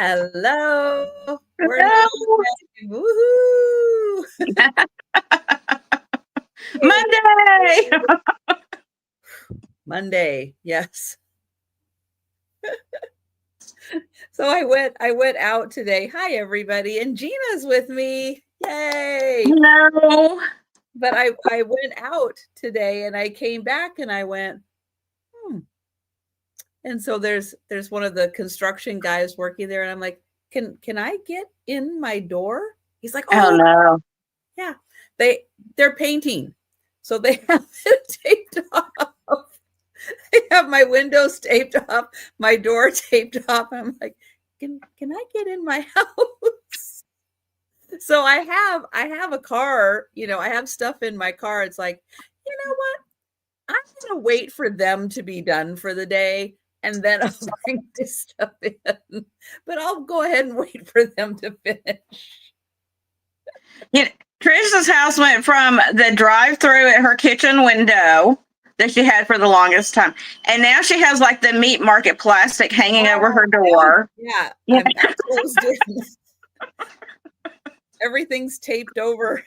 Hello. We're Hello. live. Woohoo! Monday. Monday. Yes. So I went out today. Hi everybody. And Gina's with me. Yay. Hello. But I went out today and I came back and I went, And so there's one of the construction guys working there and I'm like, "Can I get in my door?" He's like, Oh "Oh, no. yeah." They're painting. So they have it taped off. I have my windows taped off, my door taped off. I'm like, can I get in my house? So I have a car, I have stuff in my car. It's like, you know what? I'm gonna wait for them to be done for the day and then I'll bring this stuff in. But I'll go ahead and wait for them to finish. Trisha's house went from the drive-through at her kitchen window that she had for the longest time, and now she has like the meat market plastic hanging over her door. Yeah, Yeah. I'm closed in. Everything's taped over.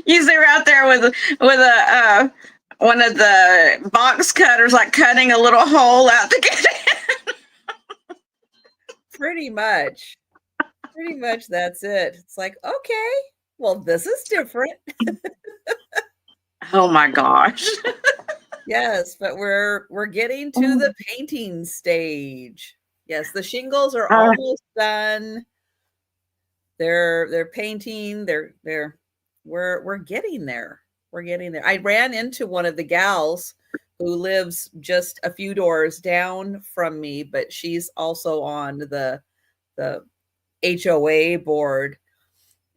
You see her out there with a one of the box cutters, like cutting a little hole out to get in. Pretty much that's it. It's like, okay, well, this is different. Oh my gosh. Yes, but we're getting to the painting stage. Yes, the shingles are almost done. They're painting. We're getting there. We're getting there. I ran into one of the gals who lives just a few doors down from me, but she's also on the HOA board,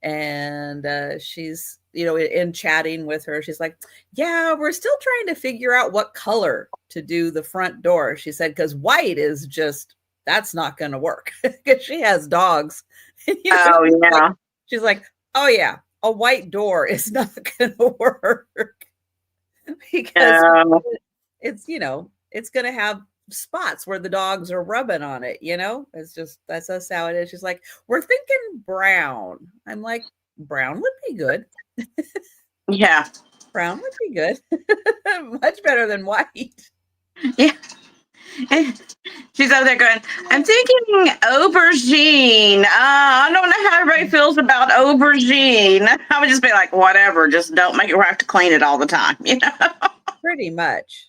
and she's in chatting with her, she's like, yeah, we're still trying to figure out what color to do the front door. She said, because white is just, that's not going to work, because she has dogs. Oh yeah. She's like, oh yeah, a white door is not going to work because it's it's going to have spots where the dogs are rubbing on it. That's how it is. She's like, we're thinking brown. I'm like, brown would be good. Yeah. Brown would be good. Much better than white. Yeah. She's over there going, I'm thinking aubergine. I don't know how everybody feels about aubergine. I would just be like, whatever, just don't make it where I have to clean it all the time, Pretty much.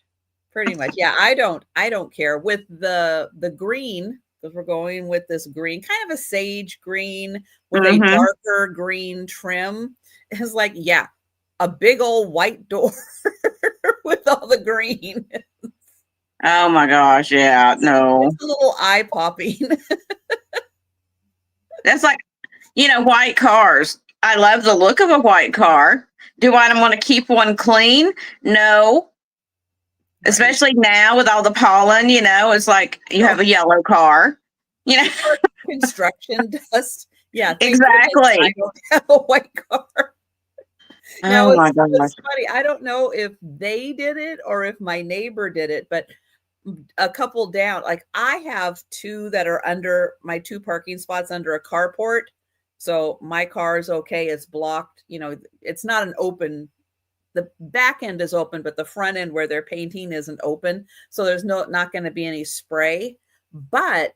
Yeah, I don't care with the green, because we're going with this green, kind of a sage green with a darker green trim. It's like, yeah, a big old white door with all the green. Oh my gosh, yeah, no. It's a little eye popping. That's like, white cars. I love the look of a white car. Do I want to keep one clean? No. Right. Especially now with all the pollen, it's like you have a yellow car, Construction dust. Yeah, exactly. I don't have a white car. Oh my gosh. It's funny. I don't know if they did it or if my neighbor did it, but a couple down, like I have two that are under my two parking spots under a carport. So my car is okay. It's blocked. It's not an open, the back end is open, but the front end where they're painting isn't open. So there's not going to be any spray. But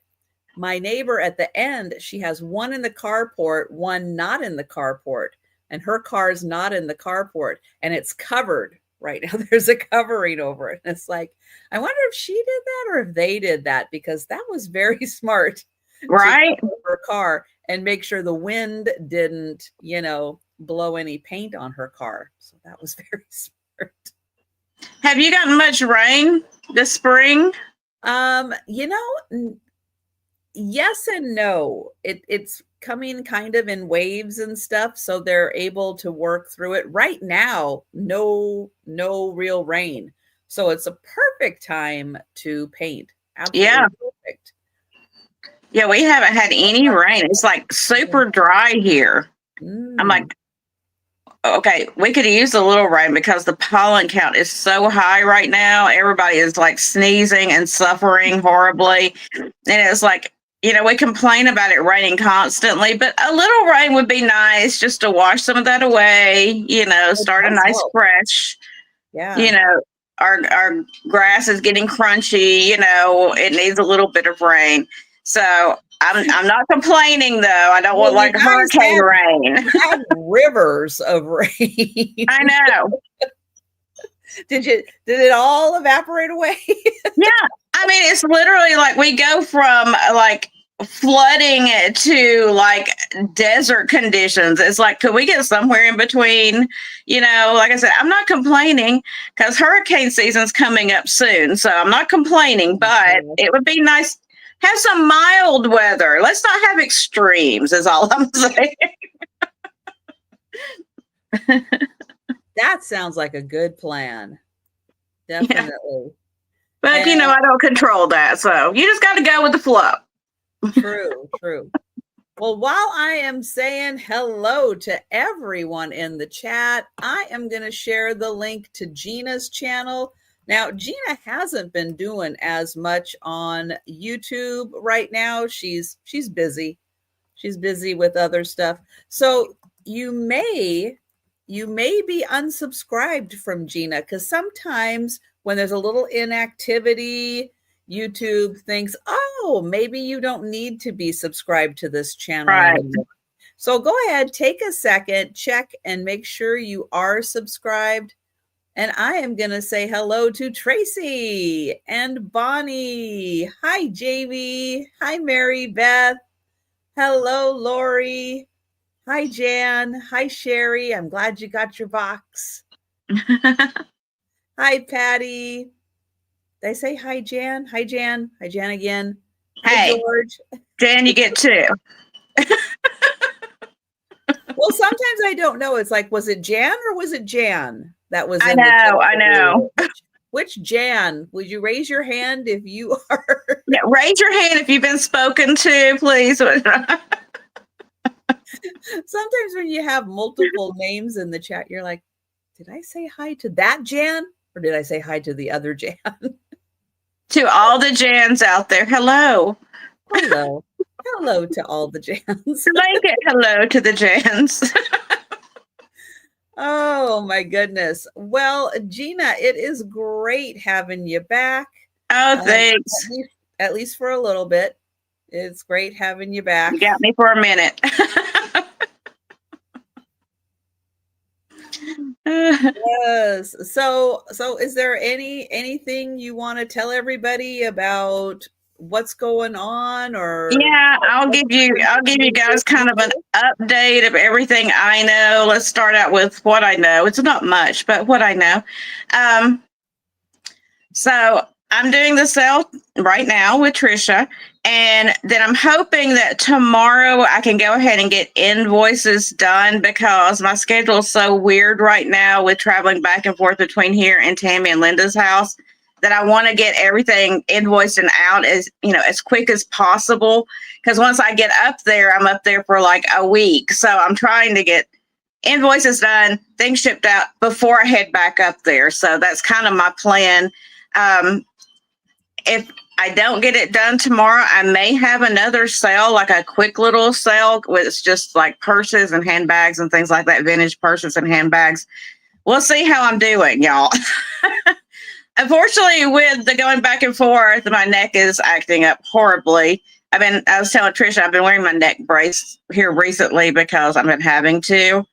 my neighbor at the end, she has one in the carport, one not in the carport, and her car's not in the carport and it's covered right now. There's a covering over it. And it's like, I wonder if she did that or if they did that, because that was very smart. Right. To her car and make sure the wind didn't, blow any paint on her car. So that was very smart. Have you gotten much rain this spring? Yes and no. It's coming kind of in waves and stuff, so they're able to work through it. Right now, no real rain. So it's a perfect time to paint. Absolutely perfect. Yeah, we haven't had any rain. It's like super dry here. I'm like, okay, we could use a little rain because the pollen count is so high right now. Everybody is like sneezing and suffering horribly. And it's like, we complain about it raining constantly, but a little rain would be nice just to wash some of that away, start a nice fresh, Yeah. Our grass is getting crunchy, it needs a little bit of rain. So I'm not complaining though. I don't want like hurricane rain. Had rivers of rain. I know. Did it all evaporate away? Yeah. I mean, it's literally like we go from like flooding to like desert conditions. It's like, could we get somewhere in between? Like I said, I'm not complaining because hurricane season's coming up soon. So I'm not complaining, but it would be nice. Have some mild weather. Let's not have extremes, is all I'm saying. That sounds like a good plan. Definitely. Yeah. But, I don't control that. So you just got to go with the flow. True. Well, while I am saying hello to everyone in the chat, I am going to share the link to Gina's channel. Now, Gina hasn't been doing as much on YouTube right now. She's busy. She's busy with other stuff. So you may be unsubscribed from Gina because sometimes when there's a little inactivity, YouTube thinks, oh, maybe you don't need to be subscribed to this channel anymore. So go ahead, take a second, check and make sure you are subscribed. And I am going to say hello to Tracy and Bonnie. Hi, Jamie. Hi, Mary Beth. Hello, Lori. Hi, Jan. Hi, Sherry. I'm glad you got your box. Hi, Patty. Did I say hi, Jan? Hi, Jan. Hi, Jan again. Hi, George. Jan, you get two. Well, sometimes I don't know. It's like, was it Jan or was it Jan? That was. I know. Which Jan? Would you raise your hand if you are? Yeah, raise your hand if you've been spoken to, please. Sometimes when you have multiple names in the chat, you're like, did I say hi to that Jan? Or did I say hi to the other Jan? To all the Jans out there, hello. Hello. Hello to all the Jans. Blanket hello to the Jans. Oh, my goodness. Well, Gina, it is great having you back. Oh, thanks. At least for a little bit. It's great having you back. You got me for a minute. Yes. So is there anything you want to tell everybody about what's going on? Or yeah, I'll give you guys kind of an update of everything I know. Let's start out with what I know. It's not much, but what I know. So I'm doing the sale right now with Trisha, and then I'm hoping that tomorrow I can go ahead and get invoices done because my schedule is so weird right now with traveling back and forth between here and Tammy and Linda's house that I want to get everything invoiced and out as quick as possible. Because once I get up there, I'm up there for like a week. So I'm trying to get invoices done, things shipped out before I head back up there. So that's kind of my plan. If I don't get it done tomorrow, I may have another sale, like a quick little sale with just like purses and handbags and things like that, vintage purses and handbags. We'll see how I'm doing, y'all. Unfortunately, with the going back and forth, my neck is acting up horribly. I was telling Trisha, I've been wearing my neck brace here recently because I've been having to.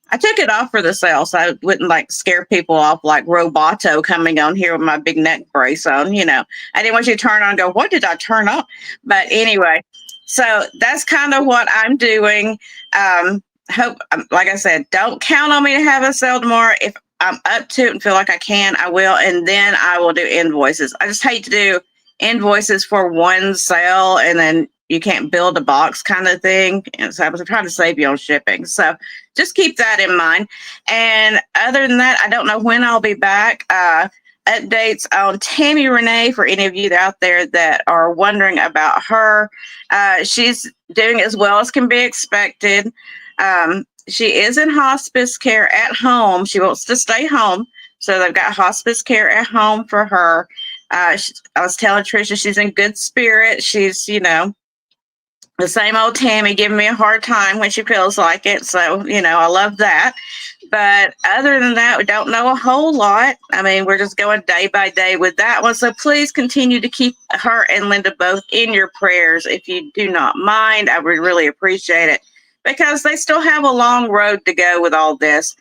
I took it off for the sale so I wouldn't like scare people off like Roboto coming on here with my big neck brace on. I didn't want you to turn on and go, what did I turn on? But anyway, so that's kind of what I'm doing. Hope, like I said, don't count on me to have a sale tomorrow. If I'm up to it and feel like I can, I will. And then I will do invoices. I just hate to do invoices for one sale and then you can't build a box kind of thing. And so I was trying to save you on shipping. So just keep that in mind. And other than that, I don't know when I'll be back. Updates on Tammy Renee for any of you out there that are wondering about her. She's doing as well as can be expected. she is in hospice care at home. She wants to stay home, so they've got hospice care at home for her. I was telling Trisha she's in good spirits. She's, the same old Tammy giving me a hard time when she feels like it. So, I love that. But other than that, we don't know a whole lot. I mean, we're just going day by day with that one. So please continue to keep her and Linda both in your prayers. If you do not mind, I would really appreciate it, because they still have a long road to go with all this.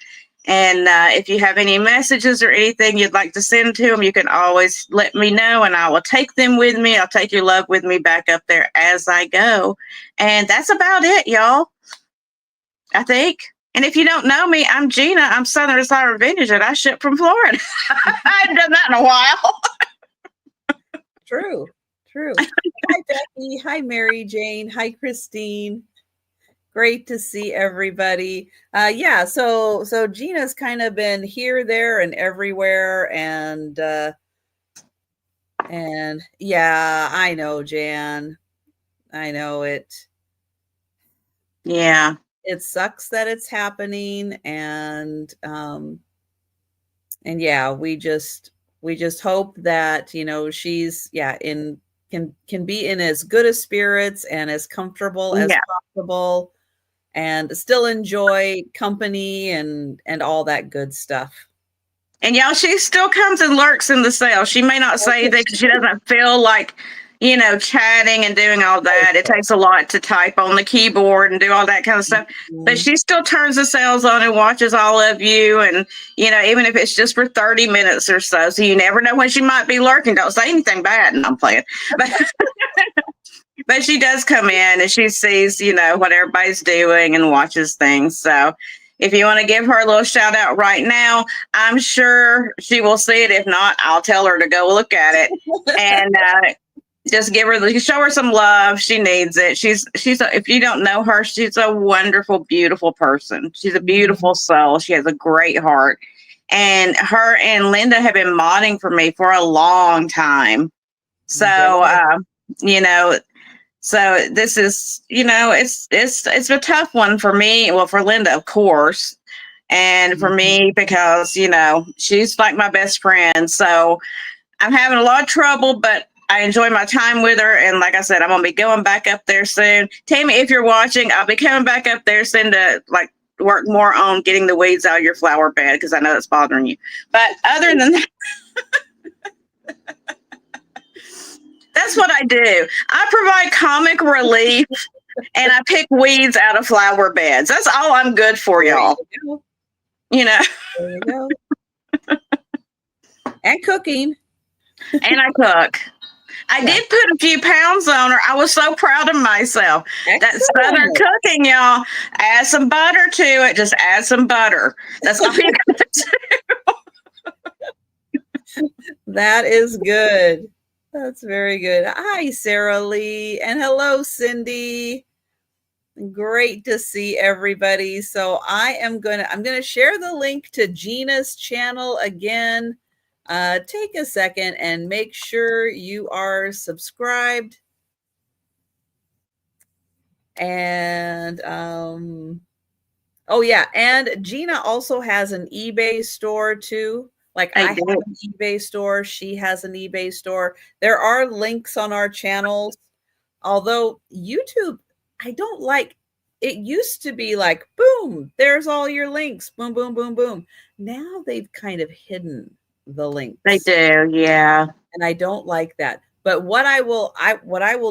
And if you have any messages or anything you'd like to send to them, you can always let me know, and I will take them with me. I'll take your love with me back up there as I go. And that's about it, y'all, I think. And if you don't know me, I'm Gina. I'm Southern Desire Vintage, and I ship from Florida. I haven't done that in a while. True. Hi, Becky. Hi, Mary Jane. Hi, Christine. Great to see everybody. So Gina's kind of been here, there, and everywhere, and yeah, I know, Jan. I know it. Yeah. It sucks that it's happening, and yeah, we just hope that she's can be in as good a spirits and as comfortable as possible, and still enjoy company and all that good stuff. And y'all, she still comes and lurks in the cell. She may not say anything because she doesn't feel like, chatting and doing all that. It takes a lot to type on the keyboard and do all that kind of stuff. Mm-hmm. But she still turns the cells on and watches all of you. And, even if it's just for 30 minutes or so. So you never know when she might be lurking. Don't say anything bad. And I'm playing. But she does come in and she sees, what everybody's doing and watches things. So if you want to give her a little shout out right now, I'm sure she will see it. If not, I'll tell her to go look at it and just show her some love. She needs it. If you don't know her, she's a wonderful, beautiful person. She's a beautiful soul. She has a great heart. And her and Linda have been modding for me for a long time. So, so this is, it's a tough one for me. Well, for Linda, of course. And for me, because, she's like my best friend. So I'm having a lot of trouble, but I enjoy my time with her. And like I said, I'm going to be going back up there soon. Tammy, if you're watching, I'll be coming back up there soon to work more on getting the weeds out of your flower bed, because I know it's bothering you. But other than that, that's what I do. I provide comic relief and I pick weeds out of flower beds. That's all I'm good for, y'all. There you go. And cooking. And I cook. I did put a few pounds on her. I was so proud of myself. Excellent. That Southern cooking, y'all. Add some butter to it. Just add some butter. That's all you got to do. That is good. That's very good. Hi, Sarah Lee. And hello, Cindy. Great to see everybody. So I'm gonna share the link to Gina's channel again. Take a second and make sure you are subscribed. And oh yeah, and Gina also has an eBay store too. Like I have an eBay store. She has an eBay store. There are links on our channels. Although YouTube, I don't like, it used to be like, boom, there's all your links. Boom, boom, boom, boom. Now they've kind of hidden the links. They do, yeah. And I don't like that. But what I will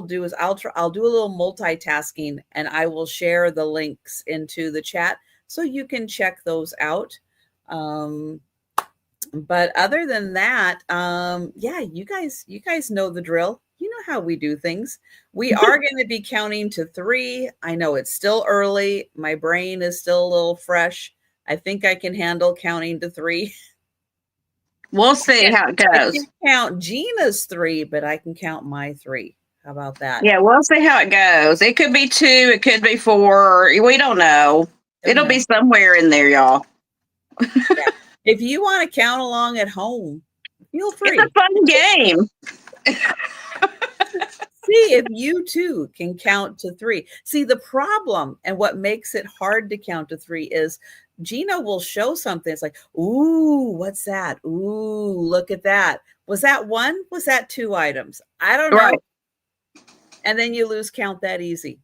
do is I'll do a little multitasking, and I will share the links into the chat so you can check those out. But other than that, yeah, you guys know the drill. You know how we do things. We are going to be counting to 3. I know it's still early. My brain is still a little fresh. I think I can handle counting to 3. We'll see how it goes. I can count Gina's 3, but I can count my 3. How about that? Yeah, we'll see how it goes. It could be 2. It could be 4. We don't know. It'll be somewhere in there, y'all. Yeah. If you want to count along at home, feel free. It's a fun game. see if you too can count to 3. See, the problem and what makes it hard to count to 3 is Gina will show something. It's like, ooh, what's that? Ooh, look at that. Was that 1? Was that 2 items? I don't know. Right. And then you lose count that easy.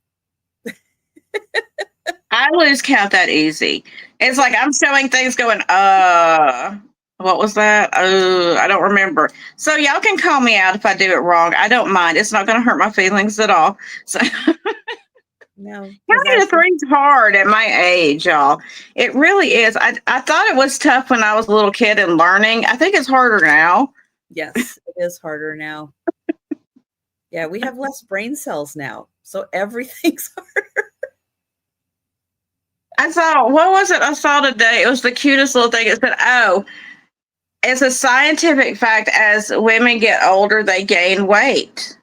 I lose count that easy. It's like I'm showing things going, what was that? I don't remember. So y'all can call me out if I do it wrong. I don't mind. It's not going to hurt my feelings at all. So No. counting to 3 is hard at my age, y'all. It really is. I thought it was tough when I was a little kid and learning. I think it's harder now. Yes, it is harder now. Yeah, we have less brain cells now. So everything's harder. I saw, what was it I saw today? It was the cutest little thing. It said, oh, it's a scientific fact as women get older, they gain weight.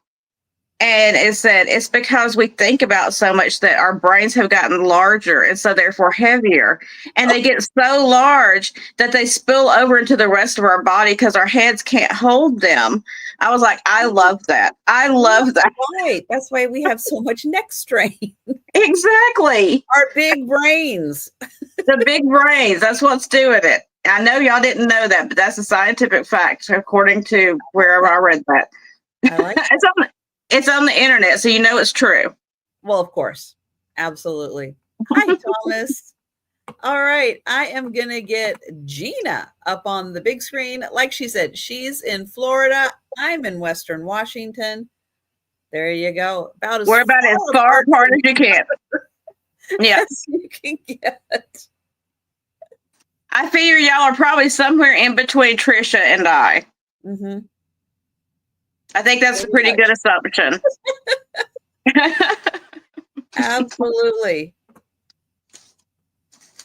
And it said it's because we think about so much that our brains have gotten larger and so therefore heavier. And they get so large that they spill over into the rest of our body because our heads can't hold them. I was like, I love that. I love that. Right. That's why we have so much neck strain. Exactly. Our big brains. The big brains. That's what's doing it. I know y'all didn't know that, but that's a scientific fact according to wherever I read that. I like it. It's on the internet, so you know it's true. Well, of course. Absolutely. Hi, Thomas. All right. I am going to get Gina up on the big screen. Like she said, she's in Florida. I'm in Western Washington. There you go. We're about as far apart as you can. Yes. You can get. I figure y'all are probably somewhere in between Trisha and I. Mm-hmm. I think that's a pretty good assumption. Absolutely.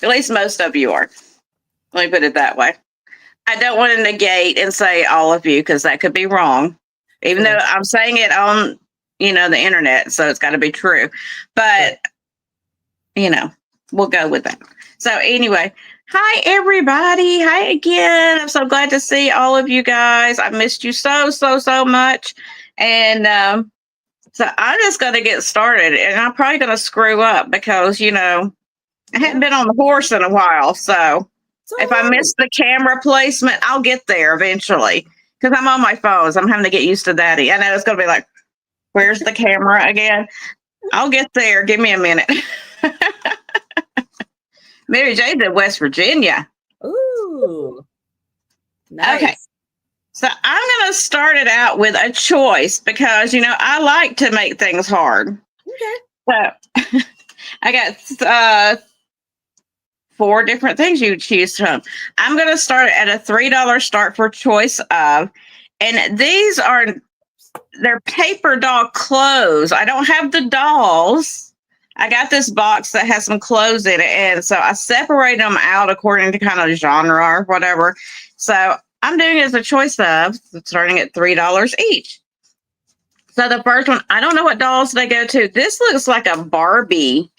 At least most of you are. Let me put it that way. I don't want to negate and say all of you because that could be wrong. Even though I'm saying it on, the internet, so it's got to be true. But, we'll go with that. So anyway, hi, everybody. Hi again. I'm so glad to see all of you guys. I missed you so, so, so much. And so I'm just going to get started. And I'm probably going to screw up because, I hadn't been on the horse in a while. So if I miss the camera placement, I'll get there eventually. Because I'm on my phone. So I'm having to get used to that. I know it's going to be like, where's the camera again? I'll get there. Give me a minute. Mary Jane's in West Virginia. Ooh. Nice. Okay. So I'm going to start it out with a choice because, I like to make things hard. Okay. So I got 4 different things you choose from. I'm going to start at a $3 start for choice of. And they're paper doll clothes. I don't have the dolls. I got this box that has some clothes in it, and so I separate them out according to kind of genre or whatever. So I'm doing it as a choice of, starting at $3 each. So the first one, I don't know what dolls they go to. This looks like a Barbie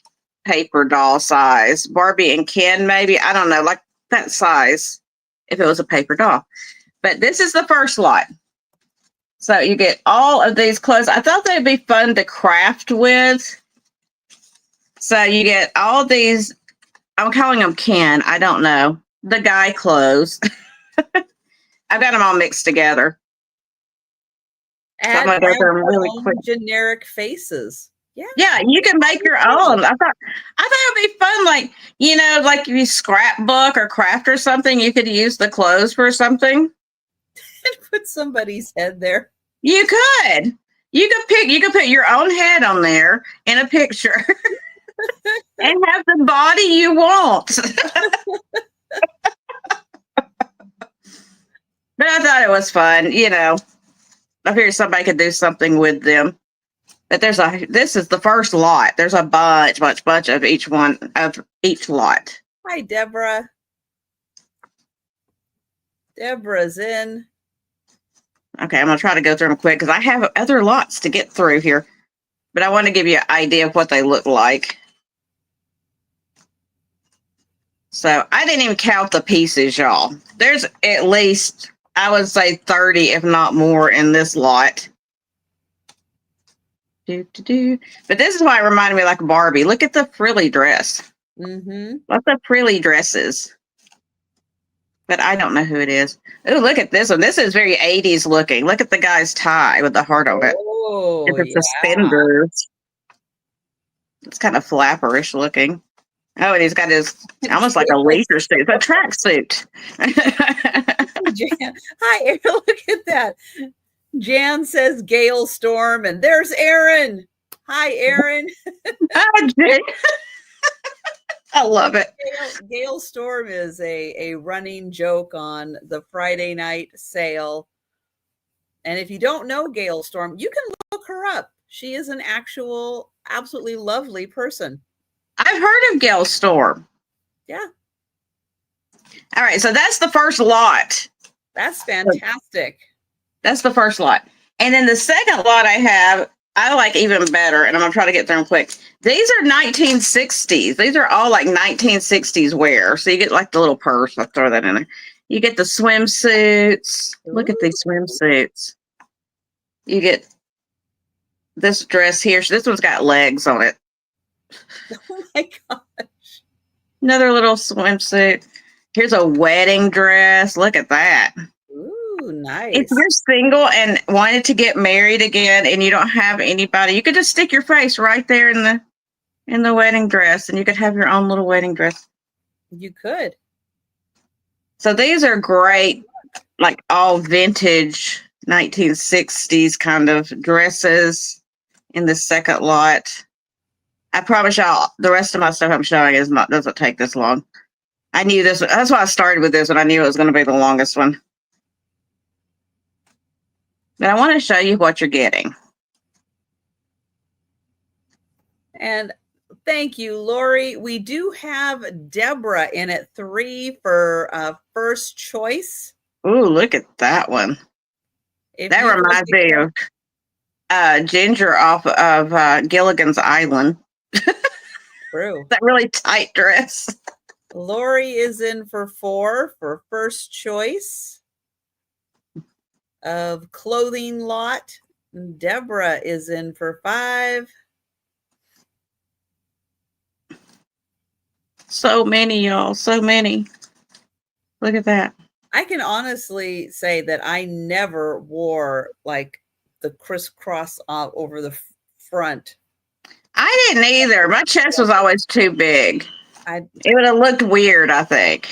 paper doll size. Barbie and Ken, maybe. I don't know, like that size if it was a paper doll. But this is the first lot. So you get all of these clothes. I thought they'd be fun to craft with. So you get all these, I'm calling them Ken, I don't know, the guy clothes. I've got them all mixed together. And so really quick. Generic faces. Yeah. Yeah, you can make your own. I thought it'd be fun, like, like if you scrapbook or craft or something, you could use the clothes for something. And put somebody's head there. You could. You could put your own head on there in a picture. And have the body you want. But I thought it was fun, I figured somebody could do something with them. But this is the first lot. There's a bunch of each lot. Hi, Deborah. Deborah's in. Okay, I'm going to try to go through them quick because I have other lots to get through here. But I want to give you an idea of what they look like. So I didn't even count the pieces, y'all. There's at least, I would say 30, if not more, in this lot. But this is why it reminded me like Barbie. Look at the frilly dress. Mm-hmm. Lots of frilly dresses. But I don't know who it is. Oh, look at this one. This is very 80s looking. Look at the guy's tie with the heart on it. Oh, It's a yeah. suspenders. It's kind of flapperish looking. Oh, and he's got his almost like a leisure suit. It's a track suit. Jan, hi, Aaron. Look at that. Jan says Gale Storm, and there's Aaron. Hi, Aaron. Oh, Jay. I love it. Gale Storm is a running joke on the Friday night sale. And if you don't know Gale Storm, you can look her up. She is an actual, absolutely lovely person. I've heard of Gale Storm. Yeah. All right, so that's the first lot. That's fantastic. That's the first lot. And then the second lot I like even better, and I'm going to try to get through them quick. These are 1960s. These are all like 1960s wear. So you get like the little purse. I'll throw that in there. You get the swimsuits. Look at these swimsuits. You get this dress here. This one's got legs on it. Oh my gosh. Another little swimsuit. Here's a wedding dress. Look at that. Ooh, nice. If you're single and wanted to get married again and you don't have anybody, you could just stick your face right there in the wedding dress and you could have your own little wedding dress. You could. So these are great, like all vintage 1960s kind of dresses in the second lot. I promise y'all, the rest of my stuff I'm showing doesn't take this long. I knew this. That's why I started with this one. I knew it was going to be the longest one. But I want to show you what you're getting. And thank you, Lori. We do have Deborah in at 3 for first choice. Ooh, look at that one. That reminds me of Ginger off of Gilligan's Island. True. That really tight dress. Lori is in for 4 for first choice of clothing lot. Deborah is in for 5. So many, y'all. So many. Look at that. I can honestly say that I never wore like the crisscross over the front. I didn't either. My chest was always too big. It would have looked weird, I think.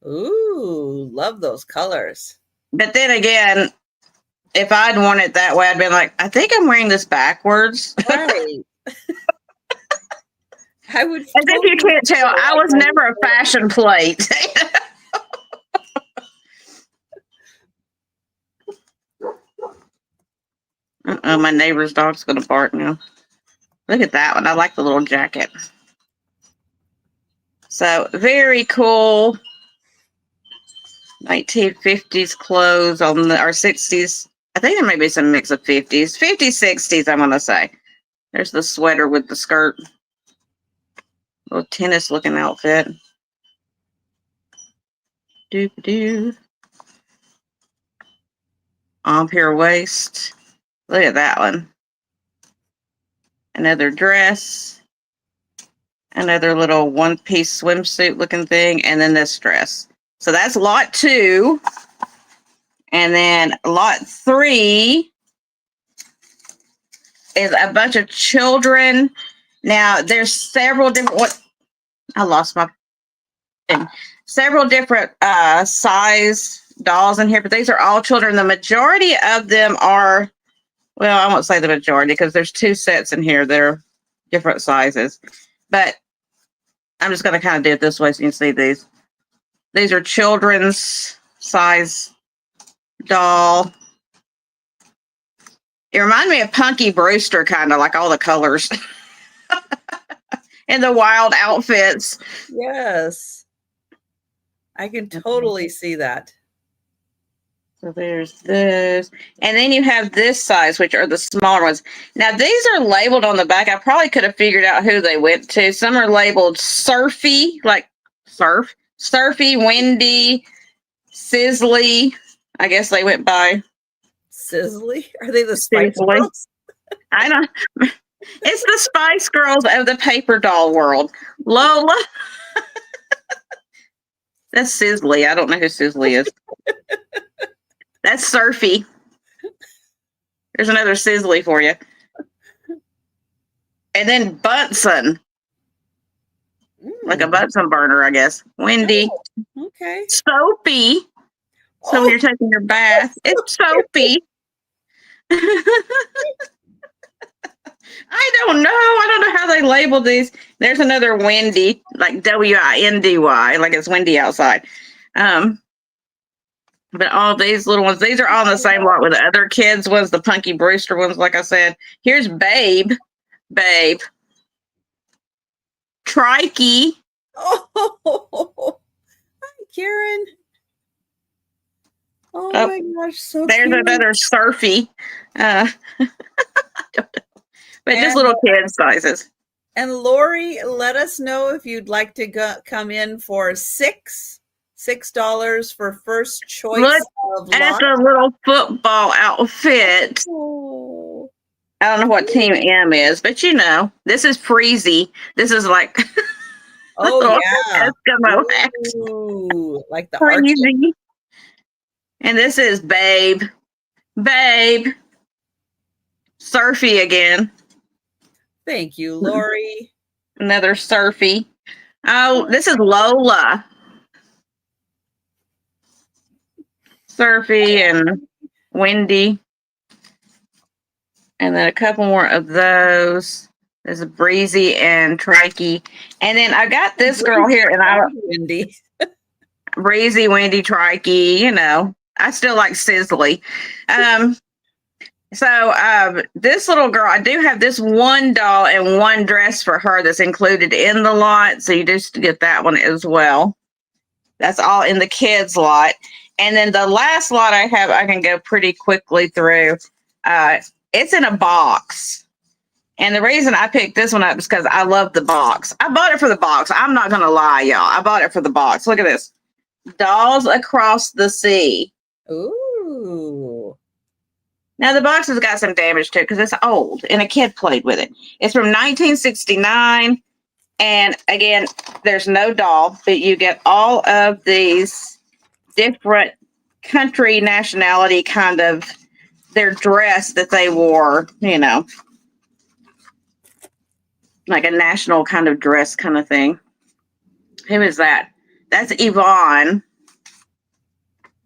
Ooh, love those colors. But then again, if I'd worn it that way, I'd been like, I think I'm wearing this backwards. Right. I would. As if you can't tell, I was never a fashion plate. My neighbor's dog's going to bark now. Look at that one. I like the little jacket. So very cool 1950s clothes or 60s. I think there may be some mix of 50s. 50s, 60s, I'm going to say. There's the sweater with the skirt. Little tennis looking outfit. Doop-doo. Pure waist. Look at that one. Another dress. Another little one-piece swimsuit looking thing. And then this dress. So that's lot 2. And then lot 3 is a bunch of children. Now, there's several different... I lost my thing. Several different size dolls in here, but these are all children. The majority of them are... Well, I won't say the majority because there's 2 sets in here. They're different sizes. But I'm just going to kind of do it this way so you can see these. These are children's size doll. It reminded me of Punky Brewster, kind of like all the colors. And the wild outfits. Yes. I can totally see that. So there's this. And then you have this size, which are the smaller ones. Now, these are labeled on the back. I probably could have figured out who they went to. Some are labeled surfy, like surf. Surfy, windy, sizzly. I guess they went by Sizzly? Are they the Spice Girls? I don't. It's the Spice Girls of the paper doll world. Lola. That's Sizzly. I don't know who Sizzly is. That's Surfy. There's another Sizzly for you. And then Bunsen. Like a Bunsen burner, I guess. Wendy. Oh, okay. Soapy. So when you're taking your bath, it's soapy. I don't know. I don't know how they label these. There's another Wendy, like W-I-N-D-Y, like it's windy outside. But all these little ones, these are all on the same lot with the other kids ones, the Punky Brewster ones, like I said. Here's Babe. Babe. Trikey. Oh, hi, Karen. Oh my gosh, so there's cute. Another Surfy. But just little kid sizes. And Lori, let us know if you'd like to come in for $6 for first choice. Look of at lot. the little football outfit. Oh. I don't know what Team M is, but you know, this is Freezy. This is like oh yeah, Eskimo Ooh, like the Freezy. And this is Babe. Babe. Surfy again. Thank you, Lori. Another Surfy. Oh, this is Lola. Surfy and Wendy. And then a couple more of those. There's a Breezy and Trikey. And then I got this girl here, and Wendy. Breezy, Wendy, Trikey, you know. I still like Sizzly. So this little girl, I do have this one doll and one dress for her that's included in the lot. So you just get that one as well. That's all in the kids lot. And then the last lot I have, I can go pretty quickly through. It's in a box. And the reason I picked this one up is because I love the box. I bought it for the box. I'm not going to lie, y'all. I bought it for the box. Look at this. Dolls Across the Sea. Ooh. Now, the box has got some damage to it because it's old and a kid played with it. It's from 1969. And again, there's no doll, but you get all of these different country nationality kind of their dress that they wore, you know, like a national kind of dress kind of thing. Who is that? That's Yvonne.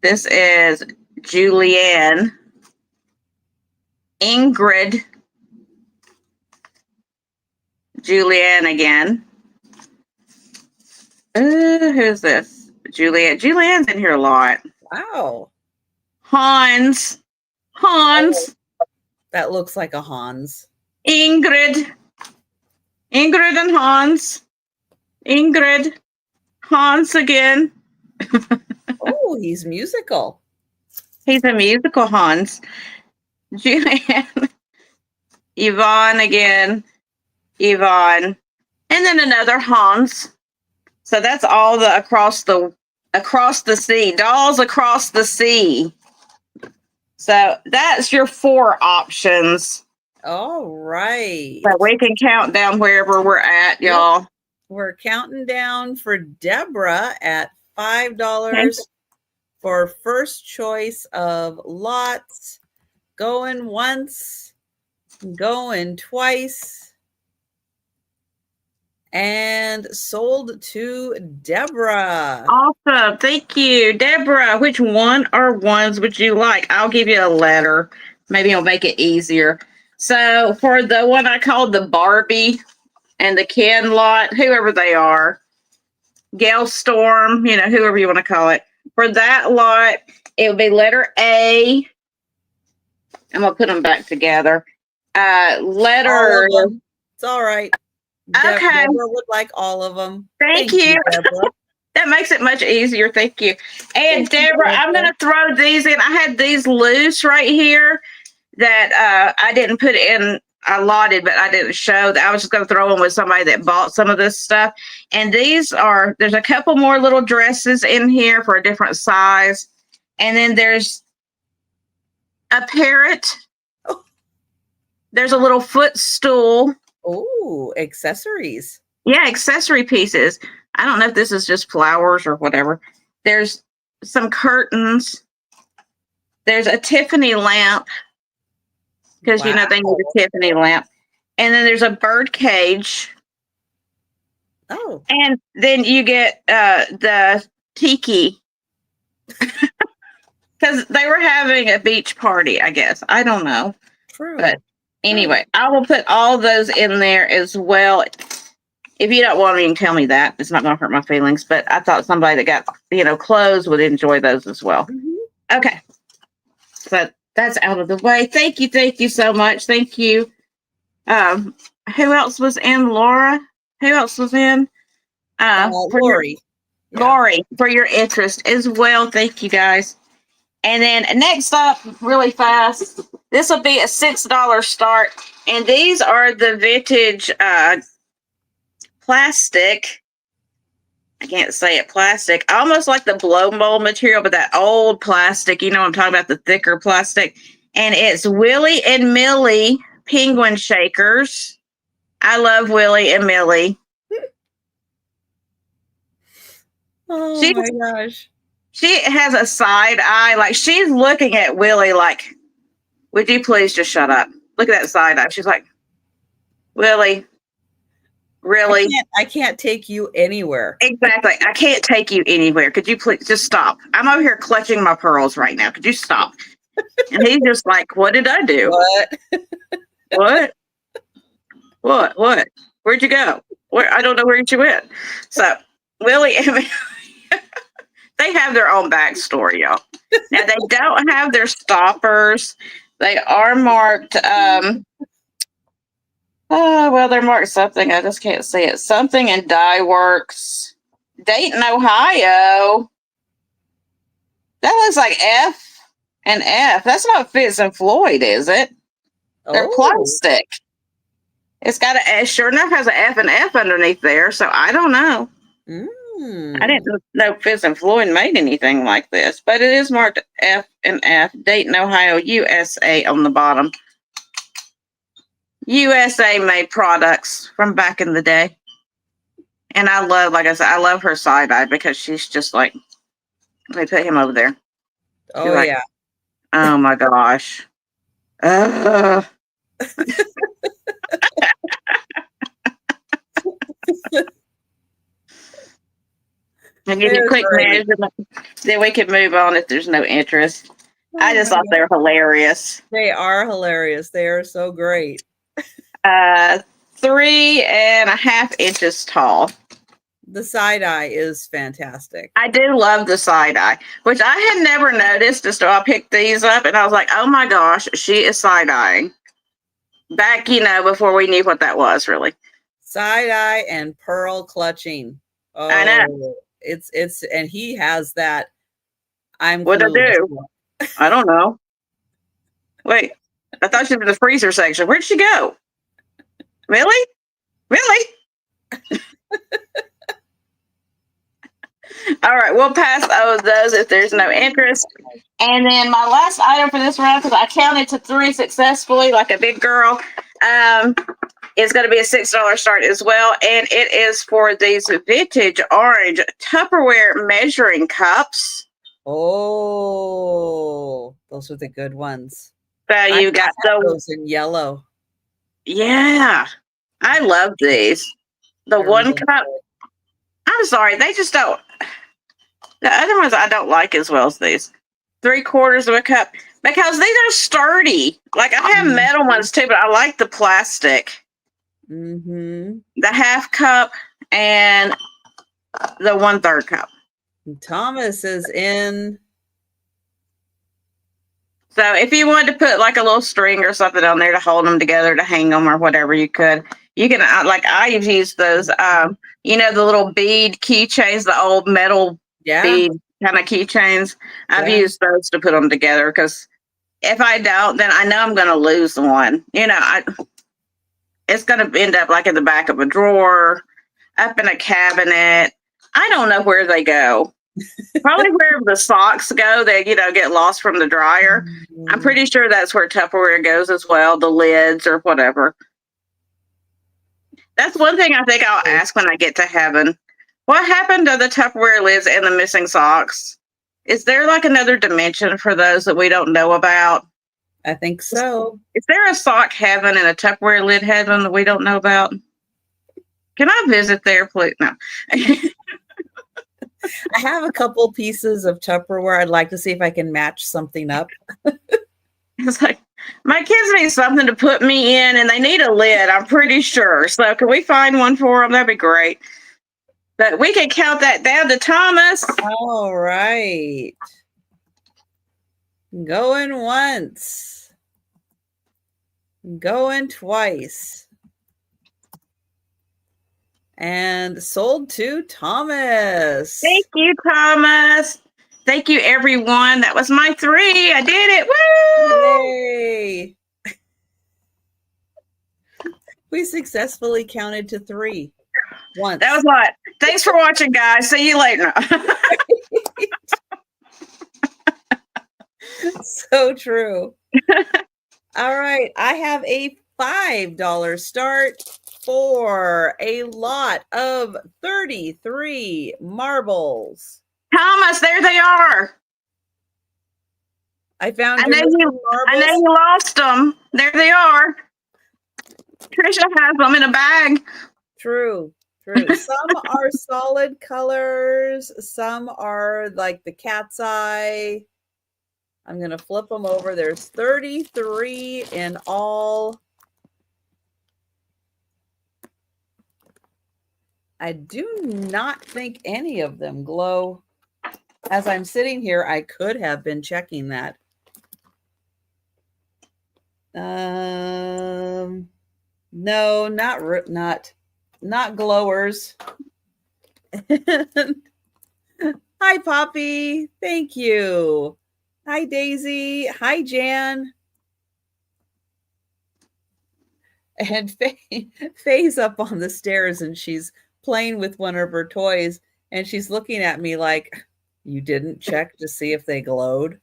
This is Julianne. Ingrid. Julianne again. Who's this? Julianne. Julianne's in here a lot. Wow. Hans. Hans. Oh, that looks like a Hans. Ingrid. Ingrid and Hans. Ingrid. Hans again. Oh, he's musical. He's a musical Hans. Julianne. Yvonne again. Yvonne. And then another Hans. So that's all the across the sea. Dolls Across the Sea. So that's your 4 options. All right. So we can count down wherever we're at, y'all. Yep. We're counting down for Deborah at $5 for first choice of lots. Going once, going twice, and sold to Deborah. Awesome. Thank you. Deborah, which one or ones would you like? I'll give you a letter. Maybe it'll make it easier. So for the one I called the Barbie and the Ken lot, whoever they are, Gale Storm, you know, whoever you want to call it. For that lot, it would be letter A. I'm going to put them back together. Letter. It's all right. Okay. Deborah would like all of them. Thank you. That makes it much easier. Thank you. And Deborah, I'm going to throw these in. I had these loose right here that I didn't put in. I allotted, but I didn't show. I was just going to throw them with somebody that bought some of this stuff. And these are, there's a couple more little dresses in here for a different size. And then there's a parrot. There's a little footstool. Oh, accessories. Yeah, accessory pieces. I don't know if this is just flowers or whatever. There's some curtains. There's a Tiffany lamp because you know they need a Tiffany lamp. And then there's a bird cage. Oh. And then you get the tiki because they were having a beach party, I guess. I don't know. True. But anyway, I will put all those in there as well. If you don't want me, you can tell me that. It's not going to hurt my feelings. But I thought somebody that got, clothes would enjoy those as well. Mm-hmm. Okay. So that's out of the way. Thank you so much. Thank you. Who else was in? Laura? Who else was in? Lori. Lori, for your interest as well. Thank you, guys. And then next up, really fast, this will be a $6 start. And these are the vintage plastic. I can't say it, plastic. Almost like the blow mold material, but that old plastic. You know what I'm talking about, the thicker plastic. And it's Willie and Millie penguin shakers. I love Willie and Millie. Oh my gosh. She has a side eye. Like she's looking at Willie like, would you please just shut up? Look at that side eye. She's like, Willie, really? I can't take you anywhere. Exactly. I can't take you anywhere. Could you please just stop? I'm over here clutching my pearls right now. Could you stop? And he's just like, what did I do? What? What? Where'd you go? Where? I don't know where you went. So Willie, they have their own backstory, y'all. Now they don't have their stoppers. They are marked. They're marked something. I just can't see it. Something in Dye Works, Dayton, Ohio. That looks like F and F. That's not Fitz and Floyd, is it? They're plastic. It's got sure enough has an F and F underneath there. So I don't know. I didn't know Fitz and Floyd made anything like this, but it is marked F and F, Dayton, Ohio, USA on the bottom. USA made products from back in the day. And I love, like I said, I love her side eye because she's just like, let me put him over there. Oh, like, yeah. Oh my gosh. And give you a quick measurement, then we can move on if there's no interest. I just thought they were hilarious. They are hilarious. They are so great. 3.5 inches tall. The side eye is fantastic. I do love the side eye, which I had never noticed until I picked these up, and I was like, oh my gosh, she is side eyeing. Back, before we knew what that was, really. Side eye and pearl clutching. Oh, I know. It's and he has that. What'd I do? I don't know. Wait, I thought she was in the freezer section. Where'd she go? Really? All right, we'll pass those if there's no interest. And then my last item for this round, because I counted to 3 successfully like a big girl, is going to be a $6 start as well. And it is for these vintage orange Tupperware measuring cups. Oh, those are the good ones. So you got those in yellow. Yeah, I love these. The one cup. I'm sorry, they just don't. The other ones I don't like as well as these. 3/4 of a cup because these are sturdy. Like I have metal ones too, but I like the plastic. Mm-hmm. The half cup and the 1/3 cup. Thomas is in. So if you wanted to put like a little string or something on there to hold them together, to hang them or whatever, you could. You can, like I've used those, the little bead keychains, the old metal bead kind of keychains. I've used those to put them together because if I don't, then I know I'm going to lose one. It's going to end up like in the back of a drawer, up in a cabinet. I don't know where they go. Probably where the socks go, they, get lost from the dryer. I'm pretty sure that's where Tupperware goes as well, the lids or whatever. That's one thing I think I'll ask when I get to heaven. What happened to the Tupperware lids and the missing socks? Is there like another dimension for those that we don't know about? I think so. Is there a sock heaven and a Tupperware lid heaven that we don't know about? Can I visit there, please? No. I have a couple pieces of Tupperware. I'd like to see if I can match something up. It's like, my kids need something to put me in, and they need a lid, I'm pretty sure. So can we find one for them? That'd be great. But we can count that down to Thomas. All right. Going once. Going twice. And sold to Thomas. Thank you, Thomas. Thank you, everyone. That was my 3. I did it. Woo! Yay! We successfully counted to 3 once. That was a lot. Thanks for watching, guys. See you later. So true. All right. I have a $5 start for a lot of 33 marbles. Thomas, there they are. I found I know you lost them. There they are. Trisha has them in a bag. True. Some are solid colors. Some are like the cat's eye. I'm going to flip them over. There's 33 in all. I do not think any of them glow. As I'm sitting here, I could have been checking that. No, not glowers. Hi, Poppy. Thank you. Hi, Daisy. Hi, Jan. And Faye's up on the stairs and she's playing with one of her toys and she's looking at me like, you didn't check to see if they glowed?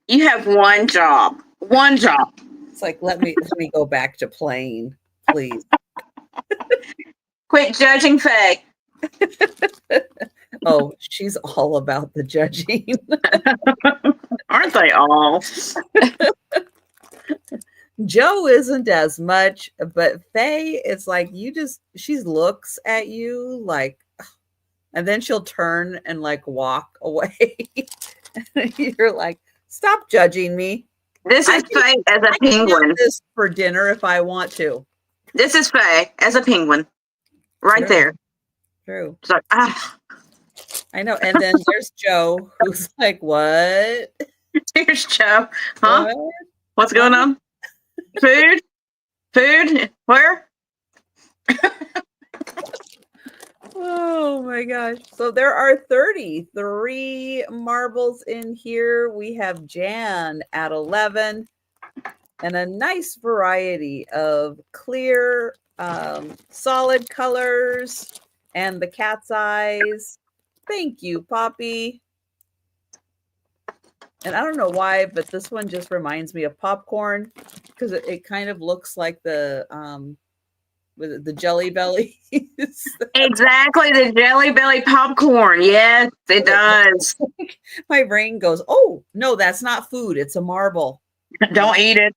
You have one job. One job. It's like, let me go back to playing, please. Quit judging Faye. Oh, she's all about the judging. Aren't they all? Joe isn't as much, but Faye, it's like she looks at you like, and then she'll turn and like walk away. You're like, stop judging me. This is Faye as a penguin. Have this for dinner if I want to. This is Faye as a penguin. Right there. True. It's like, ah. I know. And then there's Joe who's like, what? Here's Joe. Huh? What? What's going on? Food? Where? Oh my gosh. So there are 33 marbles in here. We have Jan at 11 and a nice variety of clear, solid colors and the cat's eyes. Thank you, Poppy. And I don't know why, but this one just reminds me of popcorn because it kind of looks like the Jelly Bellies. Exactly, the Jelly Belly popcorn. Yes, it does. My brain goes, oh, no, that's not food. It's a marble. Don't eat it.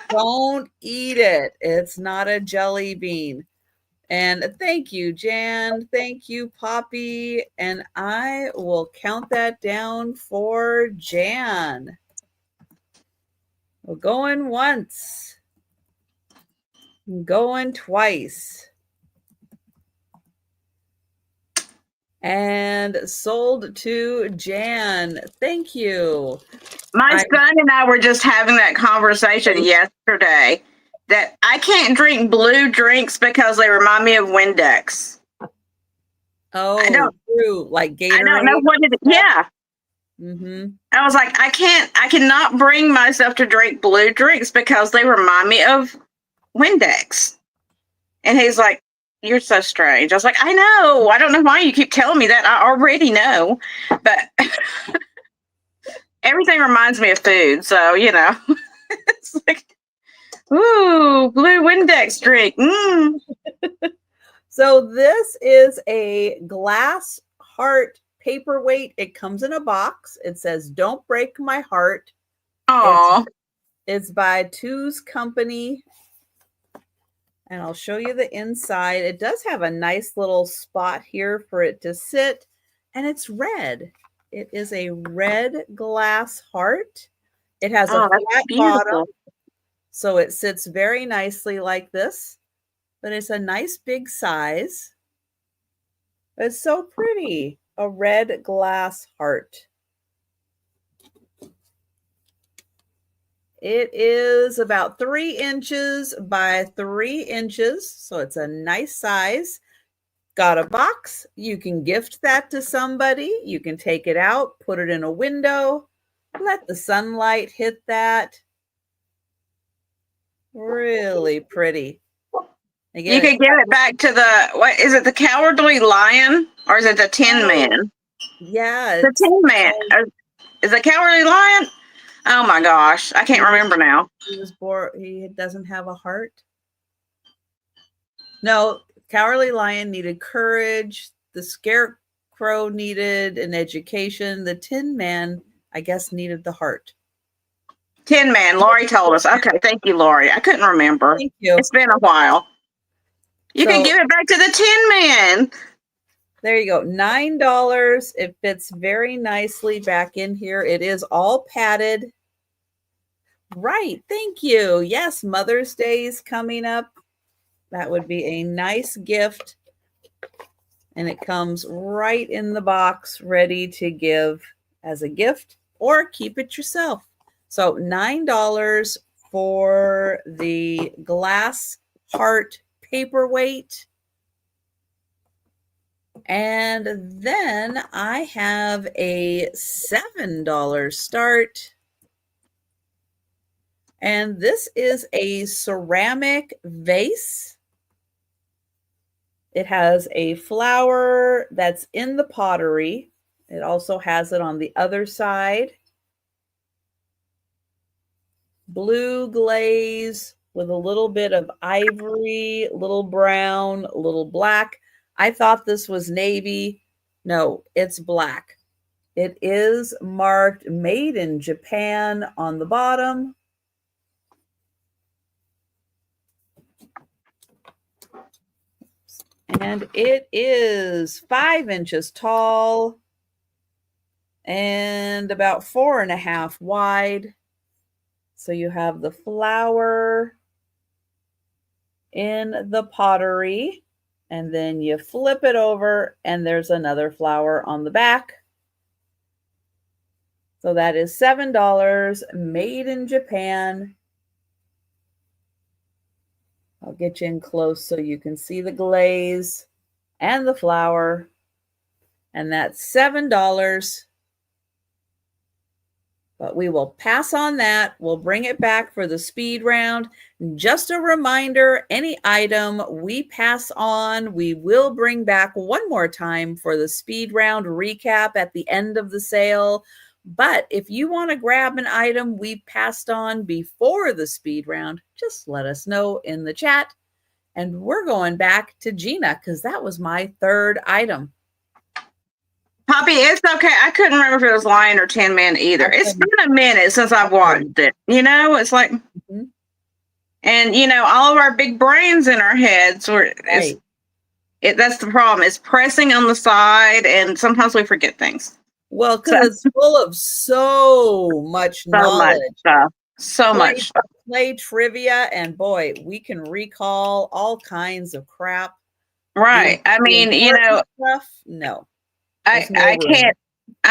Don't eat it. It's not a jelly bean. And thank you, Jan. Thank you, Poppy. And I will count that down for Jan. We're going once. Going twice. And sold to Jan. Thank you. My son and I were just having that conversation yesterday that I can't drink blue drinks because they remind me of Windex. Oh, true. Like Gatorade. I don't know what it is. Yeah. Mm-hmm. I was like, I cannot bring myself to drink blue drinks because they remind me of Windex. And he's like, You're so strange. I was like, I know. I don't know why you keep telling me that. I already know. But everything reminds me of food. So, it's like, ooh, blue Windex drink. Mm. So this is a glass heart paperweight. It comes in a box. It says, "Don't break my heart." Aw. It's by Two's Company. And I'll show you the inside. It does have a nice little spot here for it to sit. And it's red. It is a red glass heart. It has a flat bottom. So it sits very nicely like this. But it's a nice big size. It's so pretty. A red glass heart. It is about 3 inches by 3 inches. So it's a nice size. Got a box. You can gift that to somebody. You can take it out, put it in a window, let the sunlight hit that. Really pretty. Again, you could give it back to what is it, the Cowardly Lion? Or is it the Tin Man? Yeah. The Tin Man. Is it Cowardly Lion? Oh my gosh. I can't remember now. He was born, he doesn't have a heart. No, Cowardly Lion needed courage. The Scarecrow needed an education. The Tin Man, I guess, needed the heart. Tin Man. Lori told us. Okay, thank you, Lori. I couldn't remember. Thank you. It's been a while. You can give it back to the Tin Man. There you go. $9. It fits very nicely back in here. It is all padded. Right. Thank you. Yes, Mother's Day is coming up. That would be a nice gift. And it comes right in the box, ready to give as a gift or keep it yourself. So $9 for the glass heart paperweight. And then I have a $7 start. And this is a ceramic vase. It has a flower that's in the pottery. It also has it on the other side. Blue glaze with a little bit of ivory, little brown, little black. I thought this was navy. No, it's black. It is marked made in Japan on the bottom. And it is 5 inches tall and about 4.5 wide. So you have the flower in the pottery, and then you flip it over and there's another flower on the back. So that is $7, made in Japan. I'll get you in close so you can see the glaze and the flower. And that's $7. But we will pass on that. We'll bring it back for the speed round. Just a reminder, any item we pass on, we will bring back one more time for the speed round recap at the end of the sale. But if you want to grab an item we passed on before the speed round, just let us know in the chat. And we're going back to Gina because that was my third item. Poppy, it's okay. I couldn't remember if it was Lion or Tin Man either. Okay. It's been a minute since I've watched it. It's like, and all of our big brains in our heads that's the problem. It's pressing on the side, and sometimes we forget things. Well, because it's full of so much knowledge. So much stuff. Play trivia, and boy, we can recall all kinds of crap. Right. I mean, stuff. No. I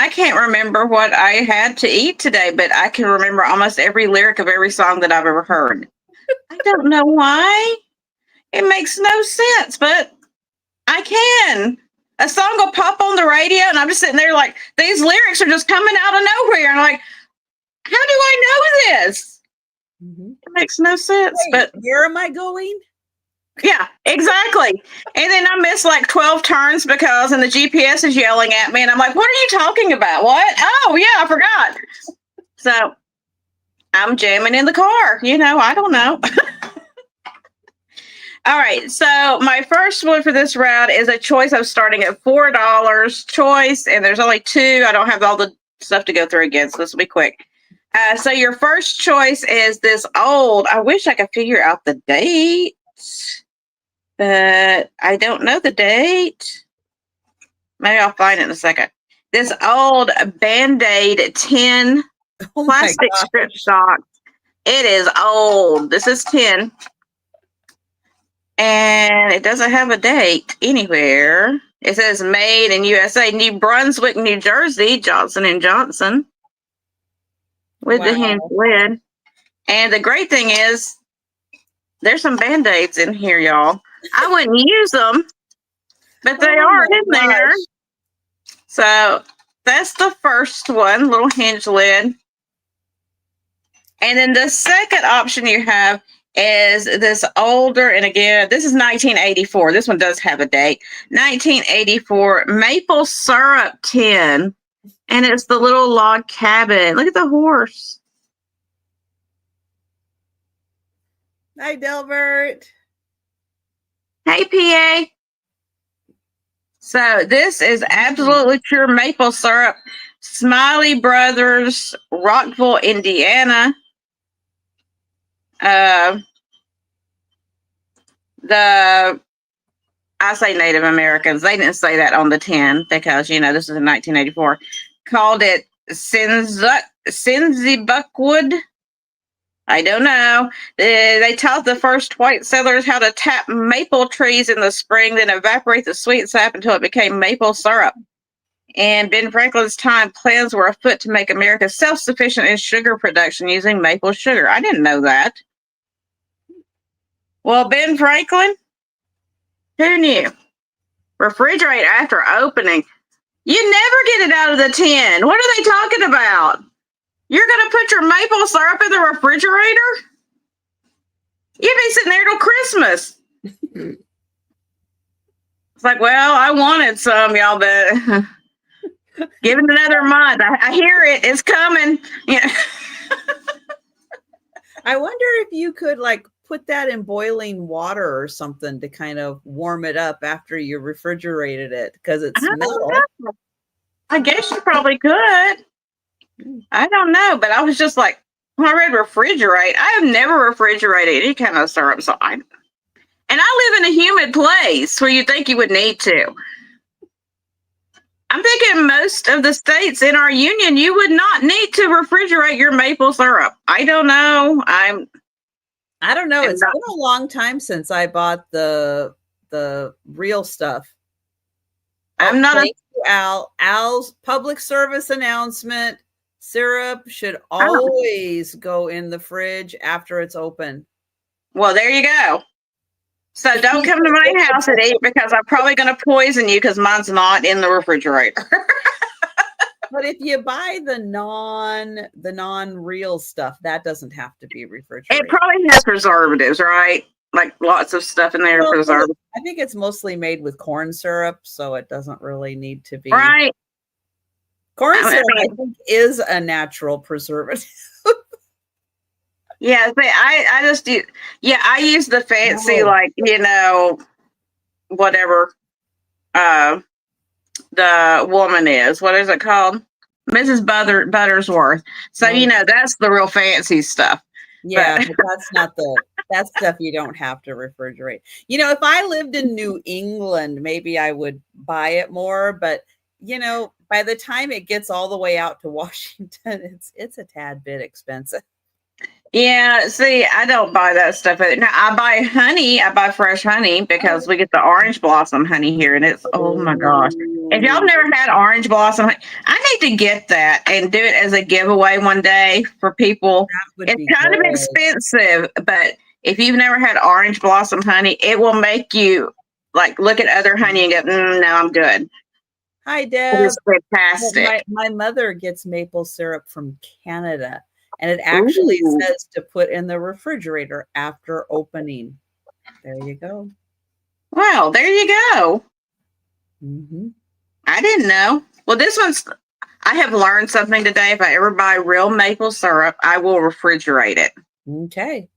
can't remember what I had to eat today, but I can remember almost every lyric of every song that I've ever heard. I don't know why. It makes no sense, but I can. A song will pop on the radio, and I'm just sitting there like, these lyrics are just coming out of nowhere. And I'm like, how do I know this? It makes no sense. Wait, but where am I going? Yeah, exactly. And then I missed like 12 turns because, and the GPS is yelling at me, and I'm like, what are you talking about? What? Oh, yeah, I forgot. So I'm jamming in the car. I don't know. All right. So my first one for this round is a choice. I'm starting at $4 choice, and there's only two. I don't have all the stuff to go through again, so this will be quick. So your first choice is this old. I wish I could figure out the date, but I don't know the date. Maybe I'll find it in a second. This old Band-Aid tin plastic strip stock. It is old. This is tin. And it doesn't have a date anywhere. It says made in USA, New Brunswick, New Jersey, Johnson & Johnson. With the hinge lid. And the great thing is, there's some Band-Aids in here, y'all. I wouldn't use them, but they are in there. So that's the first one, little hinge lid. And then the second option you have is this older, and again, this is 1984. This one does have a date. 1984 maple syrup tin. And it's the little log cabin. Look at the horse. Hi, Delbert. Hey, PA. So this is absolutely pure maple syrup. Smiley Brothers, Rockville, Indiana. I say Native Americans. They didn't say that on the tin because, this is in 1984. Called it Sinzibuckwood. I don't know. They taught the first white settlers how to tap maple trees in the spring, then evaporate the sweet sap until it became maple syrup. In Ben Franklin's time, plans were afoot to make America self-sufficient in sugar production using maple sugar. I didn't know that. Well, Ben Franklin, who knew? Refrigerate after opening. You never get it out of the tin. What are they talking about? You're going to put your maple syrup in the refrigerator? You'd be sitting there till Christmas. It's like, well, I wanted some, y'all, but give it another month. I hear it. It's coming. Yeah. I wonder if you could put that in boiling water or something to kind of warm it up after you refrigerated it because it's metal. I guess you probably could. I don't know, but I was just like, when I read refrigerate, I have never refrigerated any kind of syrup. And I live in a humid place where you think you would need to. I'm thinking most of the states in our union, you would not need to refrigerate your maple syrup. I don't know. I don't know. It's been a long time since I bought the real stuff. I'm not thank you, Al. Al's public service announcement. Syrup should always go in the fridge after it's open. Well, there you go. So don't come to my house and eat because I'm probably going to poison you because mine's not in the refrigerator. But if you buy the non-real stuff, that doesn't have to be refrigerated. It probably has preservatives, right? Like lots of stuff in there to preserve. I think it's mostly made with corn syrup, so it doesn't really need to be. Right. Corn syrup, I think, is a natural preservative. Yeah, I just do. Yeah, I use the fancy, whatever the woman is. What is it called? Mrs. Buttersworth. So, that's the real fancy stuff. Yeah, but that's not that's stuff you don't have to refrigerate. If I lived in New England, maybe I would buy it more, but by the time it gets all the way out to Washington, it's a tad bit expensive. Yeah, see, I don't buy that stuff. Now, I buy honey. I buy fresh honey because we get the orange blossom honey here, and it's, oh my gosh. If y'all never had orange blossom honey, I need to get that and do it as a giveaway one day for people. It's kind of expensive, but if you've never had orange blossom honey, it will make you look at other honey and go, no, I'm good. Hi, Deb. It's fantastic. My mother gets maple syrup from Canada. And it actually says to put in the refrigerator after opening. There you go. Well, there you go. Mm-hmm. I didn't know. Well, this one's, I have learned something today. If I ever buy real maple syrup, I will refrigerate it. Okay.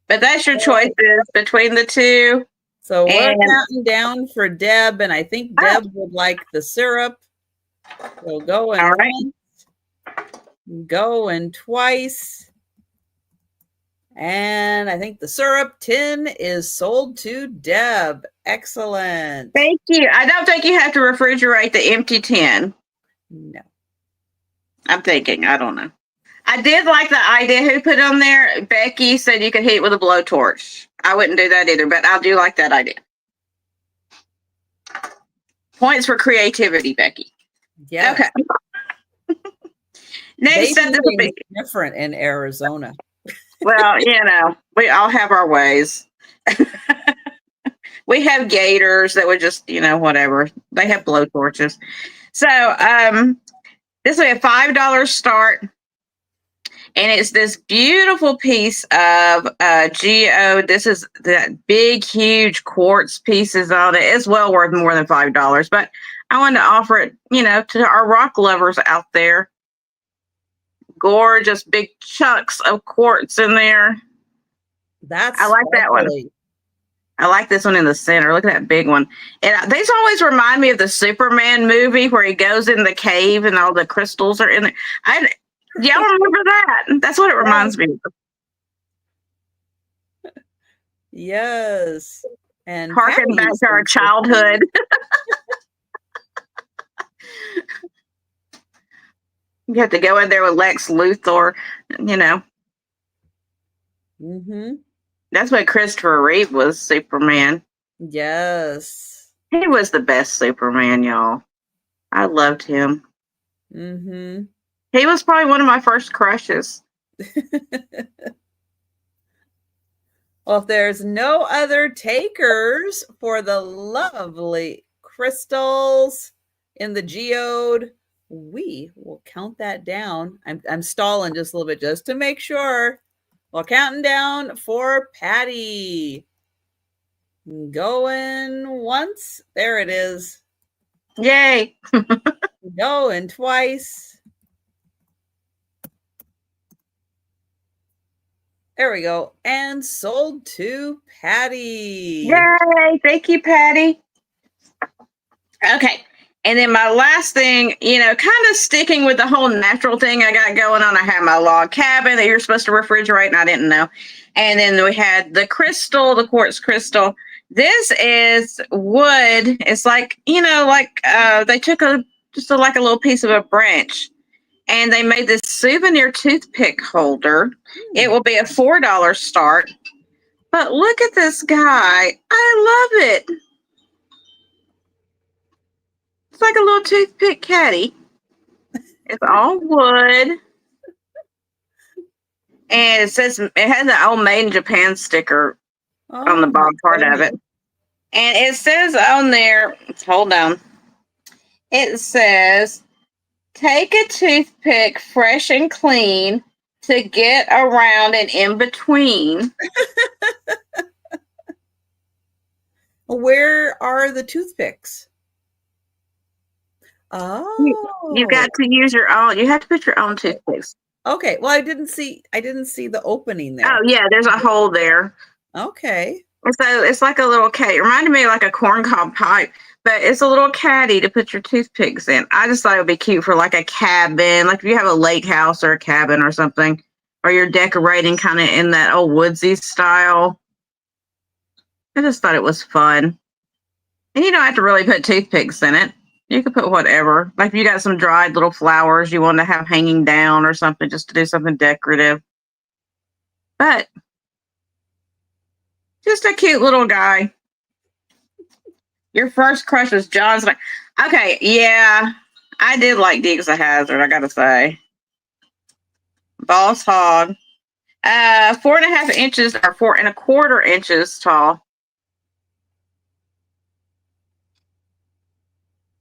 But that's your choices between the two. So we're And counting down for Deb, and I think Deb would like the syrup. So going once, going twice. And I think the syrup tin is sold to Deb. Excellent. Thank you. I don't think you have to refrigerate the empty tin. No. I'm thinking. I don't know. I did like the idea. Who put on there? Becky said you could heat with a blowtorch. I wouldn't do that either, but I do like that idea. Points for creativity, Becky. Yeah. Okay. Next up, this will be different in Arizona. Well, we all have our ways. We have gators that would just, whatever. They have blowtorches. So this will be a $5 start. And it's this beautiful piece of geode. This is that big, huge quartz pieces on it. It's well worth more than $5. But I wanted to offer it, to our rock lovers out there. Gorgeous big chunks of quartz in there. I like that one. I like this one in the center. Look at that big one. And these always remind me of the Superman movie where he goes in the cave and all the crystals are in there. Y'all remember that? That's what it reminds me of. Yes. And harken back to our childhood. You have to go in there with Lex Luthor, Mm-hmm. That's what Christopher Reeve was, Superman. Yes. He was the best Superman, y'all. I loved him. Mm-hmm. He was probably one of my first crushes. Well, if there's no other takers for the lovely crystals in the geode, we will count that down. I'm stalling just a little bit just to make sure. Well, counting down for Patty. Going once. There it is. Yay. Going twice. There we go. And sold to Patty. Yay. Thank you, Patty. Okay. And then my last thing, kind of sticking with the whole natural thing I got going on. I have my log cabin that you're supposed to refrigerate, and I didn't know. And then we had the crystal, the quartz crystal. This is wood. It's like, they took a little piece of a branch and they made this souvenir toothpick holder. It will be a $4 start. But look at this guy. I love it. It's like a little toothpick caddy. It's all wood. And it says it has the old Made in Japan sticker on the bottom part of it. And it says on there, hold on. It says, take a toothpick fresh and clean to get around and in between. Where are the toothpicks? Oh, you got to use your own. You have to put your own toothpicks. Okay. Well, I didn't see the opening there. Oh yeah, there's a hole there. Okay. So it's like a little caddy. It reminded me of like a corncob pipe, but it's a little caddy to put your toothpicks in. I just thought it would be cute for like a cabin, like if you have a lake house or a cabin or something, or you're decorating kind of in that old woodsy style. I just thought it was fun. And you don't have to really put toothpicks in it. You can put whatever. Like if you got some dried little flowers you want to have hanging down or something, just to do something decorative. But just a cute little guy. Your first crush was John's. Okay, yeah. I did like Dukes of Hazzard, I gotta say. Boss Hog. 4.5 inches or 4.25 inches tall.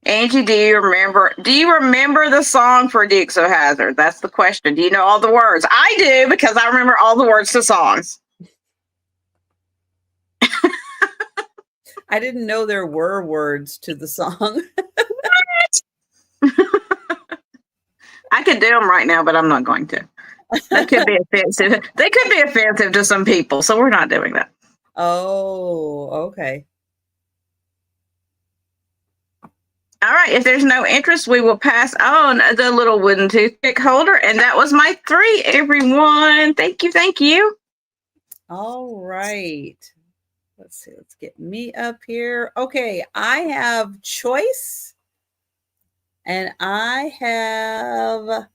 Angie, do you remember the song for Dukes of Hazzard? That's the question. Do you know all the words? I do, because I remember all the words to songs. I didn't know there were words to the song. I could do them right now, but I'm not going to. That could be offensive. They could be offensive to some people, so we're not doing that. Oh, okay. All right. If there's no interest, we will pass on the little wooden toothpick holder. And that was my 3, everyone. Thank you. Thank you. All right. Let's see. Let's get me up here. Okay. I have choice. And I have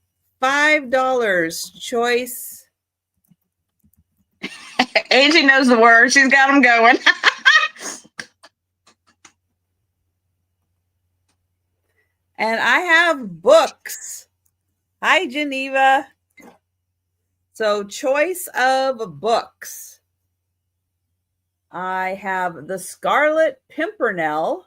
$5 choice. Angie knows the words. She's got them going. And I have books. Hi, Geneva. So choice of books. I have The Scarlet Pimpernel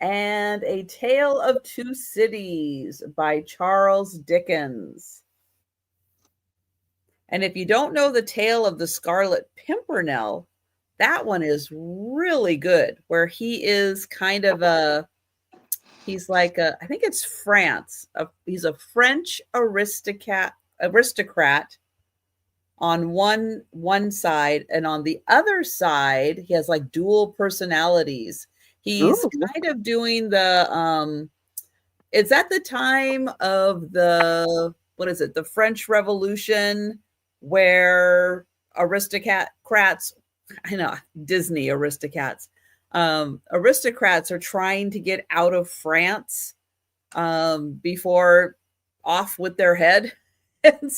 and A Tale of Two Cities by Charles Dickens. And if you don't know the tale of the Scarlet Pimpernel, that one is really good, where he is kind of he's like I think it's France. He's a French aristocrat on one side, and on the other side, he has like dual personalities. He's kind of doing the it's at the time of the the French Revolution, where aristocrats, I know, Disney aristocrats are trying to get out of France before off with their head. And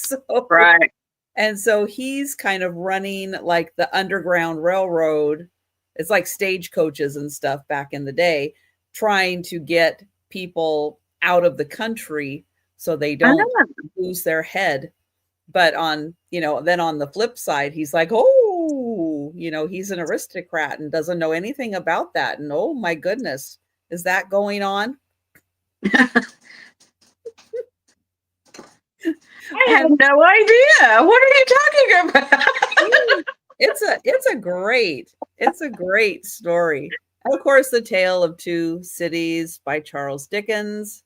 so he's kind of running like the Underground Railroad. It's like stagecoaches and stuff back in the day, trying to get people out of the country so they don't lose their head. But then on the flip side, he's like, oh, he's an aristocrat and doesn't know anything about that. And oh my goodness, is that going on? I have no idea. What are you talking about? It's a great story. And of course, The Tale of Two Cities by Charles Dickens.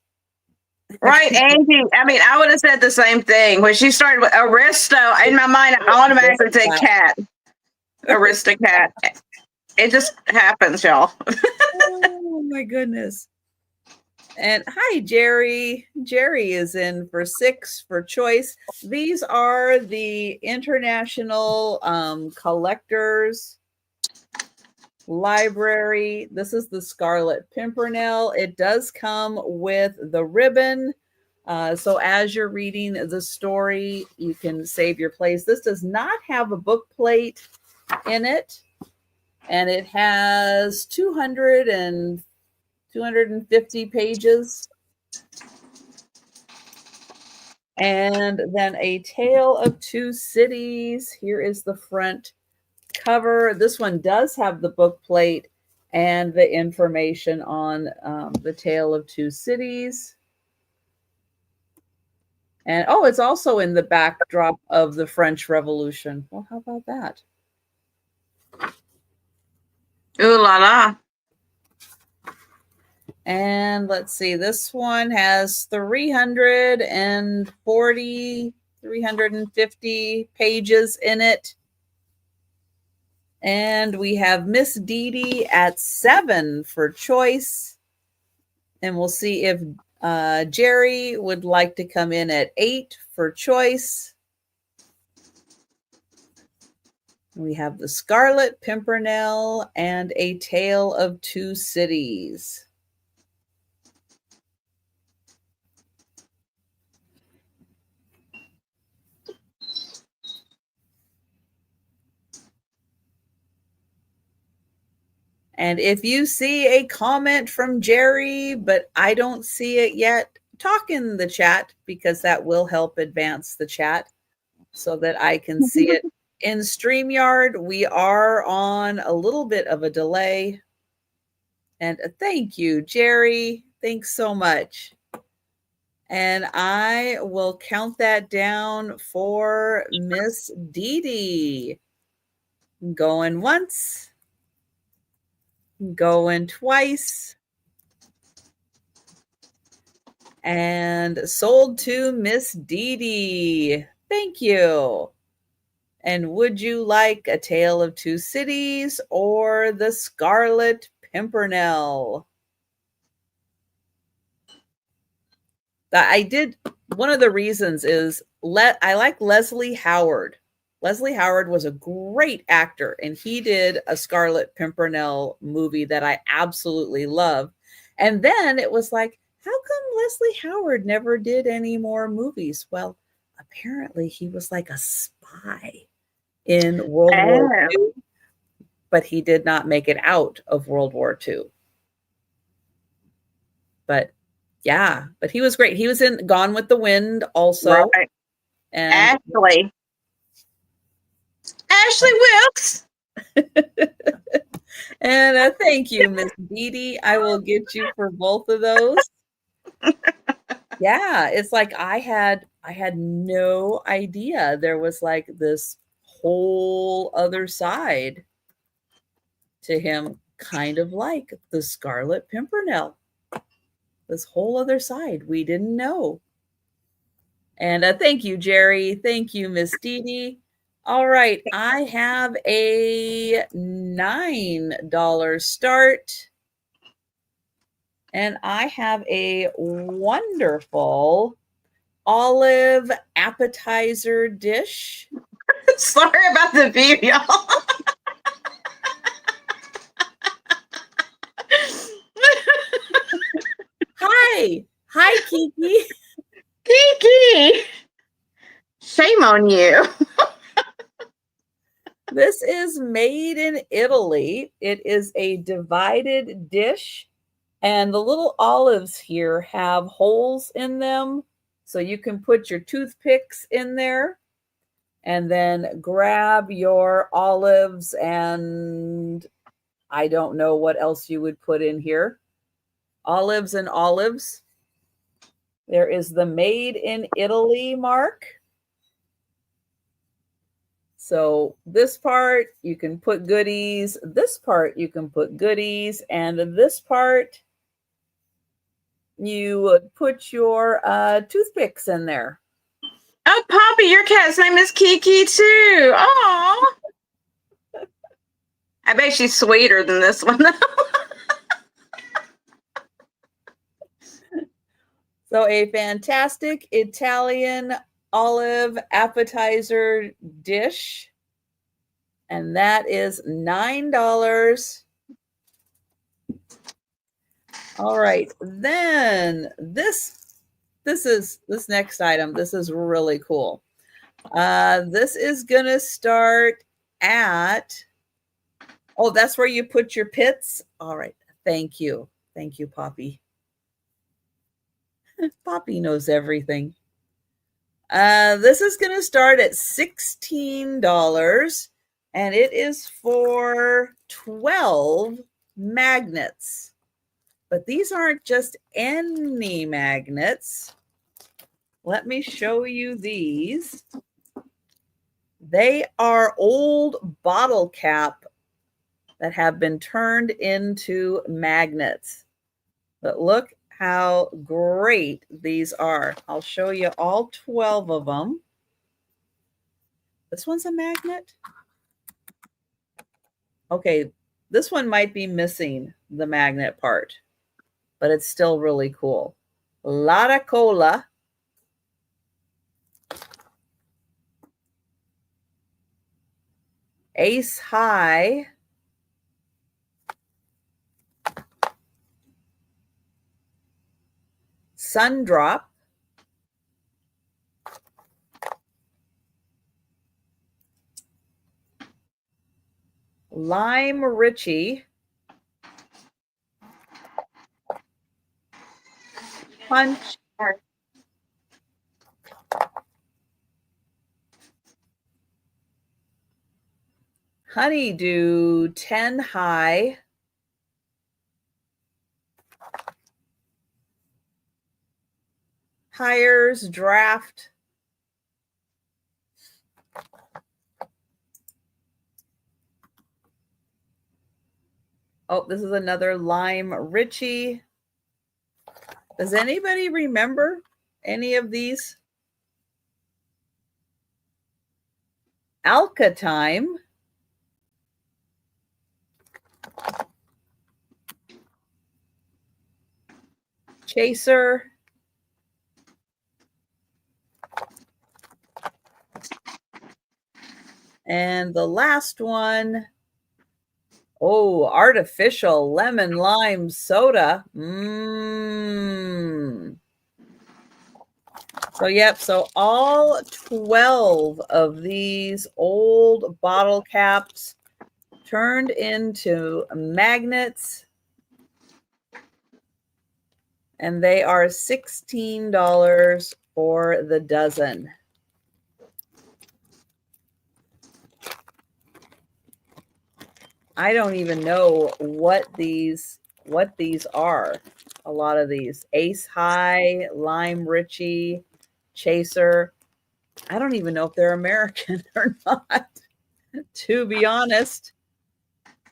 Right, Angie. I mean, I would have said the same thing. When she started with Aristo, in my mind, I automatically said cat. Aristocat. It just happens, y'all. Oh, my goodness. And hi, Jerry. Jerry is in for 6 for choice. These are the International Collectors Library. This is the Scarlet Pimpernel. It does come with the ribbon. So as you're reading the story, you can save your place. This does not have a book plate in it. And it has 250 pages. And then A Tale of Two Cities. Here is the front cover. This one does have the book plate and the information on the Tale of Two Cities. And it's also in the backdrop of the French Revolution. Well, how about that? Ooh la la. And let's see, this one has 350 pages in it. And we have Miss Dee Dee at 7 for choice. And we'll see if Jerry would like to come in at 8 for choice. We have The Scarlet Pimpernel and A Tale of Two Cities. And if you see a comment from Jerry, but I don't see it yet, talk in the chat, because that will help advance the chat so that I can see it. In StreamYard, we are on a little bit of a delay. And thank you, Jerry. Thanks so much. And I will count that down for Miss Dee Dee. Going once. Going twice. And sold to Miss Dee Dee. Thank you. And would you like A Tale of Two Cities or The Scarlet Pimpernel? I did. One of the reasons is I like Leslie Howard. Leslie Howard was a great actor, and he did a Scarlet Pimpernel movie that I absolutely love. And then it was like, how come Leslie Howard never did any more movies? Well, apparently he was like a spy in World War II, but he did not make it out of World War II. But yeah, but he was great. He was in Gone with the Wind also. Right. And Ashley Wilkes. And thank you, Miss Dee Dee. I will get you for both of those. Yeah, it's like I had no idea there was like this whole other side to him, kind of like the Scarlet Pimpernel. This whole other side we didn't know. And thank you, Jerry. Thank you, Miss Dee Dee. All right, I have a $9 start. And I have a wonderful olive appetizer dish. Sorry about the view, y'all. Hi. Hi, Kiki. Kiki. Shame on you. This is made in Italy. It is a divided dish. And the little olives here have holes in them. So you can put your toothpicks in there and then grab your olives, and I don't know what else you would put in here. Olives and olives. There is the Made in Italy mark. So this part you can put goodies, this part you can put goodies, and this part you would put your toothpicks in there. Oh, Poppy, your cat's name is Kiki too. Oh, I bet she's sweeter than this one. So a fantastic Italian olive appetizer dish. And that is $9. All right. Then this next item, this is really cool. This is gonna start at, oh, that's where you put your pits. All right. Thank you. Thank you, Poppy. Poppy knows everything. This is going to start at $16, and it is for 12 magnets. But these aren't just any magnets. Let me show you these. They are old bottle cap that have been turned into magnets. But look how great these are. I'll show you all 12 of them. This one's a magnet. Okay, this one might be missing the magnet part, but it's still really cool. Lotta Cola. Ace High. Sundrop. Lime Richie. Punch. Honeydew 10 High. Hires Draft. Oh, this is another lime Richie. Does anybody remember any of these? Alka Time. Chaser. And the last one, oh, artificial lemon lime soda. So, yep. So all 12 of these old bottle caps turned into magnets. And they are $16 for the dozen. I don't even know what these are. A lot of these. Ace High, Lime Richie, Chaser. I don't even know if they're American or not, to be honest.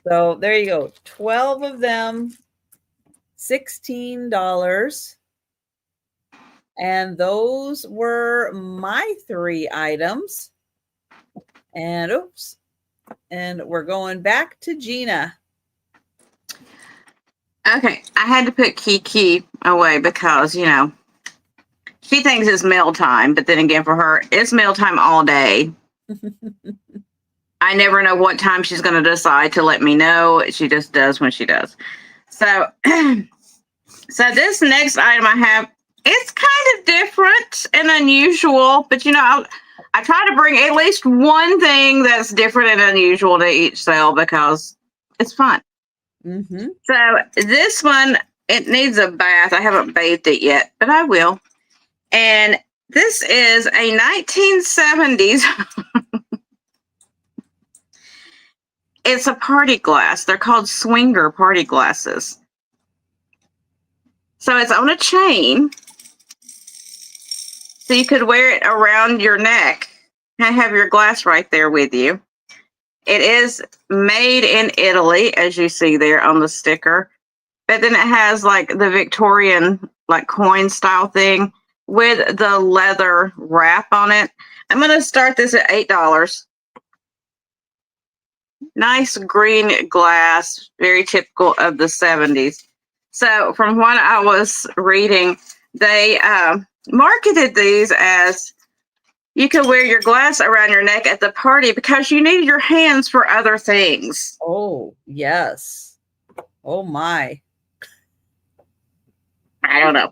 So there you go. 12 of them, $16. And those were my 3 items. And oops. And we're going back to Gina. Okay, I had to put Kiki away because, you know, she thinks it's mail time, but then again, for her, it's mail time all day. I never know what time she's going to decide to let me know. She just does when she does. So, so this next item I have, it's kind of different and unusual, but you know, I try to bring at least one thing that's different and unusual to each sale because it's fun. So this one, it needs a bath. I haven't bathed it yet, but I will. And this is a 1970s. It's a party glass. They're called swinger party glasses. So it's on a chain. So you could wear it around your neck and have your glass right there with you. It is made in Italy, as you see there on the sticker. But then it has like the Victorian like coin style thing with the leather wrap on it. I'm going to start this at $8. Nice green glass, very typical of the 70s. So from what I was reading, they marketed these as you could wear your glass around your neck at the party because you need your hands for other things. Oh, yes. Oh, my. I don't know.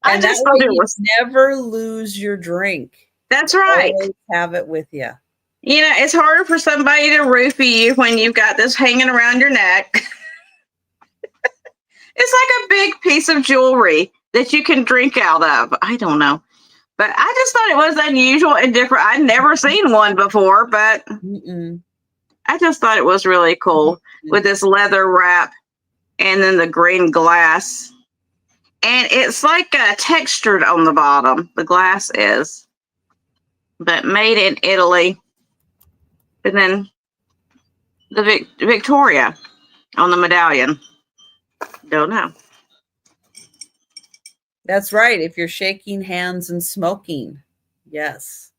And that way you never lose your drink. That's right. Always have it with you. You know, it's harder for somebody to roofie you when you've got this hanging around your neck. It's like a big piece of jewelry that you can drink out of. I don't know. But I just thought it was unusual and different. I'd never seen one before, but I just thought it was really cool with this leather wrap and then the green glass. And it's like textured on the bottom. The glass is. But made in Italy. And then the Victoria on the medallion. Don't know. That's right. If you're shaking hands and smoking. Yes.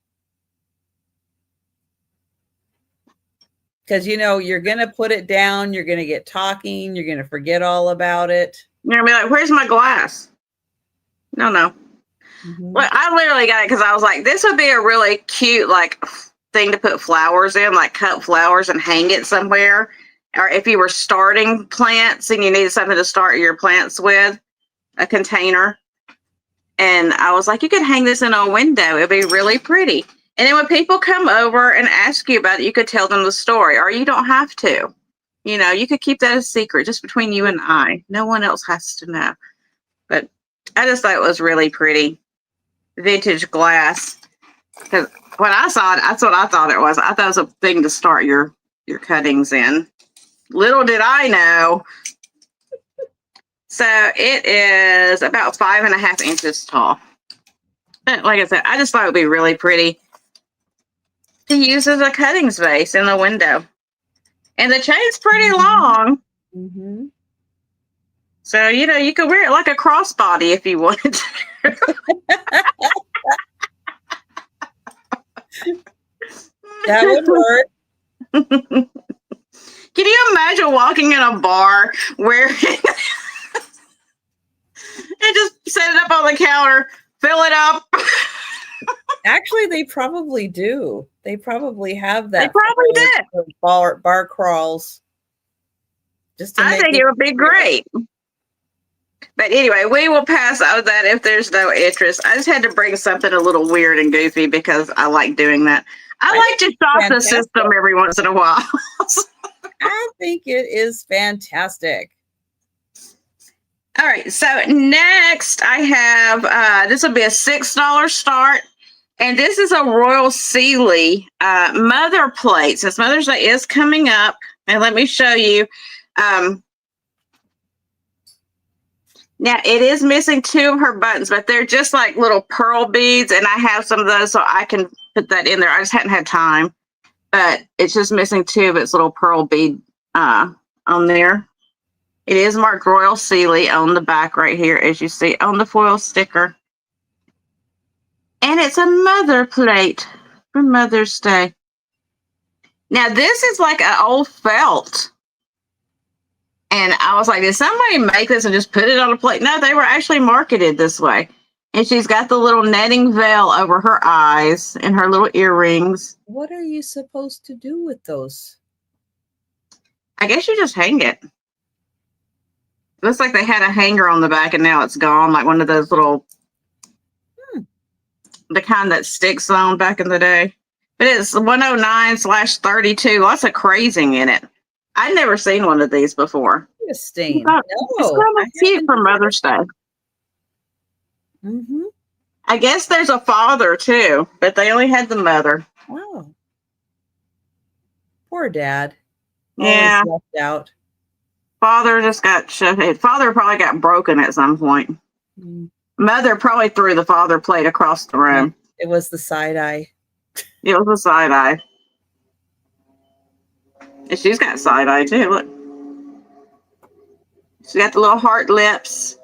Because, you know, you're going to put it down. You're going to get talking. You're going to forget all about it. You're going to be like, where's my glass? No. Well, I literally got it because I was like, this would be a really cute, like, thing to put flowers in, like cut flowers and hang it somewhere. Or if you were starting plants and you needed something to start your plants with, a container. And I was like, you could hang this in a window. It'd be really pretty. And then when people come over and ask you about it, you could tell them the story, or you don't have to. You know, you could keep that a secret just between you and I. No one else has to know. But I just thought it was really pretty. Vintage glass. Because when I saw it, that's what I thought it was. I thought it was a thing to start your cuttings in. Little did I know. So it is about 5.5 inches tall. But like I said, I just thought it would be really pretty to use as a cutting space in the window. And the chain's pretty long. Mm-hmm. So, you could wear it like a crossbody if you wanted to. That would work. Can you imagine walking in a bar wearing and just set it up on the counter, fill it up? Actually, they probably do. They probably have that. They probably did. Bar crawls. I think it would be great. But anyway, we will pass on that if there's no interest. I just had to bring something a little weird and goofy because I like doing that. I like to shock the system every once in a while. I think it is fantastic. All right, so next I have, this will be a $6 start. And this is a Royal Sealy mother plate. Since Mother's Day is coming up, and let me show you. Now, it is missing 2 of her buttons, but they're just like little pearl beads, and I have some of those, so I can put that in there. I just hadn't had time, but it's just missing 2 of its little pearl bead on there. It is marked Royal Sealy on the back right here, as you see on the foil sticker. And it's a mother plate for Mother's Day. Now, this is like an old felt. And I was like, did somebody make this and just put it on a plate? No, they were actually marketed this way. And she's got the little netting veil over her eyes and her little earrings. What are you supposed to do with those? I guess you just hang it. Looks like they had a hanger on the back and now it's gone. Like one of those little, the kind that sticks on back in the day. But it's 109/32. Lots of crazing in it. I'd never seen one of these before. Interesting. It's kind of cute for Mother's Day. Mm-hmm. I guess there's a father too, but they only had the mother. Wow. Poor dad. Yeah. Always left out. Father just got shoved. Father probably got broken at some point. Mm. Mother probably threw the father plate across the room. It was the side eye. It was a side eye. And she's got side eye too. Look. She's got the little heart lips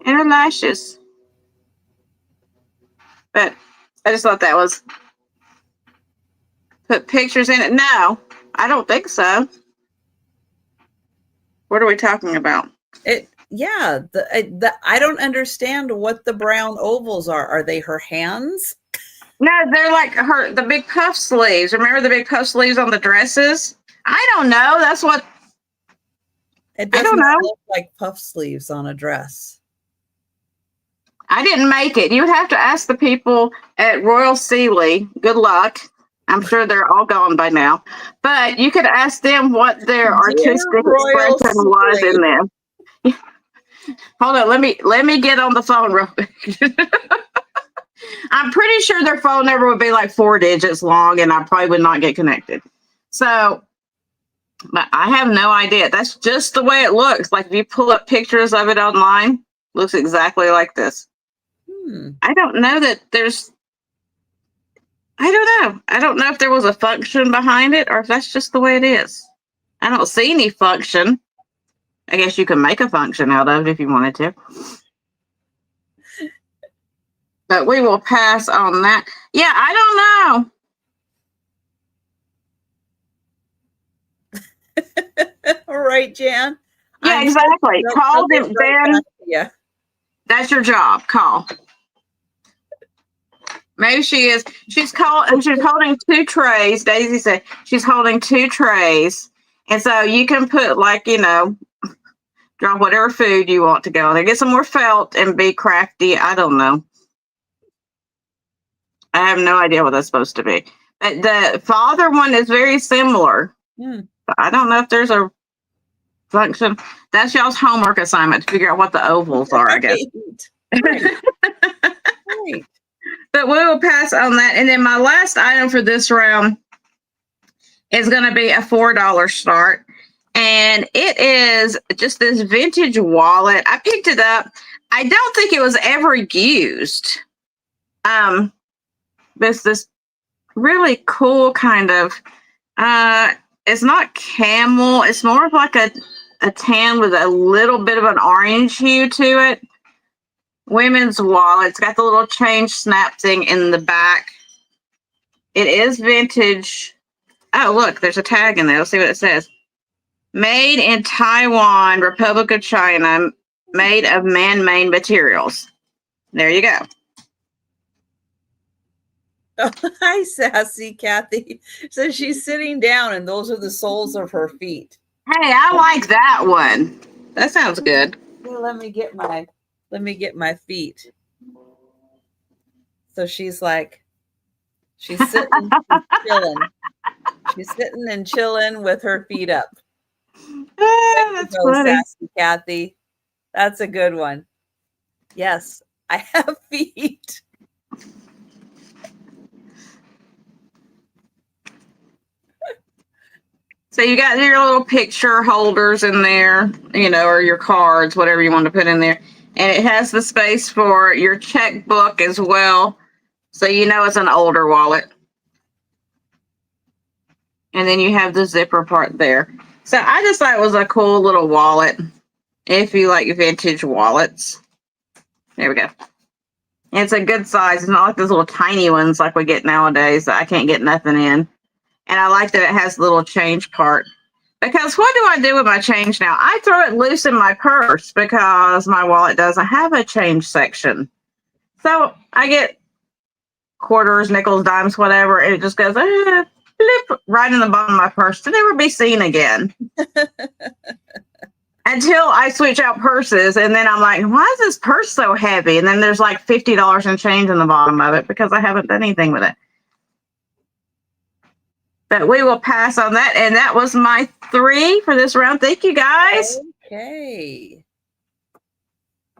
and her lashes. But I just thought that was put pictures in it. No, I don't think so. What are we talking about? Yeah, I don't understand what the brown ovals are. Are they her hands? No, they're like the big puff sleeves. Remember the big puff sleeves on the dresses? I don't know. That's what. It doesn't look like puff sleeves on a dress. I didn't make it. You would have to ask the people at Royal Sealy. Good luck. I'm sure they're all gone by now. But you could ask them what their artistic expression was in them. Hold on. Let me get on the phone real quick. I'm pretty sure their phone number would be like 4 digits long, and I probably would not get connected. So, but I have no idea. That's just the way it looks. Like if you pull up pictures of it online, it looks exactly like this. I don't know that there's. I don't know. I don't know if there was a function behind it or if that's just the way it is. I don't see any function. I guess you can make a function out of it if you wanted to. But we will pass on that. Yeah, I don't know. All right, Jan. Yeah, exactly. Call them, Ben. Yeah. That's your job. Call. Maybe she is. She's holding 2 trays. Daisy said she's holding 2 trays. And so you can put draw whatever food you want to go on there. Get some more felt and be crafty. I don't know. I have no idea what that's supposed to be. But the father one is very similar. I don't know if there's a function. That's y'all's homework assignment to figure out what the ovals are, I guess. Right. Right. But we will pass on that. And then my last item for this round is going to be a $4 start. And it is just this vintage wallet. I picked it up. I don't think it was ever used. It's this really cool kind of, it's not camel. It's more of like a tan with a little bit of an orange hue to it. Women's wallet. It's got the little change snap thing in the back. It is vintage. Oh, look, there's a tag in there. Let's see what it says. Made in Taiwan, Republic of China, made of man-made materials. There you go. Oh, hi, Sassy Kathy. So she's sitting down, and those are the soles of her feet. Hey, I like that one. That sounds good. Well, let me get my feet. So she's sitting, she's chilling. She's sitting and chilling with her feet up. That's funny. Sassy Kathy. That's a good one. Yes, I have feet. So you got your little picture holders in there, or your cards, whatever you want to put in there. And it has the space for your checkbook as well. So it's an older wallet. And then you have the zipper part there. So I just thought it was a cool little wallet if you like vintage wallets. There we go. And it's a good size. It's not like those little tiny ones like we get nowadays that I can't get nothing in. And I like that it has the little change part. Because what do I do with my change now? I throw it loose in my purse because my wallet doesn't have a change section. So I get quarters, nickels, dimes, whatever, and it just goes blip, right in the bottom of my purse to never be seen again. Until I switch out purses, and then I'm like, why is this purse so heavy? And then there's like $50 in change in the bottom of it because I haven't done anything with it. But we will pass on that. And that was my 3 for this round. Thank you, guys. Okay.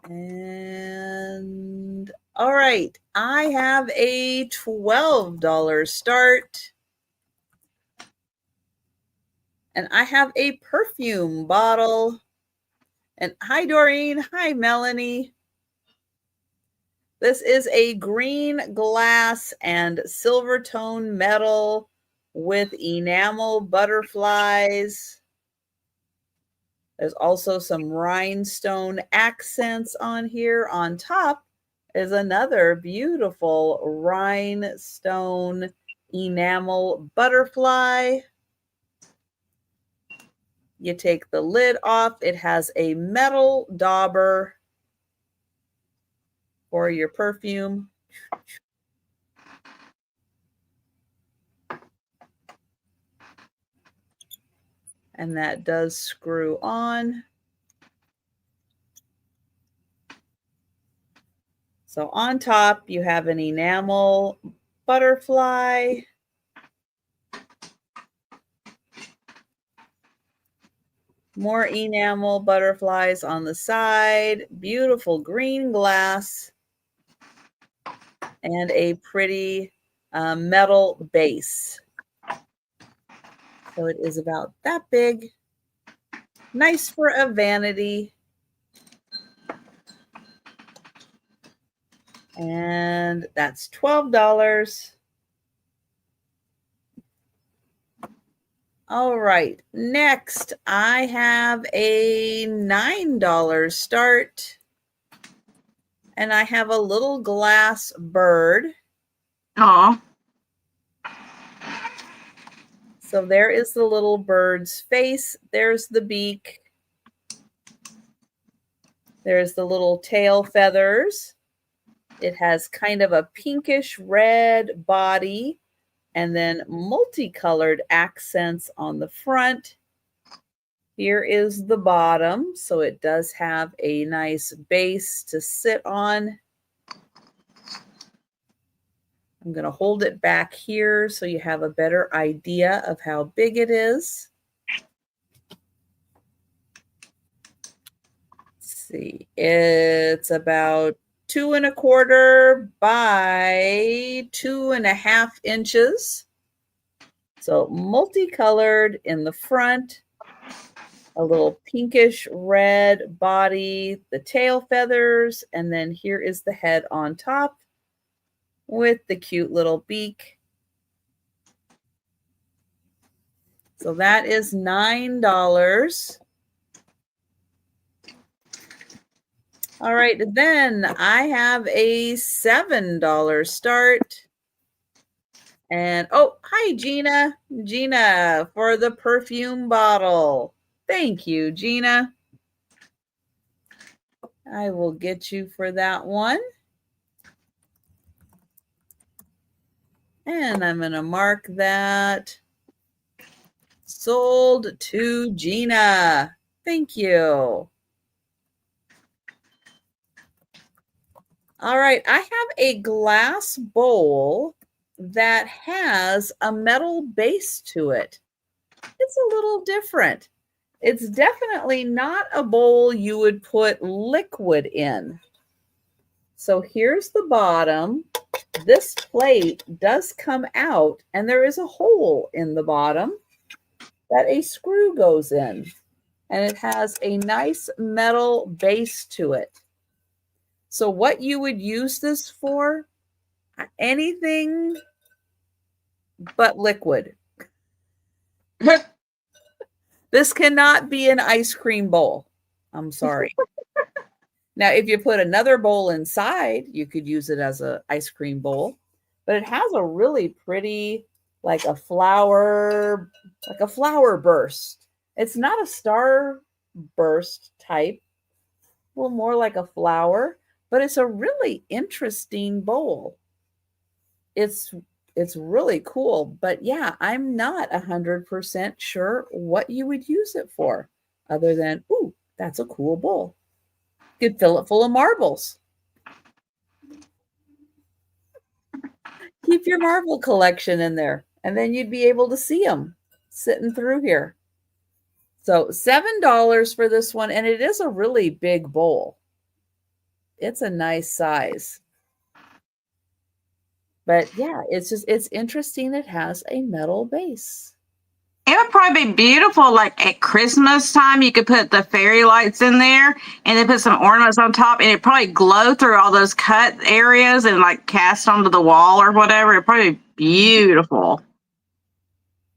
And all right. I have a $12 start. And I have a perfume bottle. And hi, Doreen. Hi, Melanie. This is a green glass and silver tone metal with enamel butterflies. There's also some rhinestone accents on here. On top is another beautiful rhinestone enamel butterfly. You take the lid off. It has a metal dauber for your perfume. And that does screw on. So on top, you have an enamel butterfly. More enamel butterflies on the side. Beautiful green glass. And a pretty metal base. So it is about that big. Nice for a vanity. And that's $12. All right. Next, I have a $9 start. And I have a little glass bird. Aw. So there is the little bird's face. There's the beak. There's the little tail feathers. It has kind of a pinkish red body and then multicolored accents on the front. Here is the bottom. So it does have a nice base to sit on. I'm going to hold it back here so you have a better idea of how big it is. Let's see. It's about 2 1/4 by 2.5 inches. So multicolored in the front, a little pinkish red body, the tail feathers, and then here is the head on top with the cute little beak. So that is $9. All right, then I have a $7 start. And oh, hi, Gina. Gina for the perfume bottle. Thank you, Gina. I will get you for that one. And I'm going to mark that sold to Gina. Thank you. All right, I have a glass bowl that has a metal base to it. It's a little different. It's definitely not a bowl you would put liquid in. So here's the bottom. This plate does come out, and there is a hole in the bottom that a screw goes in, and it has a nice metal base to it. So what you would use this for? Anything but liquid. This cannot be an ice cream bowl. I'm sorry. Now, if you put another bowl inside, you could use it as an ice cream bowl, but it has a really pretty, like a flower burst. It's not a star burst type, a little more like a flower, but it's a really interesting bowl. It's really cool, but yeah, I'm not 100% sure what you would use it for other than, ooh, that's a cool bowl. You could fill it full of marbles. Keep your marble collection in there, and then you'd be able to see them sitting through here. So $7 for this one, and it is a really big bowl. It's a nice size. But yeah, it's interesting. It has a metal base. It would probably be beautiful, like at Christmas time. You could put the fairy lights in there and then put some ornaments on top, and it'd probably glow through all those cut areas and like cast onto the wall or whatever. It'd probably be beautiful.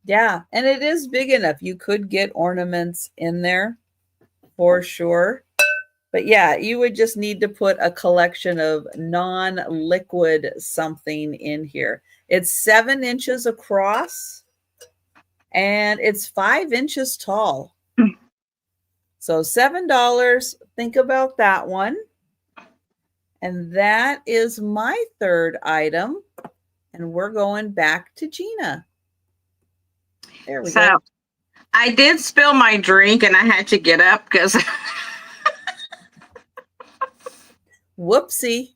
Yeah, and it is big enough. You could get ornaments in there for sure. But yeah, you would just need to put a collection of non-liquid something in here. It's 7 inches across and it's 5 inches tall. So $7, think about that one. And that is my third item. And we're going back to Gina. There we go. I did spill my drink and I had to get up because... Whoopsie.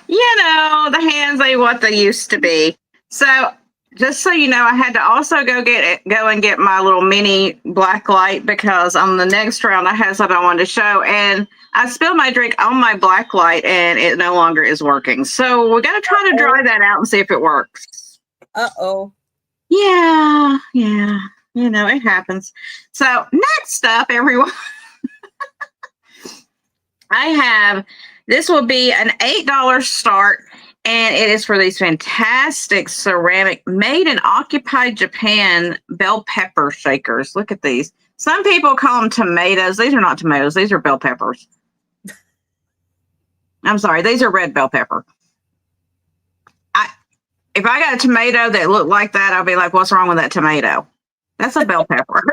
You know, the hands ain't what they used to be. So just so you know, I had to also go and get my little mini black light because on the next round I had something I wanted to show, and I spilled my drink on my black light and it no longer is working. So we're gonna try to dry that out and see if it works. Uh-oh. Yeah. You know, it happens. So next up, everyone. I have, this will be an $8 start, and it is for these fantastic ceramic made in occupied Japan bell pepper shakers. Look at these. Some people call them tomatoes. These are not tomatoes. These are bell peppers. I'm sorry. These are red bell pepper. If I got a tomato that looked like that, I'll be like, what's wrong with that tomato? That's a bell pepper.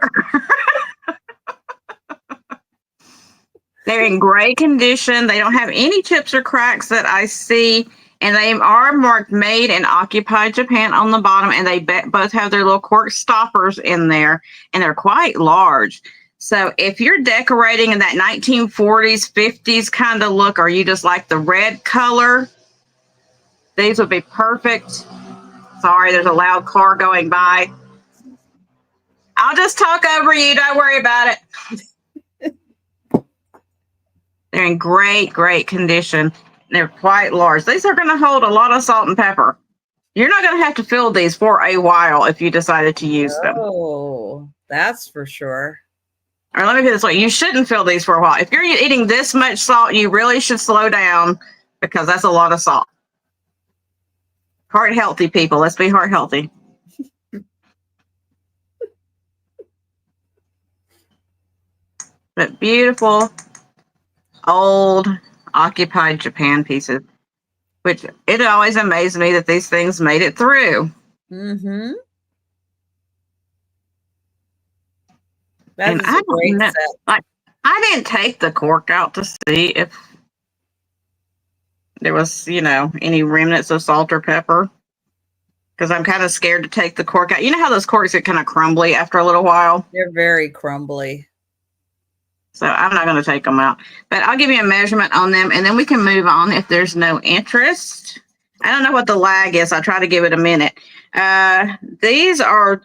They're in great condition. They don't have any chips or cracks that I see. And they are marked made in occupied Japan on the bottom. And they both have their little cork stoppers in there. And they're quite large. So if you're decorating in that 1940s, 50s kind of look, or you just like the red color, these would be perfect. Sorry, there's a loud car going by. I'll just talk over you. Don't worry about it. They're in great condition. They're quite large. These are going to hold a lot of salt and pepper. You're not going to have to fill these for a while if you decided to use them. Oh, that's for sure. Or let me put it this way. You shouldn't fill these for a while. If you're eating this much salt, you really should slow down because that's a lot of salt. Heart healthy people. Let's be heart healthy. But beautiful old occupied Japan pieces, which it always amazed me that these things made it through. Mm-hmm. And That is I a don't great know, set. like, I didn't take the cork out to see if there was, any remnants of salt or pepper, because I'm kind of scared to take the cork out. You know how those corks get kind of crumbly after a little while? They're very crumbly. So I'm not going to take them out, but I'll give you a measurement on them and then we can move on if there's no interest. I don't know what the lag is. I try to give it a minute. These are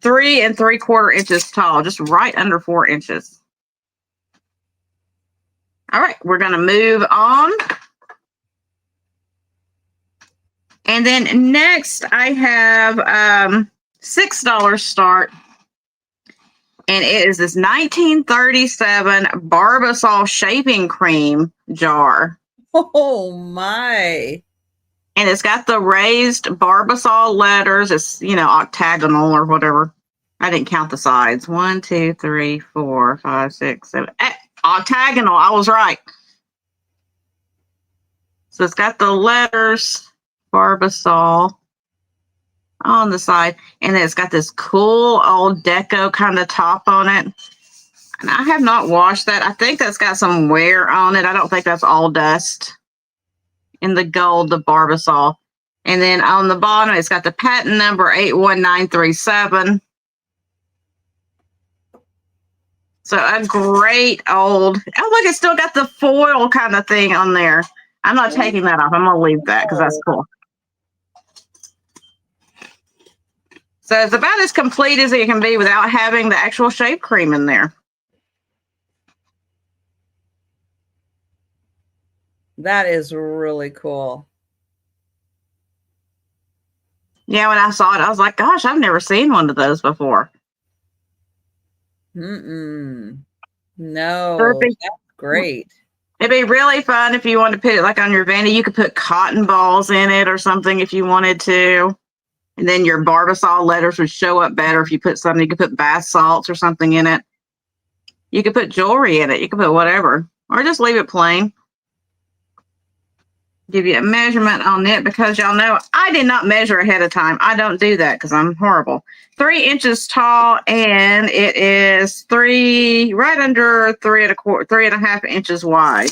3 3/4 inches tall, just right under 4 inches. All right, we're going to move on. And then next I have $6 start. And it is this 1937 Barbasol shaping cream jar. Oh my. And it's got the raised Barbasol letters. It's, octagonal or whatever. I didn't count the sides. 1, 2, 3, 4, 5, 6, 7. Octagonal. I was right. So it's got the letters Barbasol on the side. And then it's got this cool old deco kind of top on it. And I have not washed that. I think that's got some wear on it. I don't think that's all dust. In the gold, the Barbasol. And then on the bottom, it's got the patent number 81937. So a great old, oh, look, it's still got the foil kind of thing on there. I'm not taking that off. I'm going to leave that because that's cool. So it's about as complete as it can be without having the actual shape cream in there. That is really cool. Yeah, when I saw it, I was like, gosh, I've never seen one of those before. No, So that's great. It'd be really fun if you wanted to put it like on your vanity. You could put cotton balls in it or something if you wanted to. And then your Barbasol letters would show up better if you put something. You could put bath salts or something in it. You could put jewelry in it. You could put whatever. Or just leave it plain. Give you a measurement on it because y'all know I did not measure ahead of time. I don't do that because I'm horrible. 3 inches tall, and it is right under 3.25 inches wide.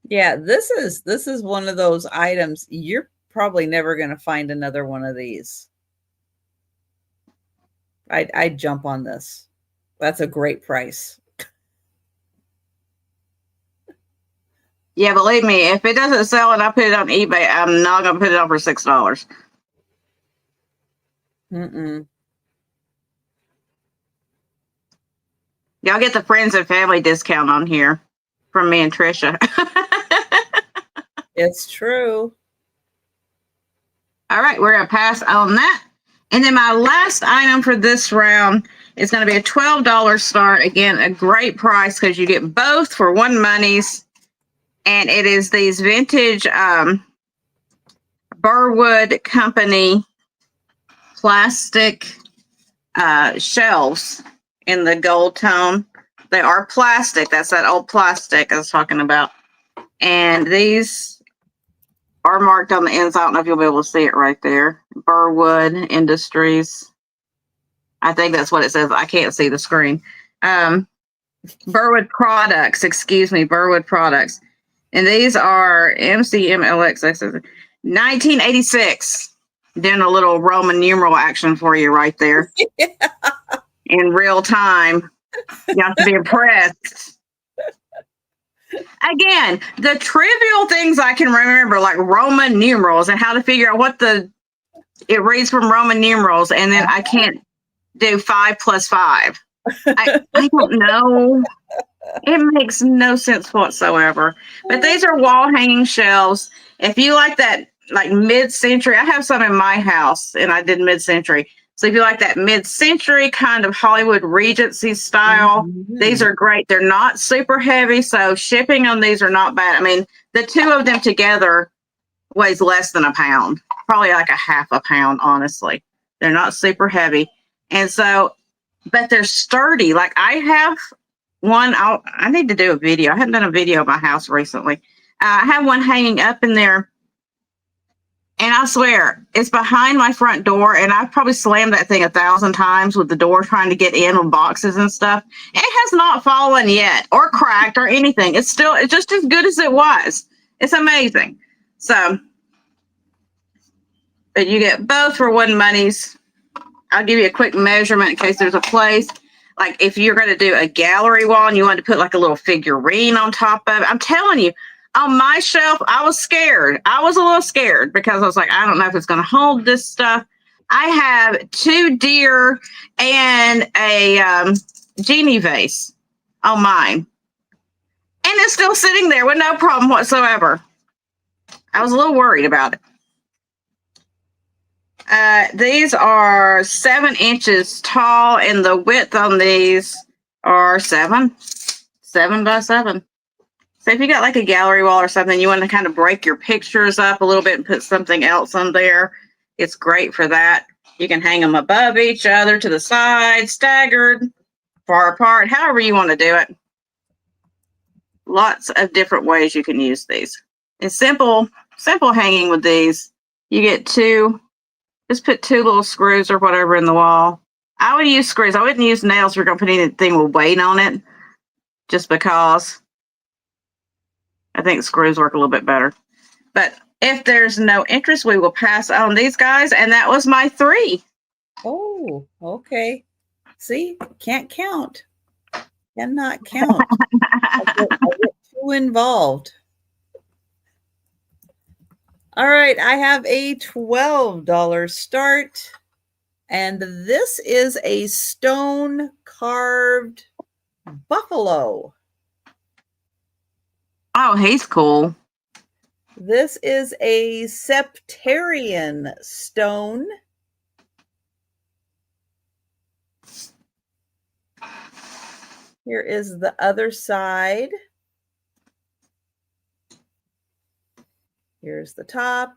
Yeah, this is one of those items you're probably never going to find another one of these. I'd jump on this. That's a great price. Yeah, believe me, if it doesn't sell and I put it on eBay, I'm not going to put it on for $6. Y'all get the friends and family discount on here from me and Trisha. It's true. All right, we're going to pass on that. And then my last item for this round is going to be a $12 start. Again, a great price because you get both for one monies. And it is these vintage Burwood Company plastic shelves in the gold tone. They are plastic. That's that old plastic I was talking about. And these are marked on the ends. I don't know if you'll be able to see it right there. Burwood Industries. I think that's what it says. I can't see the screen. Burwood Products. Excuse me. Burwood Products. And these are MCMLX 1986. Doing a little Roman numeral action for you right there. Yeah. In real time. You have to be impressed. Again, the trivial things I can remember, like Roman numerals and how to figure out what it reads from Roman numerals, and then I can't do 5 plus 5. I don't know. It makes no sense whatsoever. But these are wall hanging shelves. If you like that, like mid-century, I have some in my house, and I did mid-century. So if you like that mid-century kind of Hollywood Regency style, these are great. They're not super heavy, so shipping on these are not bad. I mean, the two of them together weighs less than a pound, probably like a half a pound, honestly. They're not super heavy. And so, but they're sturdy. Like I have one. I need to do a video. I haven't done a video of my house recently. I have one hanging up in there, and I swear it's behind my front door. And I've probably slammed that thing 1,000 times with the door trying to get in with boxes and stuff. It has not fallen yet, or cracked, or anything. It's just as good as it was. It's amazing. So, but you get both for one monies. I'll give you a quick measurement in case there's a place. Like if you're going to do a gallery wall and you want to put like a little figurine on top of it, I'm telling you, on my shelf, I was scared. I was a little scared because I was like, I don't know if it's going to hold this stuff. I have 2 deer and a genie vase on mine. And it's still sitting there with no problem whatsoever. I was a little worried about it. These are 7 inches tall, and the width on these are 7 by 7. So if you got like a gallery wall or something, you want to kind of break your pictures up a little bit and put something else on there, it's great for that. You can hang them above each other, to the side, staggered, far apart, however you want to do it. Lots of different ways you can use these. It's simple hanging with these. You get 2. Just put 2 little screws or whatever in the wall. I would use screws. I wouldn't use nails if you're going to put anything with weight on it, just because I think screws work a little bit better. But if there's no interest, we will pass on these guys. And that was my 3. Oh, okay. See, can't count. Cannot count. I get too involved. All right, I have a $12 start, and this is a stone carved buffalo. Oh, he's cool. This is a septarian stone. Here is the other side. Here's the top.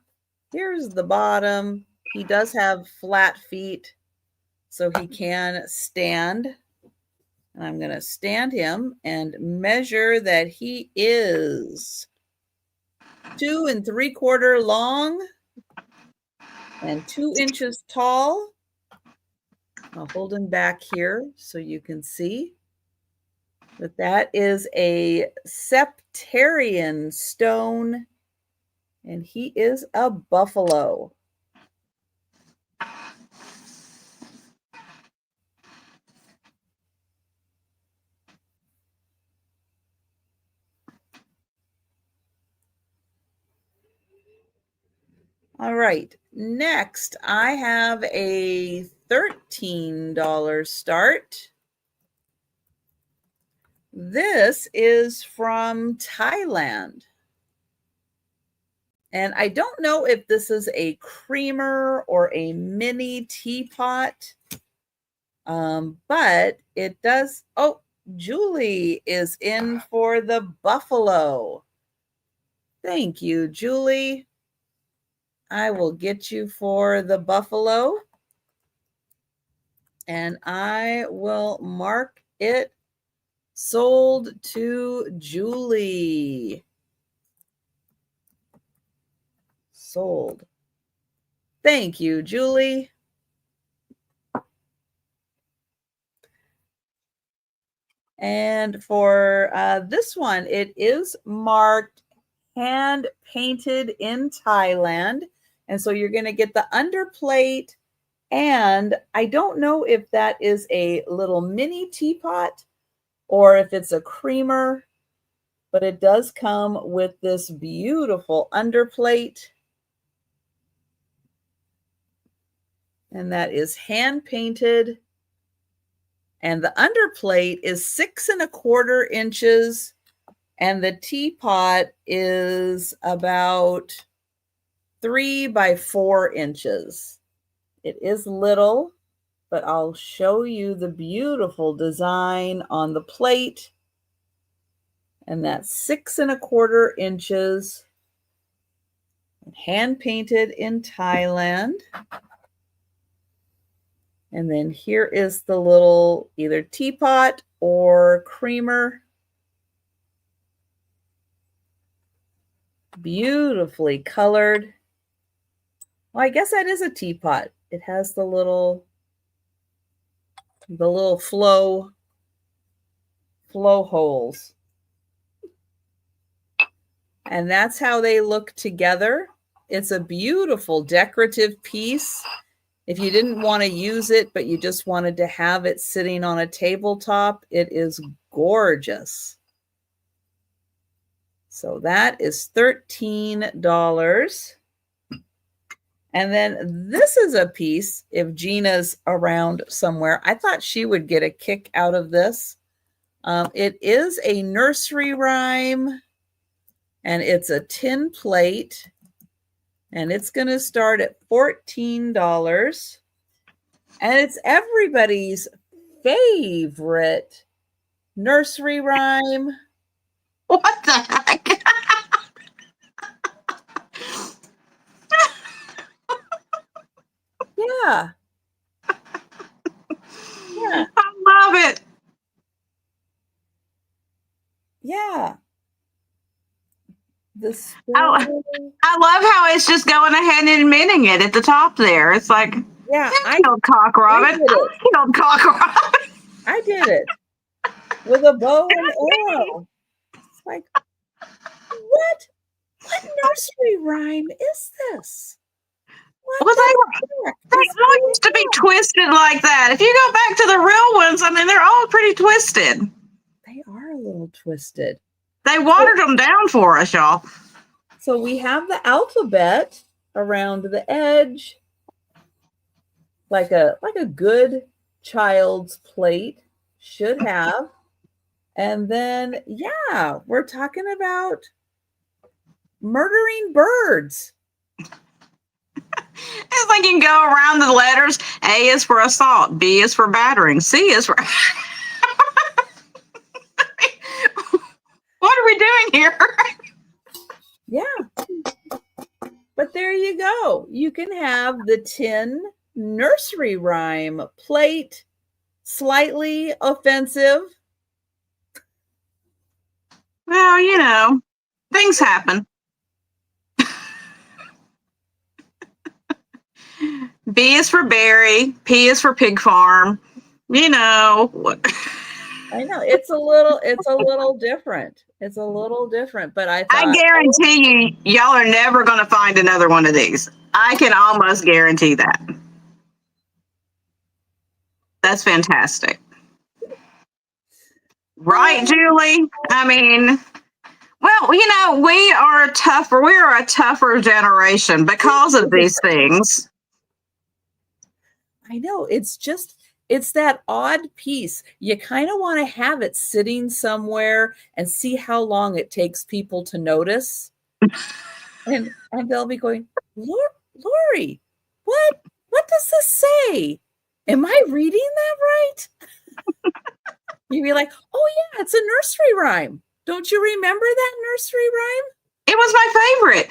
Here's the bottom. He does have flat feet, so he can stand. And I'm going to stand him and measure that he is 2 3/4 long and 2 inches tall. I'll hold him back here so you can see. But that is a septarian stone, and he is a buffalo. All right, next I have a $13 start. This is from Thailand. And I don't know if this is a creamer or a mini teapot, but it does. Oh, Julie is in for the buffalo. Thank you, Julie. I will get you for the buffalo, and I will mark it sold to Julie. Sold. Thank you, Julie. And for this one, it is marked hand painted in Thailand. And so you're going to get the underplate. And I don't know if that is a little mini teapot or if it's a creamer, but it does come with this beautiful underplate. And that is hand painted. And the underplate is 6 1/4 inches. And the teapot is about 3 by 4 inches. It is little, but I'll show you the beautiful design on the plate. And that's 6 1/4 inches. Hand painted in Thailand. And then here is the little either teapot or creamer. Beautifully colored. Well, I guess that is a teapot. It has the little flow holes. And that's how they look together. It's a beautiful decorative piece. If you didn't want to use it, but you just wanted to have it sitting on a tabletop, it is gorgeous. So that is $13. And then this is a piece, if Gina's around somewhere, I thought she would get a kick out of this. It is a nursery rhyme, and it's a tin plate, and it's going to start at $14. And it's everybody's favorite nursery rhyme. What the heck? Yeah. Yeah. I love it. Yeah. I love how it's just going ahead and admitting it at the top there. It's like, yeah, I killed Cock Robin. I killed Cock Robin. I did it with a bow and arrow. It's like, what nursery rhyme is this? Well, they all used to be twisted like that. If you go back to the real ones, I mean, they're all pretty twisted. They are a little twisted. They watered them down for us, y'all. So we have the alphabet around the edge, like a good child's plate should have. And then, yeah, we're talking about murdering birds. It's like you can go around the letters. A is for assault. B is for battering. C is for... What are we doing here? Yeah. But there you go. You can have the tin nursery rhyme plate, slightly offensive. Well, you know, things happen. B is for berry. P is for pig farm. You know. I know it's a little different. It's a little different, but I guarantee you, y'all are never going to find another one of these. I can almost guarantee that. That's fantastic. Right, Julie? I mean, well, you know, we are a tougher generation because of these things. I know. It's that odd piece. You kind of want to have it sitting somewhere and see how long it takes people to notice. and they'll be going, Lori, what does this say? Am I reading that right? You'd be like, oh yeah, it's a nursery rhyme. Don't you remember that nursery rhyme? It was my favorite.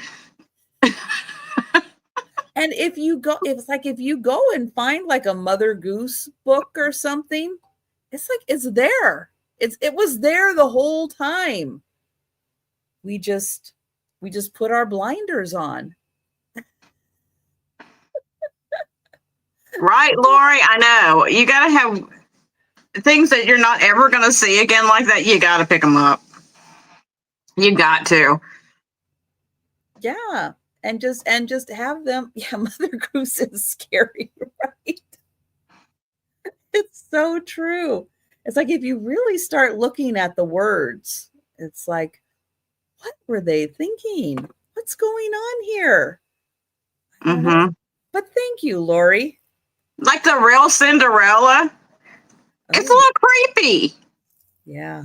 And if you go and find like a Mother Goose book or something, it's like it's there. It was there the whole time. We just put our blinders on. Right, Lori? I know. You got to have things that you're not ever going to see again like that. You got to pick them up. You got to. Yeah. And just have them. Yeah, Mother Goose is scary, right? It's so true. It's like if you really start looking at the words, it's like, what were they thinking? What's going on here? Mm-hmm. But thank you, Lori. Like the real Cinderella. It's a little creepy. Yeah.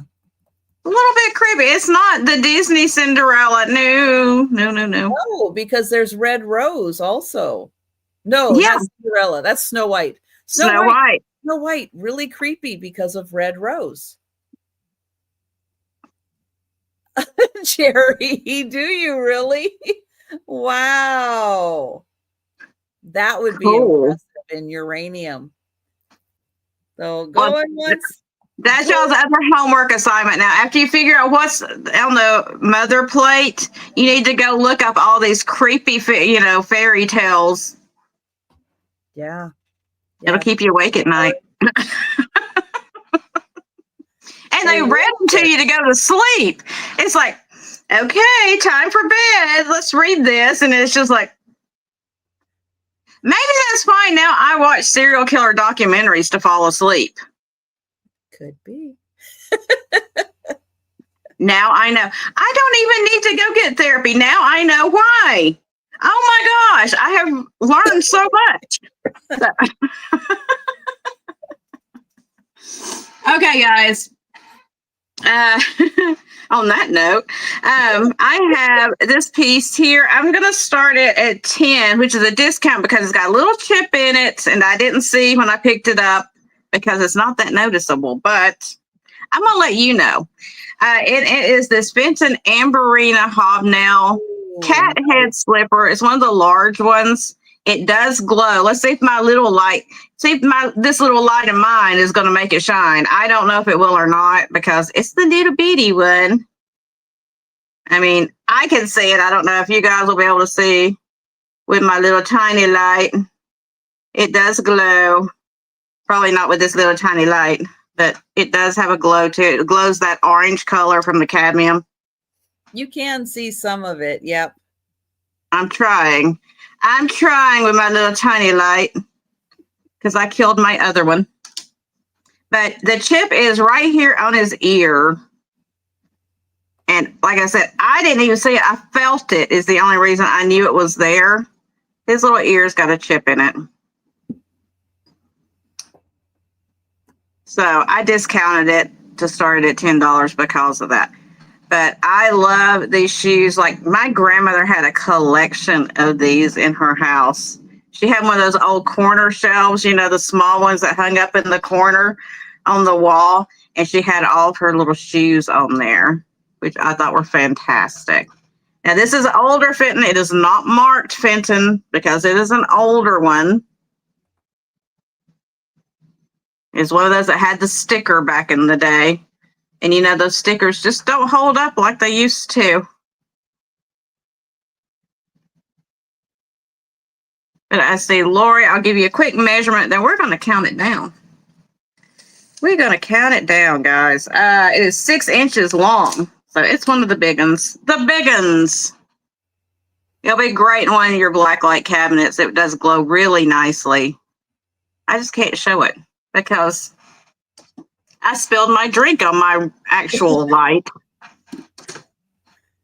A little bit creepy. It's not the Disney Cinderella. No. No, because there's Red Rose also. No, yeah. That's Cinderella. That's Snow White. Snow White. Snow White, really creepy because of Red Rose. Jerry, do you really? Wow. That would be impressive in uranium. So Well, going once. that's y'all's other homework assignment. Now, after you figure out what's on the mother plate, you need to go look up all these creepy, fairy tales. Yeah. It'll keep you awake at night. And they read them to you to go to sleep. It's like, okay, time for bed. Let's read this. And it's just like, maybe that's fine. Now I watch serial killer documentaries to fall asleep. Could be. Now I know. I don't even need to go get therapy. Now I know why. Oh my gosh, I have learned so much. Okay, guys. On that note, I have this piece here. I'm going to start it at 10, which is a discount because it's got a little chip in it, and I didn't see when I picked it up because it's not that noticeable, but I'm going to let you know. It is this Fenton Amberina Hobnail cat head slipper. It's one of the large ones. It does glow. Let's see if this little light of mine is going to make it shine. I don't know if it will or not because it's the little bitty one. I mean, I can see it. I don't know if you guys will be able to see with my little tiny light. It does glow. Probably not with this little tiny light, but it does have a glow to it. It glows that orange color from the cadmium. You can see some of it. Yep. I'm trying with my little tiny light because I killed my other one. But the chip is right here on his ear. And like I said, I didn't even see it. I felt it is the only reason I knew it was there. His little ear's got a chip in it. So I discounted it to start it at $10 because of that. But I love these shoes. Like my grandmother had a collection of these in her house. She had one of those old corner shelves, the small ones that hung up in the corner on the wall. And she had all of her little shoes on there, which I thought were fantastic. Now, this is older Fenton. It is not marked Fenton because it is an older one. It's one of those that had the sticker back in the day. And those stickers just don't hold up like they used to. But I see, Lori, I'll give you a quick measurement. Then we're going to count it down. We're going to count it down, guys. It is 6 inches long. So it's one of the big ones. The big ones. It'll be great in one of your black light cabinets. It does glow really nicely. I just can't show it because I spilled my drink on my actual light.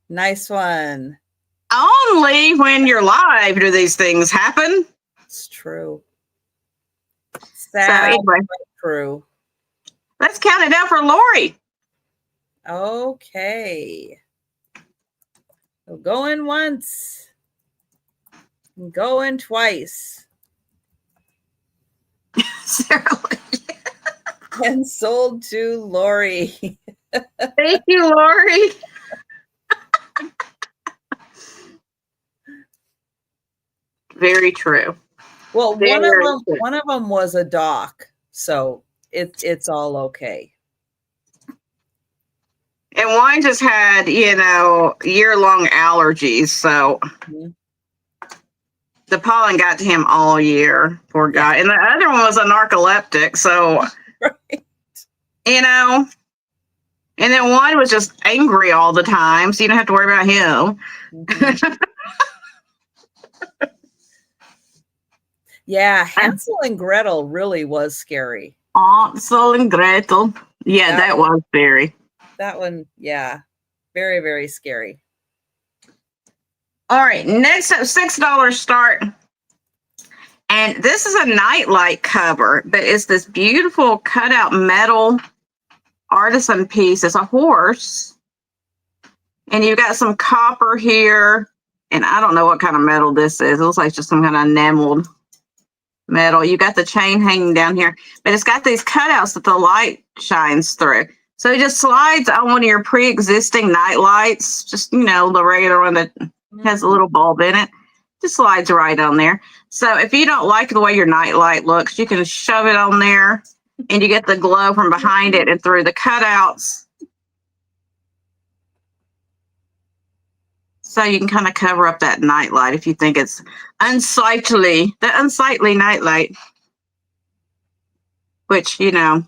Nice one. Only when you're live do these things happen. It's true. Sad, anyway, true. Let's count it down for Lori. Okay. So going once. Going twice. And sold to Lori. Thank you, Lori. Very true. Well, one of them was a dock, so it's all okay. And one just had, year-long allergies, so the pollen got to him all year, poor guy. And the other one was a narcoleptic, so right. And then one was just angry all the time, so you don't have to worry about him. Mm-hmm. Yeah, Hansel and Gretel really was scary. Hansel and Gretel. Yeah, that was very. That one, yeah. Very, very scary. All right, next up, $6 start. And this is a nightlight cover, but it's this beautiful cutout metal artisan piece. It's a horse. And you've got some copper here. And I don't know what kind of metal this is. It looks like just some kind of enameled metal. You got the chain hanging down here, but it's got these cutouts that the light shines through. So it just slides on one of your pre-existing night lights, just, the regular one that has a little bulb in it. Just slides right on there. So if you don't like the way your night light looks, you can shove it on there and you get the glow from behind it and through the cutouts. So you can kind of cover up that nightlight if you think it's unsightly, the unsightly nightlight, which, you know,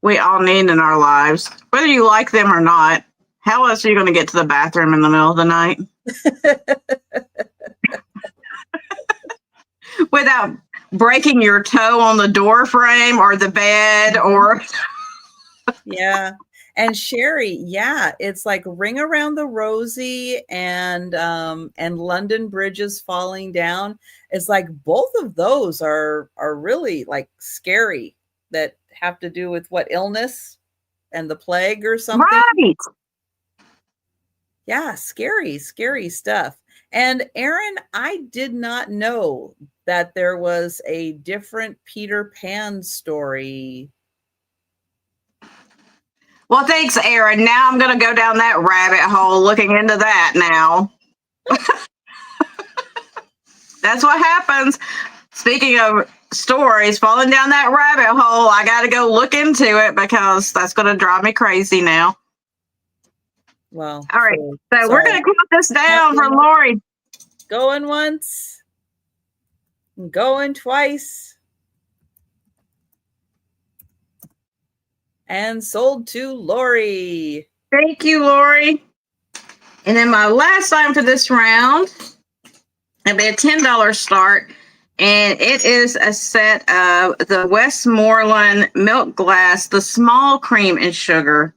we all need in our lives, whether you like them or not. How else are you going to get to the bathroom in the middle of the night? Without breaking your toe on the door frame or the bed or... Yeah. And Sherry, yeah, it's like Ring Around the Rosie and London Bridges Falling Down. It's like both of those are really like scary, that have to do with what, illness and the plague or something. Right. Yeah, scary stuff. And Erin, I did not know that there was a different Peter Pan story. Well, thanks, Erin. Now I'm going to go down that rabbit hole looking into that now. That's what happens. Speaking of stories, falling down that rabbit hole, I got to go look into it because that's going to drive me crazy now. Well, all right. So we're going to count this down for Lori. Going once, going twice. And sold to Lori. Thank you, Lori. And then my last item for this round, it'll be a $10 start. And it is a set of the Westmoreland Milk Glass, the small cream and sugar.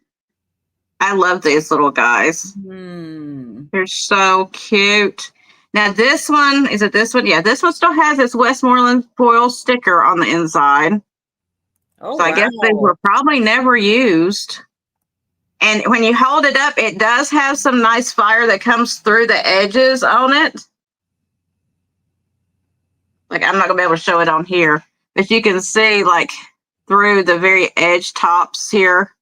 I love these little guys. They're so cute. Now this one, is it this one? Yeah, this one still has its Westmoreland foil sticker on the inside. Oh, so I guess they were probably never used. And when you hold it up, it does have some nice fire that comes through the edges on it. Like, I'm not going to be able to show it on here, but you can see, like, through the very edge tops here,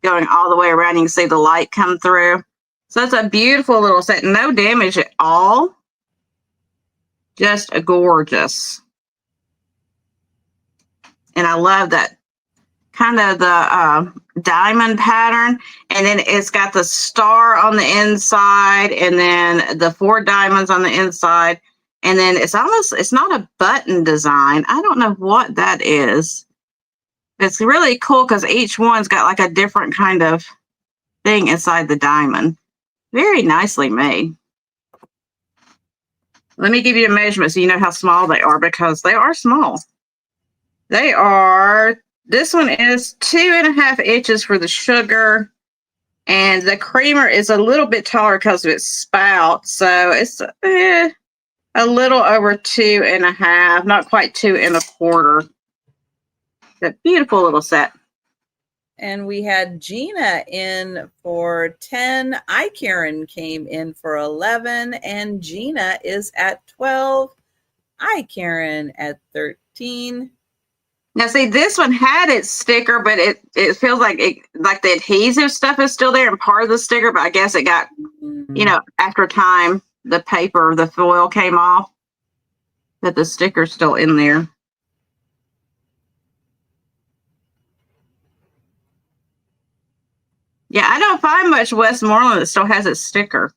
going all the way around, you can see the light come through. So it's a beautiful little set. No damage at all. Just gorgeous. And I love that kind of the diamond pattern. And then it's got the star on the inside and then the 4 diamonds on the inside. And then it's not a button design. I don't know what that is. It's really cool because each one's got like a different kind of thing inside the diamond. Very nicely made. Let me give you a measurement so you know how small they are, because they are small. They are, this one is 2.5 inches for the sugar, and the creamer is a little bit taller because of its spout. So it's a little over 2.5, not quite 2.25. A beautiful little set. And we had Gina in for 10. Karen came in for 11, and Gina is at 12. Karen at 13. Now, see, this one had its sticker, but it feels like like the adhesive stuff is still there and part of the sticker, but I guess it got, you know, after time, the paper, the foil came off, but the sticker's still in there. Yeah, I don't find much Westmoreland that still has its sticker.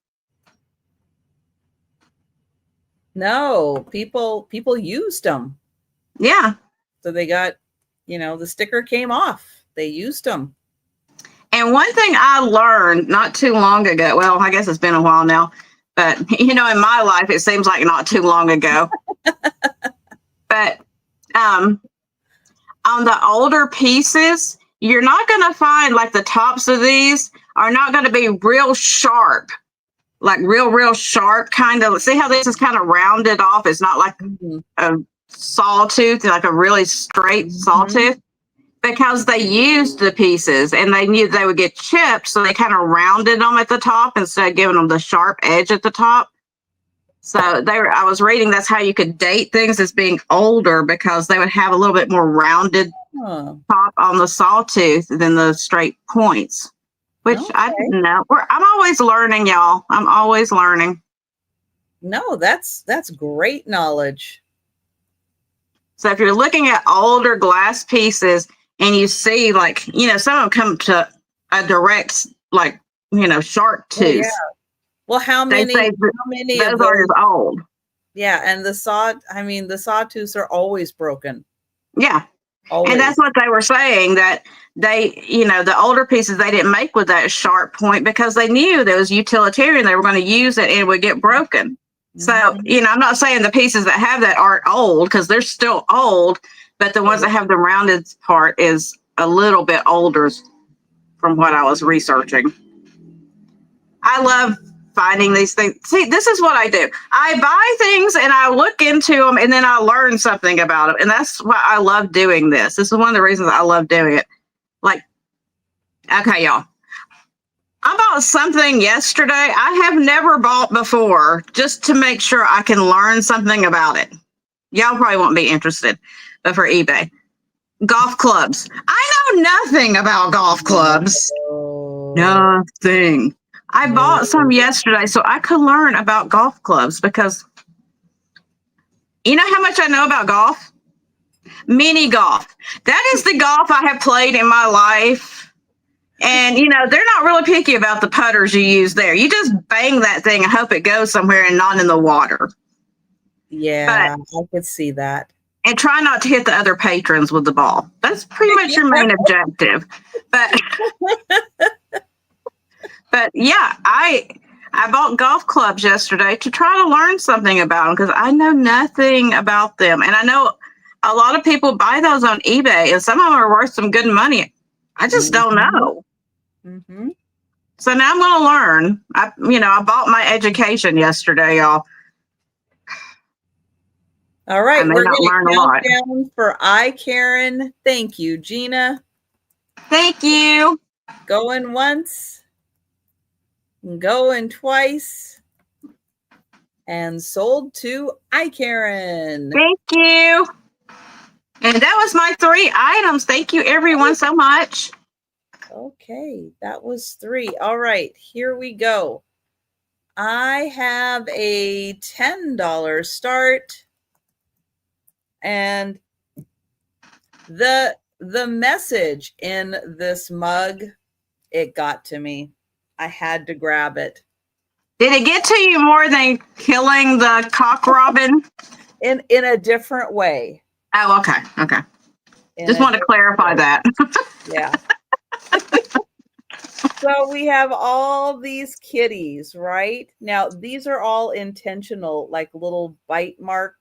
No, people used them. Yeah. So they got, you know, the sticker came off. They used them. And one thing I learned not too long ago, well, I guess it's been a while now, but, you know, in my life, it seems like not too long ago. But on the older pieces, you're not going to find, like, the tops of these are not going to be real sharp, like real sharp kind of. See how this is kind of rounded off? It's not like a sawtooth, like a really straight sawtooth, because they used the pieces and they knew they would get chipped, so they kind of rounded them at the top instead of giving them the sharp edge at the top. So I was reading that's how you could date things as being older, because they would have a little bit more rounded top on the sawtooth than the straight points, which I didn't know. I'm always learning, y'all. I'm always learning. No, that's great knowledge. So if you're looking at older glass pieces and you see like, some of them come to a direct, like, shark Oh yeah. tooth. Well, how They many say of those those? aren't as old. Yeah, and the sawtooths are always broken. Yeah. Always. And that's what they were saying, that they, the older pieces they didn't make with that sharp point because they knew that it was utilitarian. They were going to use it and it would get broken. So, I'm not saying the pieces that have that aren't old because they're still old, but the ones that have the rounded part is a little bit older from what I was researching. I love finding these things. See, this is what I do. I buy things and I look into them and then I learn something about them. And that's why I love doing this. This is one of the reasons I love doing it. Like, okay, y'all. I bought something yesterday I have never bought before just to make sure I can learn something about it. Y'all probably won't be interested, but for eBay. Golf clubs. I know nothing about golf clubs. Nothing. I bought some yesterday so I could learn about golf clubs because you know how much I know about golf? Mini golf. That is the golf I have played in my life. And, they're not really picky about the putters you use there. You just bang that thing and hope it goes somewhere and not in the water. Yeah, I could see that. And try not to hit the other patrons with the ball. That's pretty much your main objective. But yeah, I bought golf clubs yesterday to try to learn something about them because I know nothing about them. And I know a lot of people buy those on eBay and some of them are worth some good money. I just don't know. Mm-hmm. So now I'm going to learn. I bought my education yesterday, y'all. All right, we're going to learn a lot. Down for Karen. Thank you, Gina. Thank you. Going once, going twice, and sold to Karen. Thank you. And that was my 3 items. Thank you, everyone, so much. Okay, that was 3. All right, here we go. I have a $10 start. And the message in this mug, it got to me. I had to grab it. Did it get to you more than killing the cock robin? In a different way. Oh, okay. Okay. Just want to clarify that. Yeah. So we have all these kitties, right? Now, these are all intentional, like little bite mark.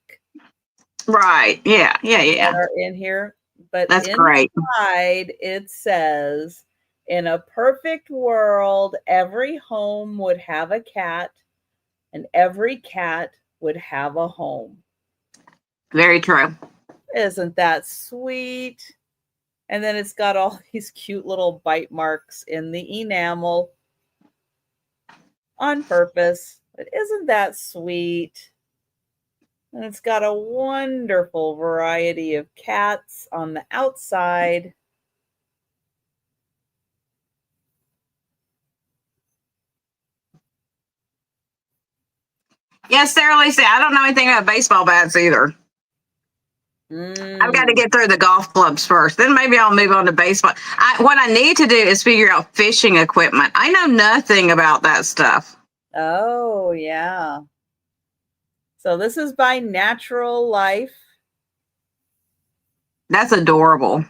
Right. Yeah. Yeah. Yeah. That are in here. But that's inside, great. It says, in a perfect world, every home would have a cat and every cat would have a home. Very true. Isn't that sweet? And then it's got all these cute little bite marks in the enamel on purpose. But isn't that sweet? And it's got a wonderful variety of cats on the outside. Yes, Sarah Lisa, I don't know anything about baseball bats either. I've got to get through the golf clubs first. Then maybe I'll move on to baseball. What I need to do is figure out fishing equipment. I know nothing about that stuff. Oh, yeah. So this is by Natural Life. That's adorable.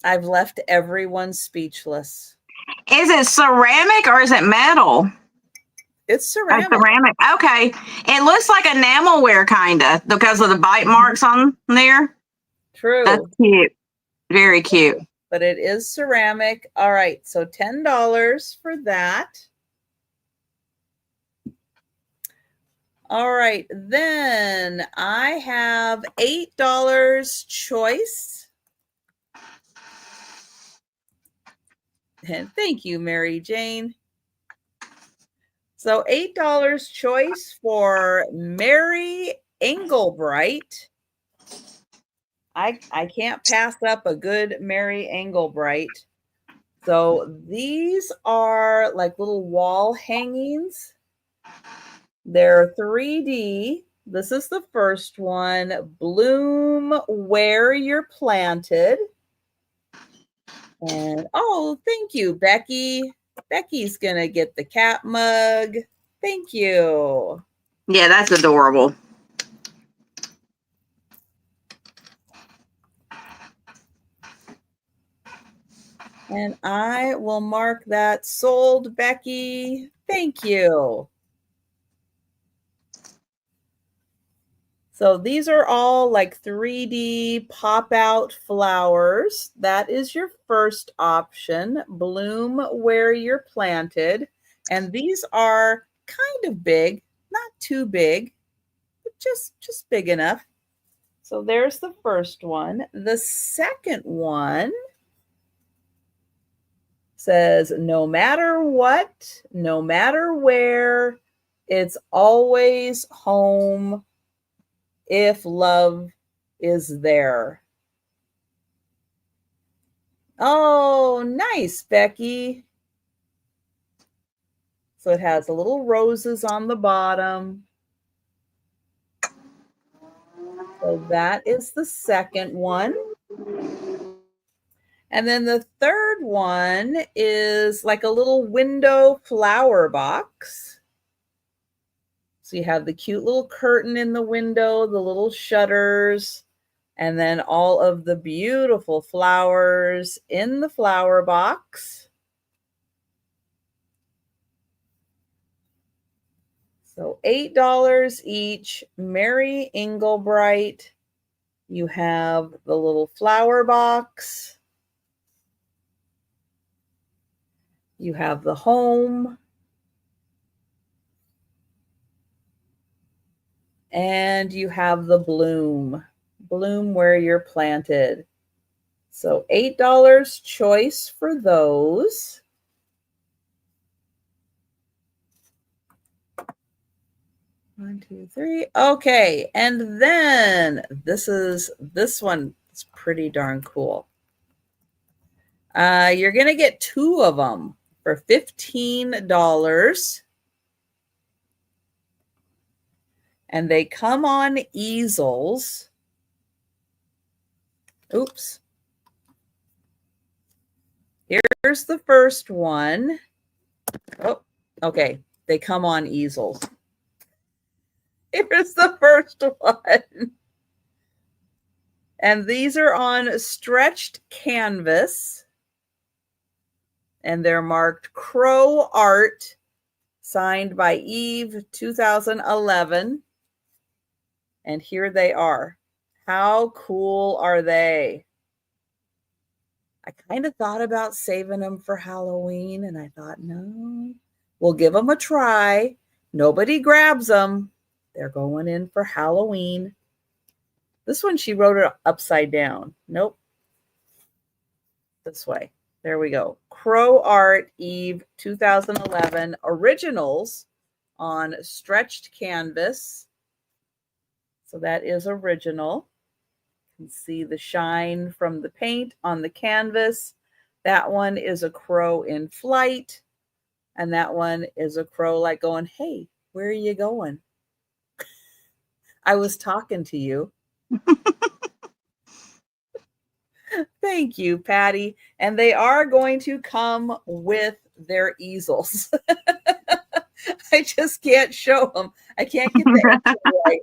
I've left everyone speechless. Is it ceramic or is it metal? It's ceramic. Ceramic. Okay. It looks like enamelware kind of because of the bite marks on there. True. That's cute. Very cute. But it is ceramic. All right. So $10 for that. All right. Then I have $8 choice. And thank you, Mary Jane. So $8 choice for Mary Engelbright. I can't pass up a good Mary Engelbright. So these are like little wall hangings. They're 3D This is the first one. Bloom where you're planted. And oh, thank you, Becky. Becky's gonna get the cat mug. Thank you. Yeah, that's adorable. And I will mark that sold, Becky. Thank you. So these are all like 3D pop out flowers. That is your first option. Bloom where you're planted. And these are kind of big, not too big, but just big enough. So there's the first one. The second one says, no matter what, no matter where, it's always home if love is there. Oh, nice, Becky. So it has a little roses on the bottom. So that is the second one. And then the third one is like a little window flower box. So you have the cute little curtain in the window, the little shutters, and then all of the beautiful flowers in the flower box. So $8 each. Mary Englebright. You have the little flower box. You have the home. And you have the bloom. Bloom where you're planted. So $8 choice for those. One, two, three. Okay, and then this one is pretty darn cool. You're gonna get 2 of them for $15. And they come on easels. Oops. Here's the first one. Oh, okay. They come on easels. Here's the first one. And these are on stretched canvas. And they're marked Crow Art, signed by Eve 2011. And here they are. How cool are they? I kind of thought about saving them for Halloween, and I thought, no, we'll give them a try. Nobody grabs them. They're going in for Halloween. This one, she wrote it upside down. Nope. This way. There we go. Crow Art, Eve 2011 originals on stretched canvas. So that is original. You can see the shine from the paint on the canvas. That one is a crow in flight. And that one is a crow like going, hey, where are you going? I was talking to you. Thank you, Patty. And they are going to come with their easels. I just can't show them. I can't get the angle right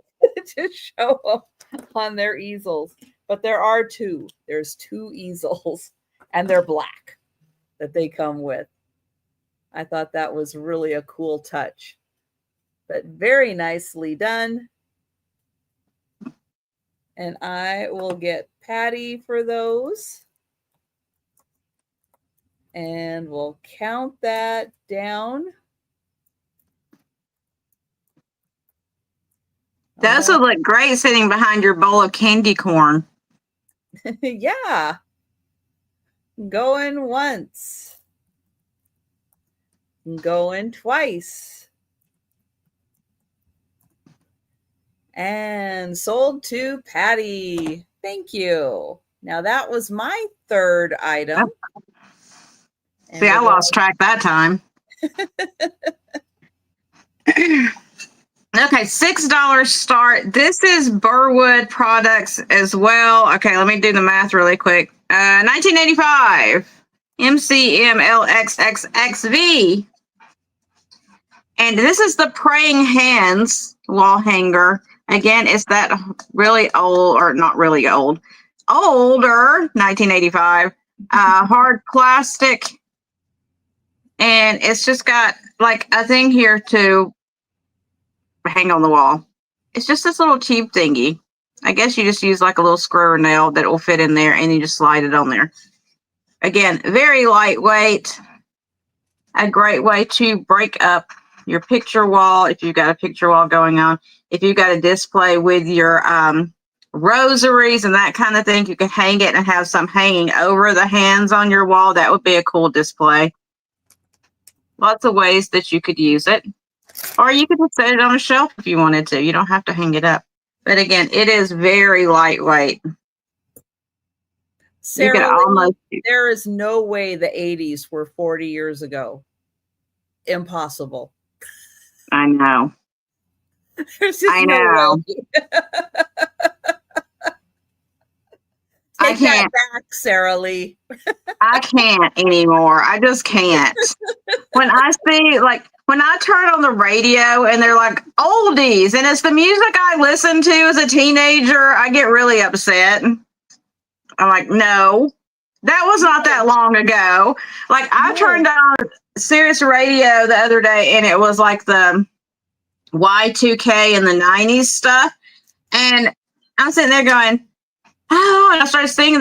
to show them on their easels. But there are 2. There's 2 easels, and they're black that they come with. I thought that was really a cool touch. But very nicely done. And I will get Patty for those. And we'll count that down. Those would look great sitting behind your bowl of candy corn. Yeah. Going once. Going twice. And sold to Patty. Thank you. Now that was my third item. See, I lost track that time. Okay, $6 start. This is Burwood products as well. Okay, let me do the math really quick. 1985 MCMLXXXV. And this is the Praying Hands wall hanger. Again, it's that really old, or not really old, older 1985 hard plastic. And it's just got like a thing here to hang on the wall. It's just this little cheap thingy. I guess you just use like a little screw or nail that will fit in there and you just slide it on there. Again, very lightweight. A great way to break up your picture wall if you've got a picture wall going on. If you've got a display with your rosaries and that kind of thing, you can hang it and have some hanging over the hands on your wall. That would be a cool display. Lots of ways that you could use it. Or you could just set it on a shelf if you wanted to. You don't have to hang it up. But again, it is very lightweight. Sarah, there is no way the 80s were 40 years ago. Impossible. I know. There's just no way. Take that back, Sarah Lee. I can't anymore. I just can't. When I see, like, when I turn on the radio and they're like oldies and it's the music I listened to as a teenager, I get really upset. I'm like, no, that was not that long ago. Like, I turned on Sirius Radio the other day and it was like the Y2K and the 90s stuff. And I'm sitting there going, oh, and I started singing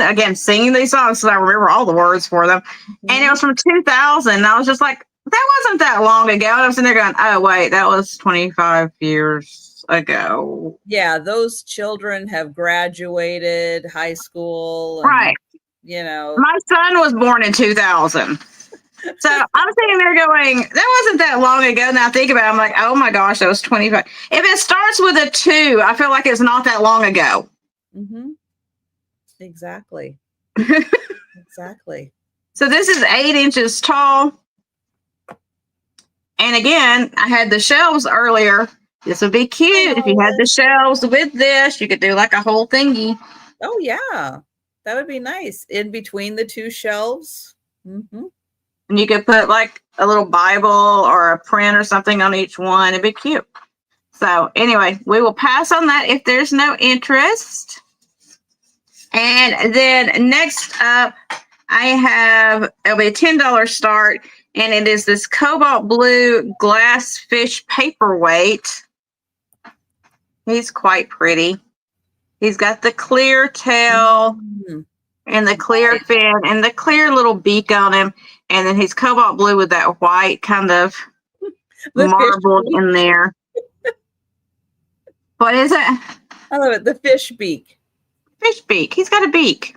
these songs so I remember all the words for them. And it was from 2000. And I was just like, that wasn't that long ago. And I was sitting there going, oh, wait, that was 25 years ago. Yeah, those children have graduated high school. And, right. You know. My son was born in 2000. So I'm sitting there going, that wasn't that long ago. Now I think about it, I'm like, oh my gosh, that was 25. If it starts with a 2, I feel like it's not that long ago. Mm-hmm. Exactly. Exactly. So this is 8 inches tall. And again, I had the shelves earlier. This would be cute. If you had the shelves with this, you could do like a whole thingy. Oh, yeah. That would be nice. In between the 2 shelves. Mm-hmm. And you could put like a little Bible or a print or something on each one. It'd be cute. So anyway, we will pass on that if there's no interest. And then next up, I have, it'll be a $10 start. And it is this cobalt blue glass fish paperweight. He's quite pretty. He's got the clear tail and the clear fin and the clear little beak on him. And then he's cobalt blue with that white kind of marbled in there. What is it? I love it. The fish beak. Fish beak. He's got a beak.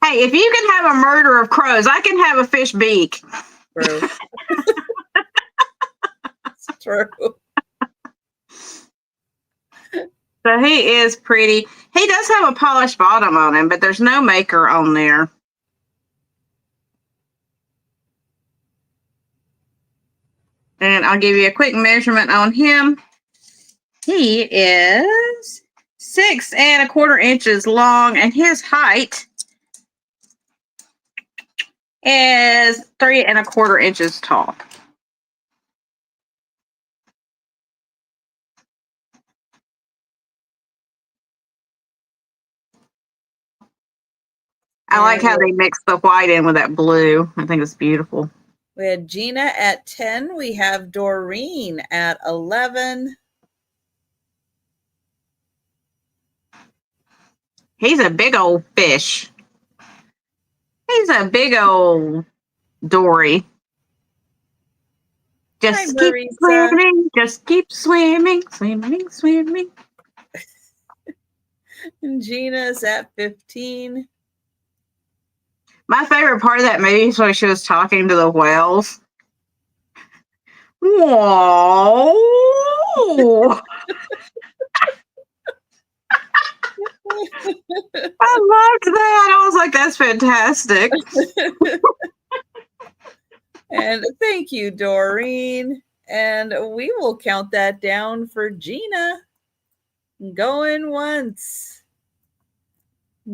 Hey, if you can have a murder of crows, I can have a fish beak. True. It's true. So he is pretty. He does have a polished bottom on him, but there's no maker on there. And I'll give you a quick measurement on him. He is 6 1/4 inches long, and his height is 3 1/4 inches tall. I like how they mix the white in with that blue. I think it's beautiful. We had Gina at 10. We have Doreen at 11. He's a big old fish. He's a big old dory. Just keep swimming. Just keep swimming, swimming, swimming. And Gina's at 15. My favorite part of that movie is when she was talking to the whales. Whoa. I loved that. I was like, that's fantastic. And thank you, Doreen. And we will count that down for Gina. Going once.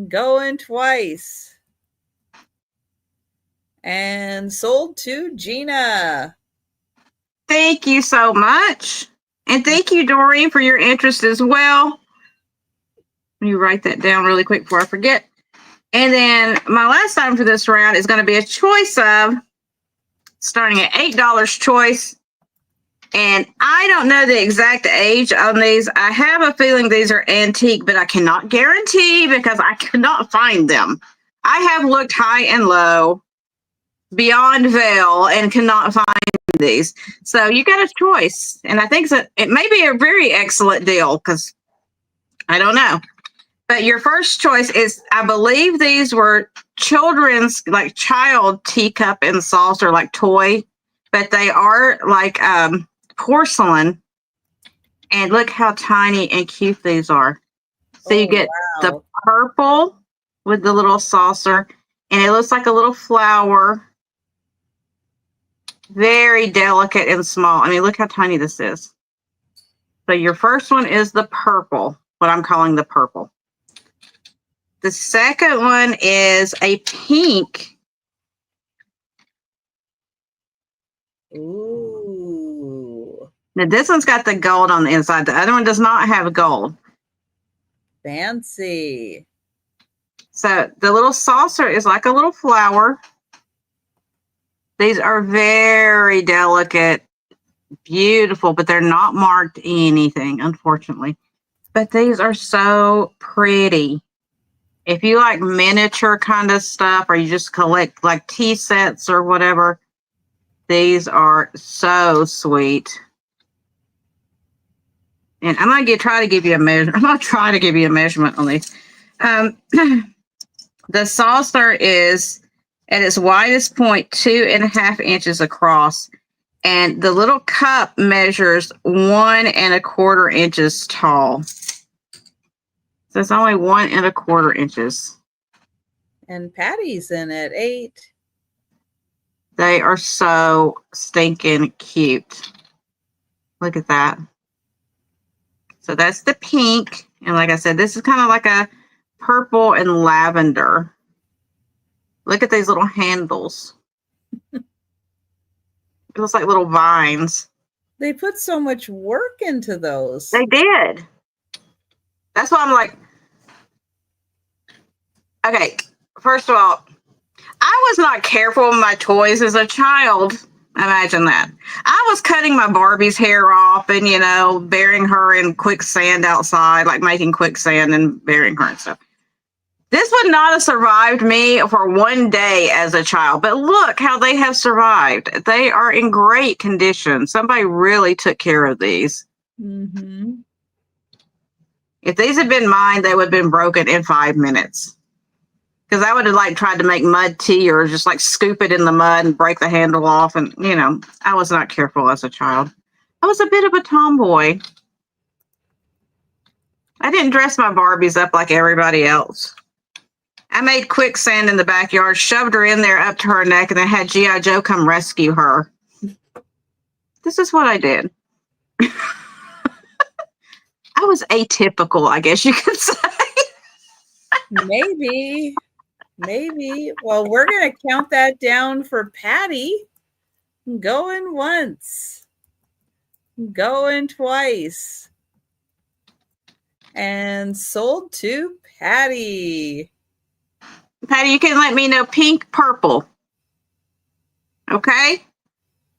Going twice. And sold to Gina. Thank you so much. And thank you, Doreen, for your interest as well. Let me write that down really quick before I forget. And then my last item for this round is going to be a choice of starting at $8 choice. And I don't know the exact age on these. I have a feeling these are antique, but I cannot guarantee because I cannot find them. I have looked high and low, beyond veil, and cannot find these. So you got a choice. And I think that it may be a very excellent deal because I don't know. But your first choice is, I believe these were children's, like child teacup and saucer, like toy, but they are like porcelain. And look how tiny and cute these are. So you get the purple with the little saucer, and it looks like a little flower. Very delicate and small. I mean, look how tiny this is. So your first one is the purple, what I'm calling the purple. The second one is a pink. Ooh. Now this one's got the gold on the inside. The other one does not have gold. Fancy. So the little saucer is like a little flower. These are very delicate, beautiful, but they're not marked anything, unfortunately. But these are so pretty. If you like miniature kind of stuff, or you just collect like tea sets or whatever, these are so sweet. And I'm gonna try to give you a measure. I'm gonna try to give you a measurement on these. The saucer is at its widest point 2.5 inches across, and the little cup measures 1.25 inches tall. So it's only 1.25 inches. And Patty's in at 8. They are so stinking cute. Look at that. So that's the pink. And like I said, this is kind of like a purple and lavender. Look at these little handles. It looks like little vines. They put so much work into those. They did. That's why I'm like, okay, first of all, I was not careful with my toys as a child. Imagine that. I was cutting my Barbie's hair off and, you know, burying her in quicksand outside, like making quicksand and burying her and stuff. This would not have survived me for one day as a child, but look how they have survived. They are in great condition. Somebody really took care of these. Mm-hmm. If these had been mine, they would have been broken in 5 minutes. Because I would have like tried to make mud tea or just like scoop it in the mud and break the handle off. And, you know, I was not careful as a child. I was a bit of a tomboy. I didn't dress my Barbies up like everybody else. I made quicksand in the backyard, shoved her in there up to her neck, and then had G.I. Joe come rescue her. This is what I did. I was atypical, I guess you could say. Maybe. Well, we're going to count that down for Patty. Going once. Going twice. And sold to Patty. Patty, you can let me know pink, purple. Okay?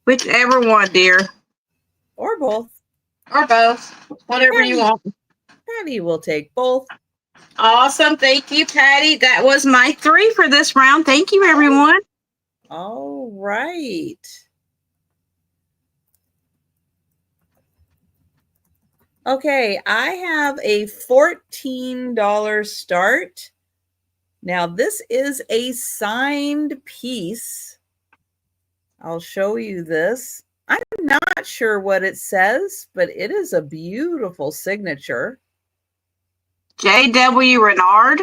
Whichever one, dear. Or both. Or both. Whatever you want. Patty will take both. Awesome. Thank you, Patty. That was my 3 for this round. Thank you, everyone. All right. Okay, I have a $14 start. Now, this is a signed piece. I'll show you this. I'm not sure what it says, but it is a beautiful signature. J.W. Renard?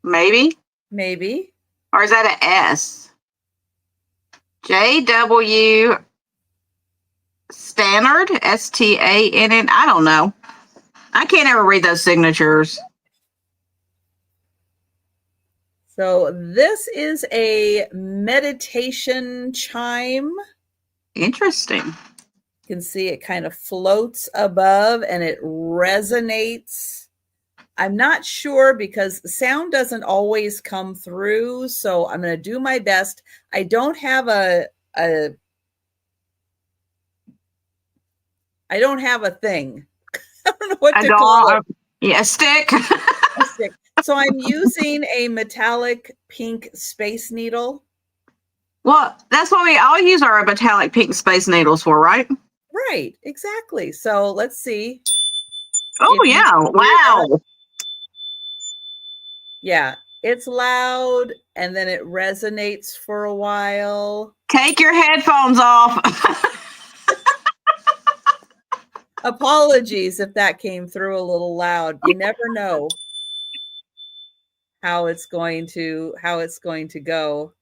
Maybe? Maybe. Or is that an S? JW Stannard, STANN. I don't know. I can't ever read those signatures. So this is a meditation chime. Interesting. You can see it kind of floats above and it resonates. I'm not sure because sound doesn't always come through, so I'm going to do my best. I don't have a thing. I don't know what to call it. Yeah, a stick. A stick. So I'm using a metallic pink space needle. Well, that's what we all use our metallic pink space needles for, right? Right, exactly. So let's see. Oh, yeah. Wow. Yeah, it's loud and then it resonates for a while. Take your headphones off. Apologies if that came through a little loud. You never know how it's going to go.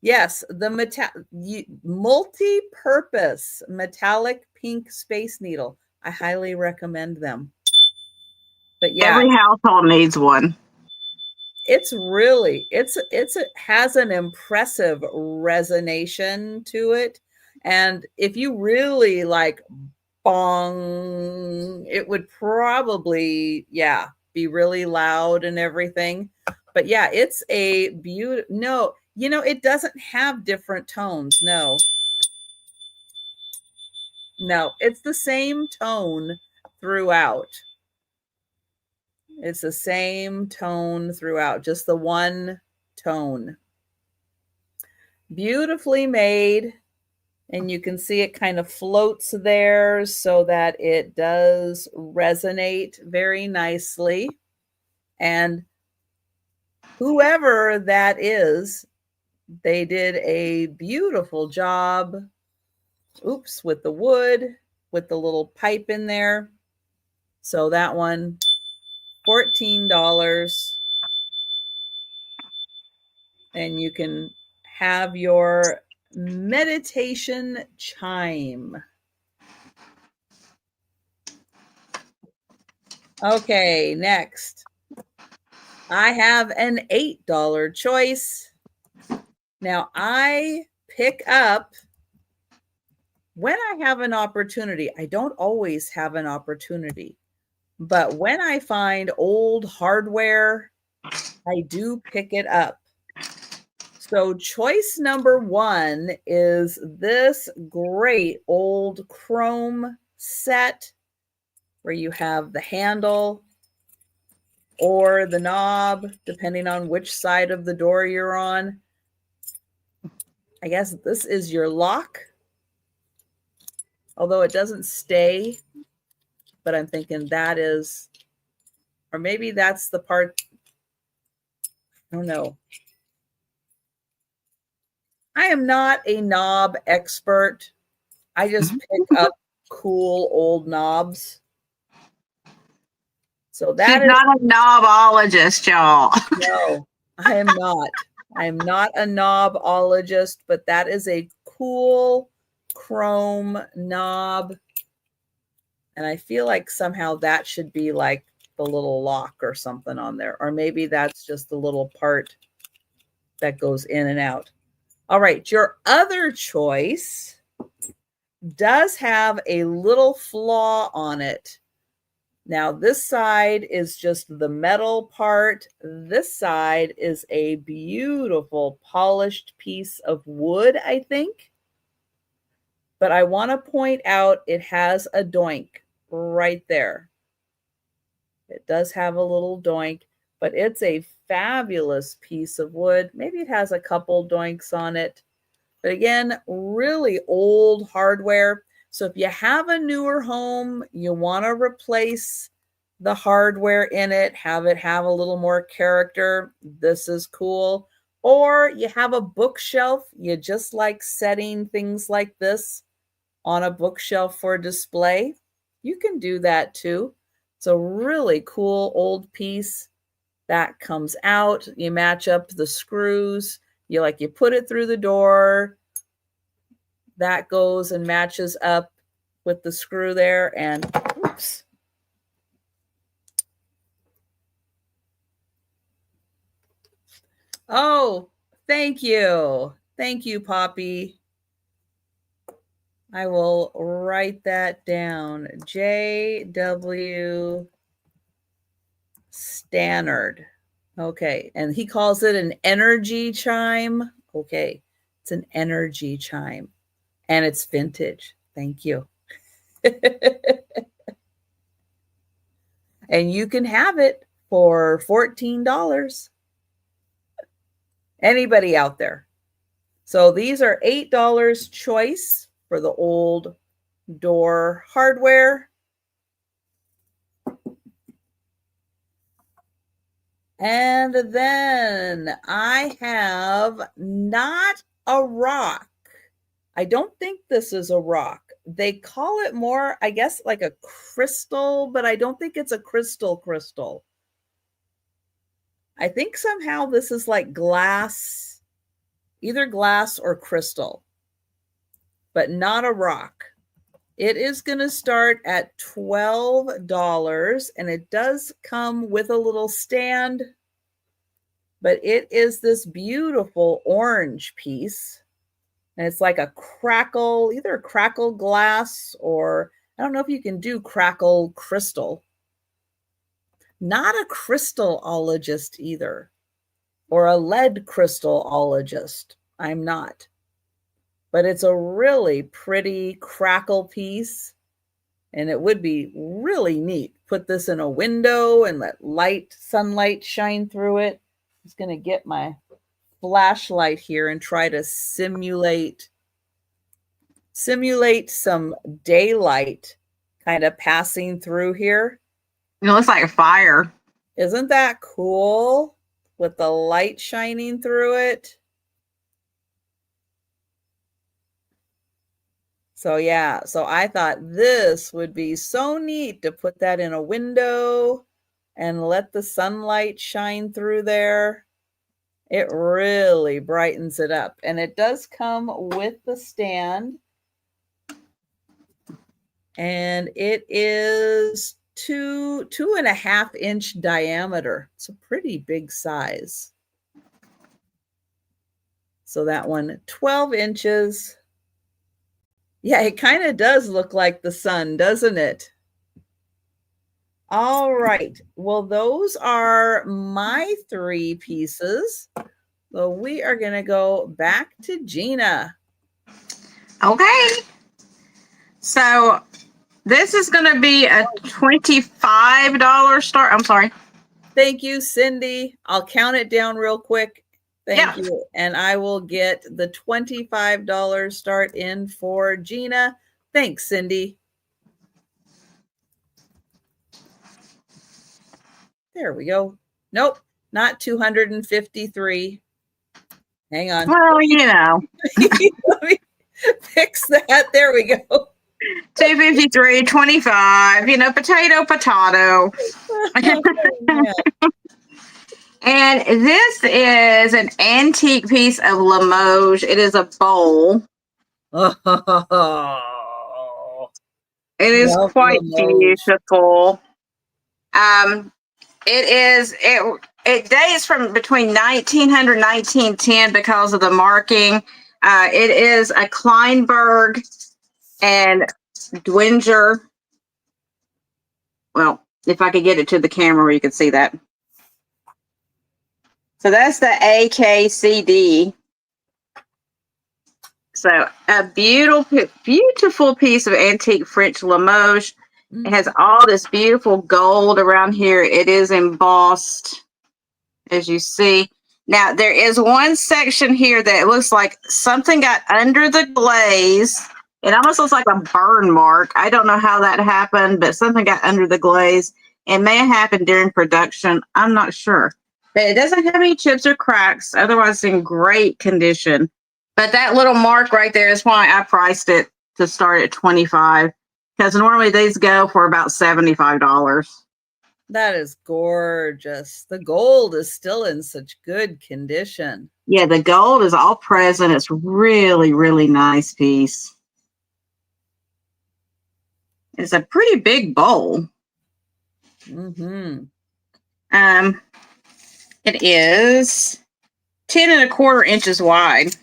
Yes, the multi-purpose metallic pink space needle. I highly recommend them. But yeah, every household needs one. It has an impressive resonation to it. And if you really like bong, it would probably, be really loud and everything. But yeah, it's a beautiful, no, it doesn't have different tones. No, it's the same tone throughout. It's the same tone throughout, just the one tone. Beautifully made. And you can see it kind of floats there so that it does resonate very nicely. And whoever that is, they did a beautiful job. Oops, with the wood, with the little pipe in there. So that one, $14. And you can have your meditation chime. Okay, next. I have an $8 choice. Now I pick up when I have an opportunity. I don't always have an opportunity, but when I find old hardware, I do pick it up. So choice number 1 is this great old chrome set where you have the handle or the knob, depending on which side of the door you're on. I guess this is your lock, although it doesn't stay, but I'm thinking that is, or maybe that's the part, I don't know. I am not a knob expert. I just pick up cool old knobs. So that She's not a knobologist, y'all. No, I am not. I am not a knobologist, but that is a cool chrome knob. And I feel like somehow that should be like the little lock or something on there. Or maybe that's just the little part that goes in and out. All right, your other choice does have a little flaw on it. Now, this side is just the metal part. This side is a beautiful polished piece of wood, I think. But I want to point out it has a doink right there. It does have a little doink, but it's a fabulous piece of wood. Maybe it has a couple doinks on it. But again, really old hardware. So if you have a newer home, you want to replace the hardware in it, have it have a little more character, this is cool. Or you have a bookshelf, you just like setting things like this on a bookshelf for display, you can do that too. It's a really cool old piece that comes out. You match up the screws. you put it through the door. That goes and matches up with the screw there, and oops. Oh, thank you. Thank you, Poppy. I will write that down. J.W. Stannard. Okay. And he calls it an energy chime. Okay. It's an energy chime. And it's vintage. Thank you. And you can have it for $14. Anybody out there? So these are $8 choice for the old door hardware. And then I have not a rock. I don't think this is a rock. They call it more, I guess, like a crystal, but I don't think it's a crystal. I think somehow this is like glass, either glass or crystal, but not a rock. It is going to start at $12, and it does come with a little stand, but it is this beautiful orange piece. And it's like a crackle, either a crackle glass, or I don't know if you can do crackle crystal. Not a crystallologist either, or a lead crystallologist. I'm not. But it's a really pretty crackle piece, and it would be really neat. Put this in a window and let sunlight shine through it. I'm just going to get my flashlight here and try to simulate some daylight kind of passing through here. It looks like a fire. Isn't that cool? With the light shining through it. So yeah, so I thought this would be so neat to put that in a window and let the sunlight shine through there. It really brightens it up. And it does come with the stand. And it is 2.5 inch diameter. It's a pretty big size. So that one, 12 inches. Yeah, it kind of does look like the sun, doesn't it? All right. Well, those are my 3 pieces. So we are going to go back to Gina. Okay. So this is going to be a $25 start. I'm sorry. Thank you, Cindy. I'll count it down real quick. Thank you. And I will get the $25 start in for Gina. Thanks, Cindy. There we go. Nope, not 253. Hang on. Well, you know. Let me fix that. There we go. 253, 25, potato. And this is an antique piece of Limoges. It is a bowl. Oh, it is quite beautiful. It dates from between 1900 and 1910 because of the marking. It is a Kleinberg and Dwinger. Well, if I could get it to the camera where you could see that. So that's the AKCD. So a beautiful piece of antique French Limoges. It has all this beautiful gold around here. It is embossed, as you see. Now, there is one section here that looks like something got under the glaze. It almost looks like a burn mark. I don't know how that happened, but something got under the glaze. It may have happened during production. I'm not sure. But it doesn't have any chips or cracks. Otherwise, it's in great condition. But that little mark right there is why I priced it to start at $25. Because normally these go for about $75. That is gorgeous. The gold is still in such good condition. Yeah, the gold is all present. It's really, really nice piece. It's a pretty big bowl. Mm-hmm. It is 10 1/4 inches wide.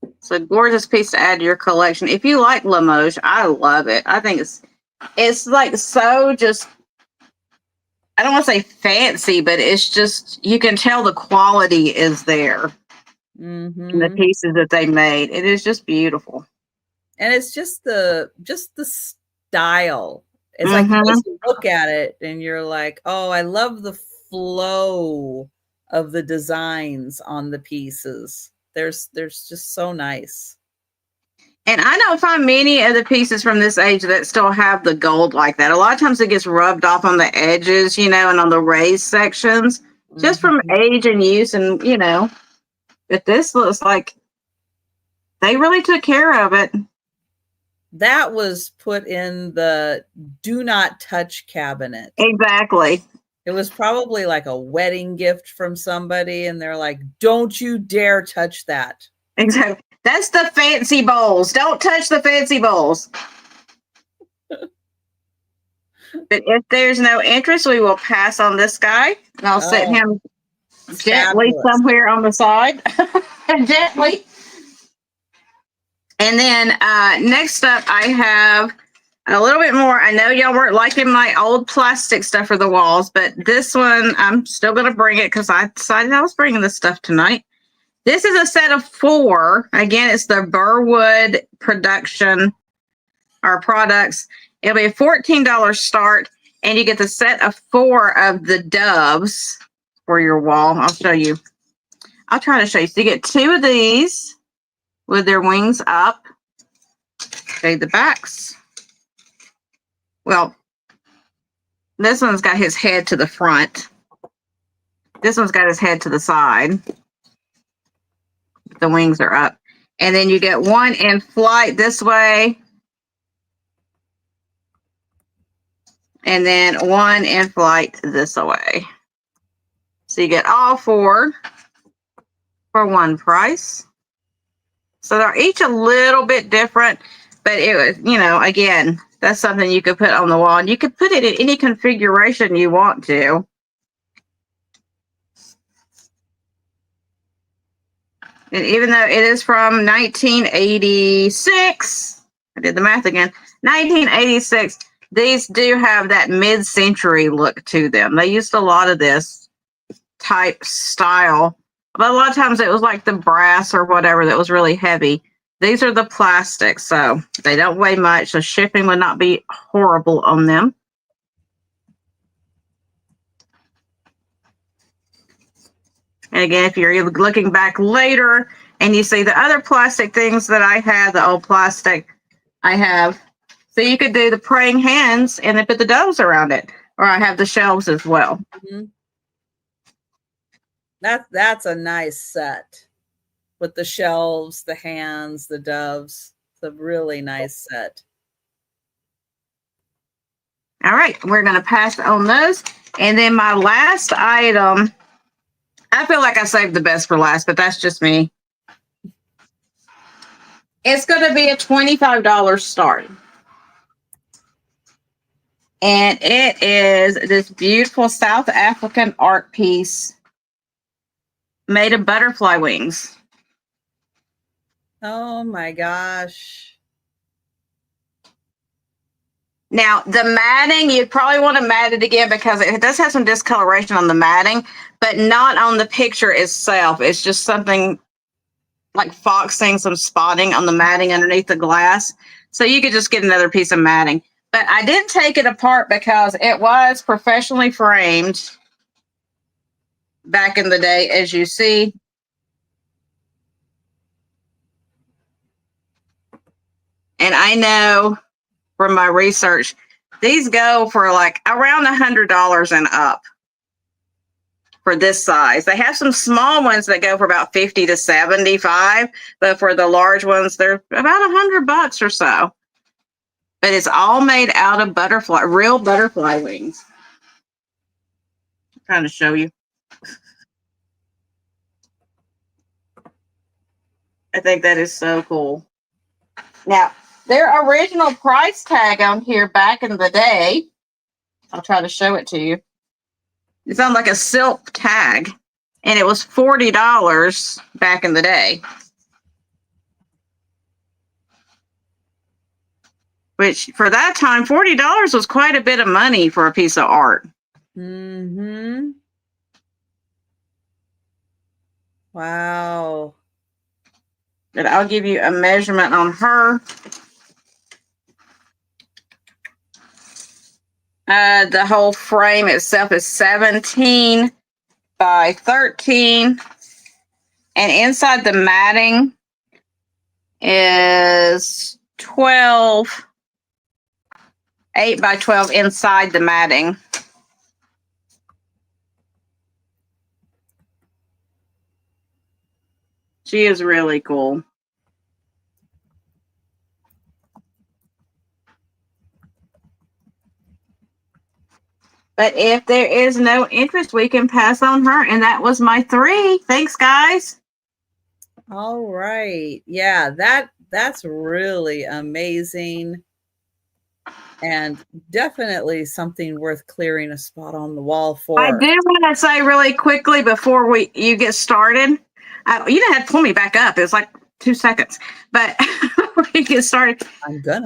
It's a gorgeous piece to add to your collection. If you like Limoges, I love it. I think it's like so just, I don't want to say fancy, but it's just, you can tell the quality is there in the pieces that they made. It is just beautiful. And it's just the style. It's like you look at it and you're like, oh, I love the flow of the designs on the pieces. There's just so nice. And I don't find many of the pieces from this age that still have the gold like that. A lot of times it gets rubbed off on the edges, you know, and on the raised sections, just from age and use. And, you know, but this looks like they really took care of it. That was put in the do not touch cabinet. Exactly. It was probably like a wedding gift from somebody, and they're like, don't you dare touch that. Exactly. That's the fancy bowls. Don't touch the fancy bowls. But if there's no interest, we will pass on this guy. And I'll set him gently somewhere on the side. Gently. And then next up, I have a little bit more. I know y'all weren't liking my old plastic stuff for the walls, but this one, I'm still going to bring it because I decided I was bringing this stuff tonight. This is a set of 4. Again, it's the Burwood production or products. It'll be a $14 start, and you get the set of 4 of the doves for your wall. I'll show you. I'll try to show you. So you get 2 of these with their wings up. Show you the backs. Well, this one's got his head to the front. This one's got his head to the side. The wings are up. And then you get 1 in flight this way. And then 1 in flight this way. So you get all 4 for one price. So they're each a little bit different, but it was, you know, again, that's something you could put on the wall, and you could put it in any configuration you want to. And even though it is from 1986, I did the math again, 1986, these do have that mid-century look to them. They used a lot of this type style, but a lot of times it was like the brass or whatever that was really heavy. These are the plastic, so they don't weigh much, so shipping would not be horrible on them. And again, if you're looking back later and you see the other plastic things that I had, the old plastic I have, so you could do the praying hands and then put the doves around it. Or I have the shelves as well. That's a nice set with the shelves, the hands, the doves. It's a really nice set. All right, we're going to pass on those. And then my last item, I feel like I saved the best for last, but that's just me. It's going to be a $25 start. And it is this beautiful South African art piece made of butterfly wings. Oh my gosh. Now, the matting, you'd probably want to mat it again because it does have some discoloration on the matting, but not on the picture itself. It's just something like foxing, some spotting on the matting underneath the glass. So you could just get another piece of matting. But I didn't take it apart because it was professionally framed back in the day, as you see. And I know from my research, these go for like around $100 and up for this size. They have some small ones that go for about 50 to 75, but for the large ones, they're about $100 or so. but it's all made out of real butterfly wings. I'm trying to show you. I think that is so cool. Now, their original price tag on here back in the day, I'll try to show it to you. It's on like a silk tag, and it was $40 back in the day. Which, for that time, $40 was quite a bit of money for a piece of art. Mm-hmm. Wow. But I'll give you a measurement on her. The whole frame itself is 17 by 13. And inside the matting is 12, 8 by 12 inside the matting. She is really cool. But if there is no interest, we can pass on her. And that was my 3. Thanks, guys. All right. Yeah, that's really amazing. And definitely something worth clearing a spot on the wall for. I did want to say really quickly before you get started, you didn't have to pull me back up. It was like 2 seconds. But before you get started, I'm gonna.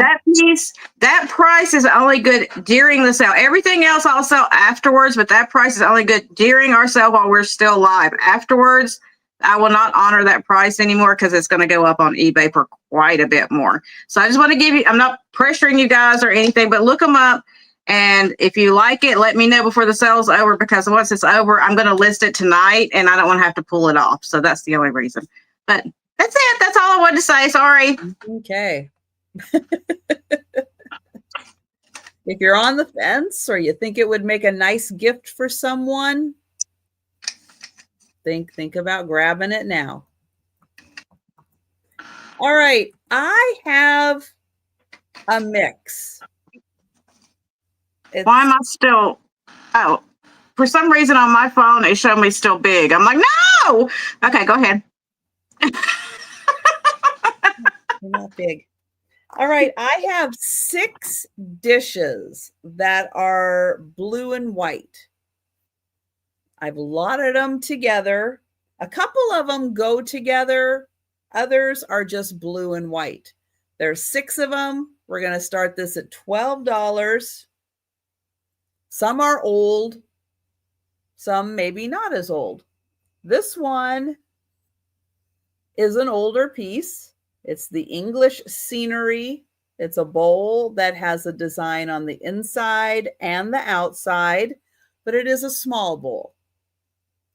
That price is only good during the sale. Everything else I'll sell afterwards, but that price is only good during our sale while we're still live. Afterwards, I will not honor that price anymore because it's going to go up on eBay for quite a bit more. So I just want to give you, I'm not pressuring you guys or anything, but look them up. And if you like it, let me know before the sale's over, because once it's over, I'm going to list it tonight and I don't want to have to pull it off. So that's the only reason. But that's it. That's all I wanted to say. Sorry. Okay. If you're on the fence or you think it would make a nice gift for someone, think about grabbing it now. All right. I have a mix. Why am I still, oh, for some reason on my phone, it showed me still big. I'm like, no. Okay, go ahead. You're not big. All right. I have 6 dishes that are blue and white. I've lotted them together. A couple of them go together. Others are just blue and white. There's 6 of them. We're going to start this at $12. Some are old. Some maybe not as old. This one is an older piece. It's the English scenery. It's a bowl that has a design on the inside and the outside, but it is a small bowl.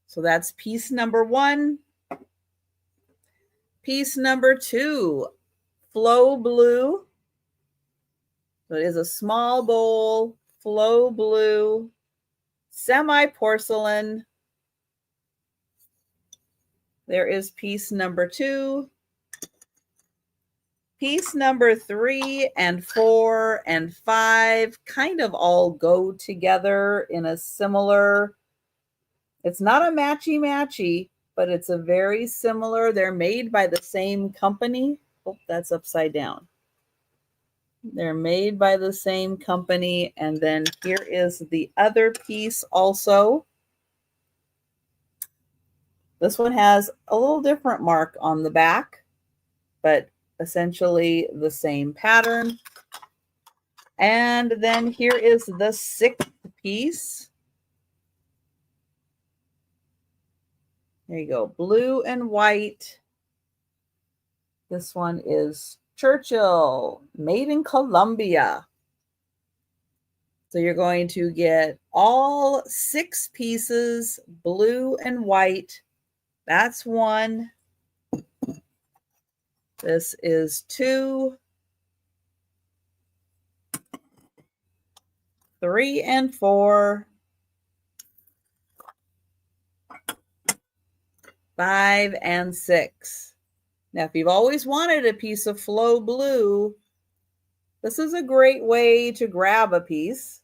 So that's piece number 1. Piece number 2, Flow Blue. So it is a small bowl, Flow Blue, semi-porcelain. There is piece number 2. Piece number 3 and 4 and 5 kind of all go together in a similar, it's not a matchy-matchy, but it's a very similar, they're made by the same company. Oh, that's upside down. They're made by the same company. And then here is the other piece also. This one has a little different mark on the back, but essentially the same pattern. And then here is the 6th piece. There you go, blue and white. This one is Churchill, made in Colombia. So you're going to get all 6 pieces, blue and white. That's 1. This is 2. 3 and 4. 5 and 6. Now, if you've always wanted a piece of Flow Blue, This is a great way to grab a piece.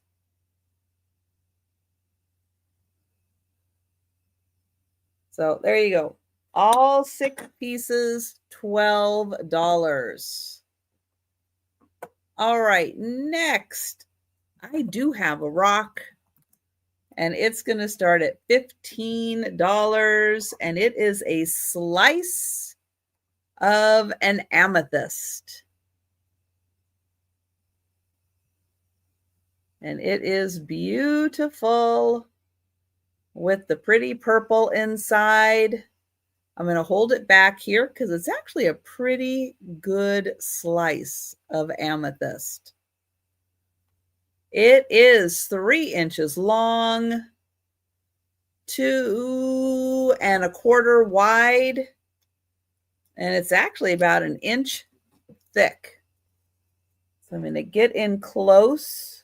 So there you go. All 6 pieces, $12. All right, next, I do have a rock, and it's going to start at $15, and it is a slice of an amethyst. And it is beautiful with the pretty purple inside. I'm going to hold it back here because it's actually a pretty good slice of amethyst. It is 3 inches long, 2 1/4 wide, and it's actually about 1 inch thick. So I'm going to get in close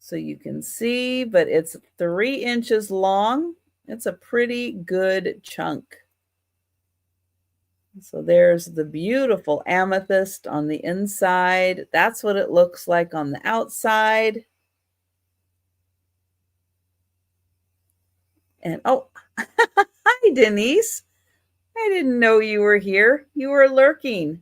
so you can see, but it's 3 inches long. It's a pretty good chunk. So there's the beautiful amethyst on the inside. That's what it looks like on the outside. And oh, hi, Denise. I didn't know you were here. You were lurking.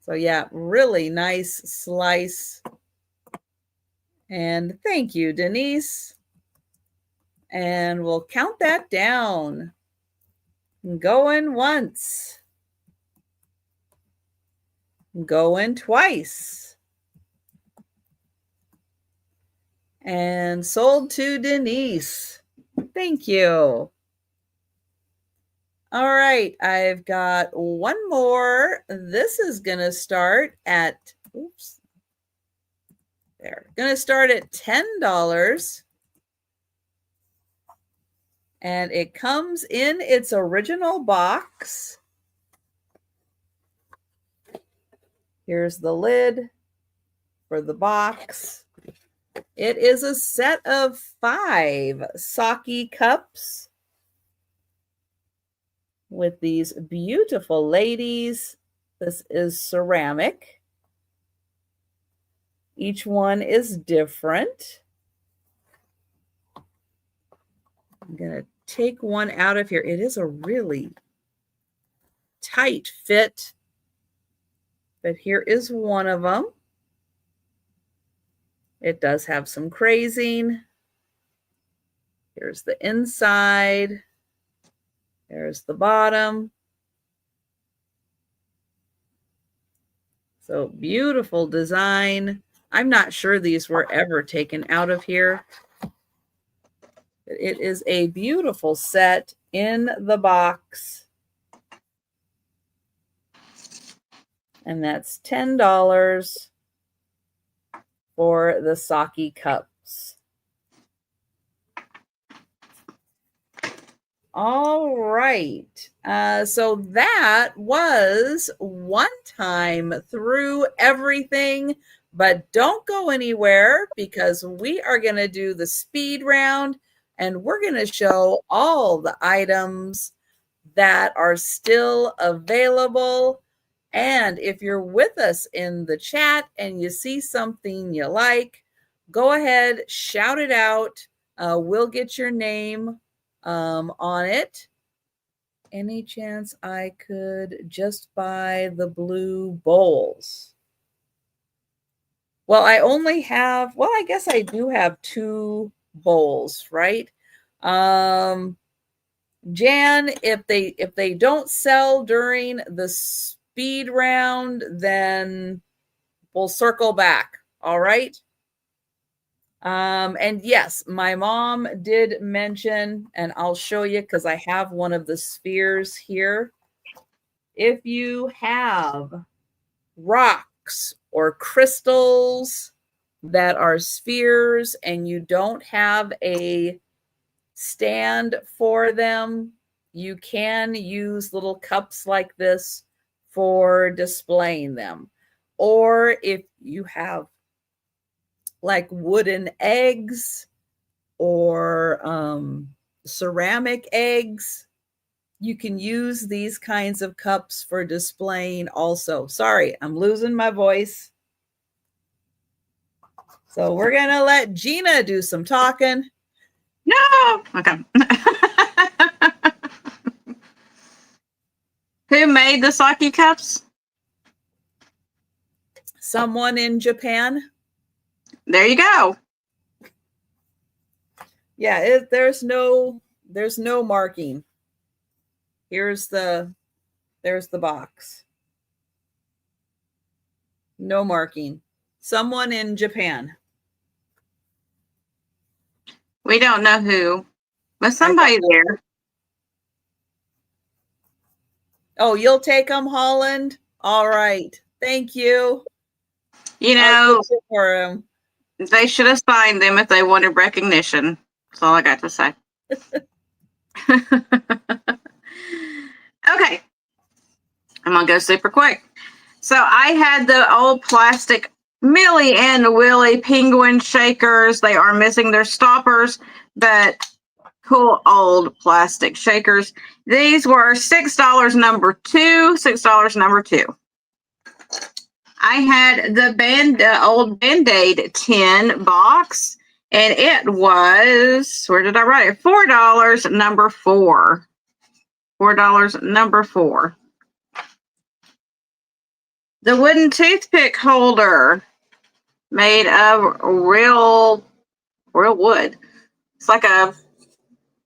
So yeah, really nice slice. And thank you, Denise. And we'll count that down. Going once. Going twice. And sold to Denise. Thank you. All right, I've got one more. This is going to start at, oops, there. Going to start at $10. And it comes in its original box. Here's the lid for the box. It is a set of 5 sake cups with these beautiful ladies. This is ceramic. Each one is different. I'm going to take one out of here. It is a really tight fit, but here is one of them. It does have some crazing. Here's the inside. There's the bottom. So beautiful design. I'm not sure these were ever taken out of here. It is a beautiful set in the box. And that's $10 for the sake cups. All right. So that was one time through everything, but don't go anywhere because we are going to do the speed round and we're going to show all the items that are still available. And if you're with us in the chat and you see something you like, go ahead, shout it out. We'll get your name on it. Any chance I could just buy the blue bowls? Well, I only have, well, I guess I do have 2 bowls, right? Jan, if they don't sell during the speed round, then we'll circle back. All right. And yes, my mom did mention, and I'll show you because I have one of the spheres here. If you have rocks or crystals that are spheres and you don't have a stand for them, you can use little cups like this for displaying them. Or if you have like wooden eggs or ceramic eggs, you can use these kinds of cups for displaying also. Sorry, I'm losing my voice. So we're going to let Gina do some talking. No. Okay. Who made the sake cups? Someone in Japan. There you go. Yeah, there's no marking. There's the box. No marking. Someone in Japan. We don't know who, but somebody there. Oh, you'll take them, Holland? All right. Thank you. You know, for him. They should have signed them if they wanted recognition. That's all I got to say. Okay. I'm going to go super quick. So I had the old plastic Millie and Willie penguin shakers. They are missing their stoppers, but cool old plastic shakers. These were $6 number two. $6 number two. I had the old Band-Aid tin box, and it was, where did I write it? $4 number four. $4 number four. The wooden toothpick holder made of real wood. It's like a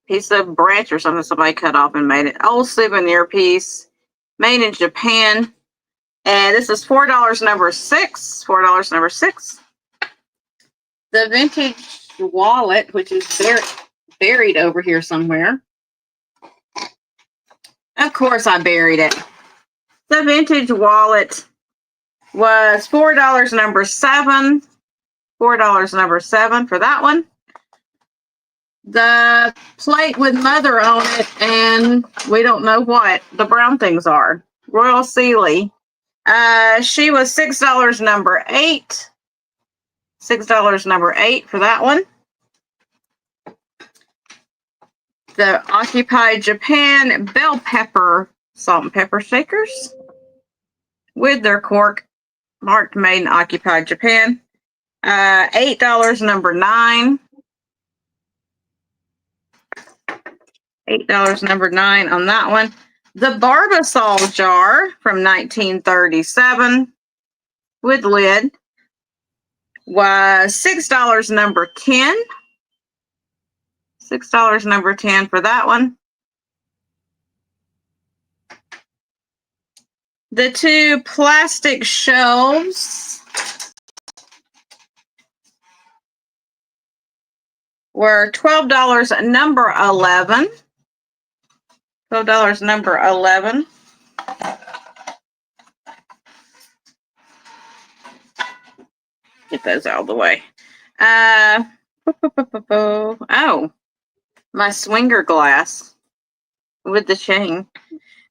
piece of branch or something somebody cut off and made it. Old souvenir piece made in Japan. And this is $4 number six. $4 number six. The vintage wallet, which is buried over here somewhere. Of course I buried it. The vintage wallet was $4 number seven. $4 number seven for that one. The plate with mother on it, and we don't know what the brown things are. Royal Sealy. She was $6 number eight. $6 number eight for that one. The Occupied Japan bell pepper salt and pepper shakers with their cork marked made in Occupied Japan. $8 number nine. $8 number nine on that one. The Barbasol jar from 1937 with lid was $6 number 10. $6 number 10 for that one. The two plastic shelves were $12 number 11. $12 number 11. Get those out of the way. Oh, my swinger glass with the chain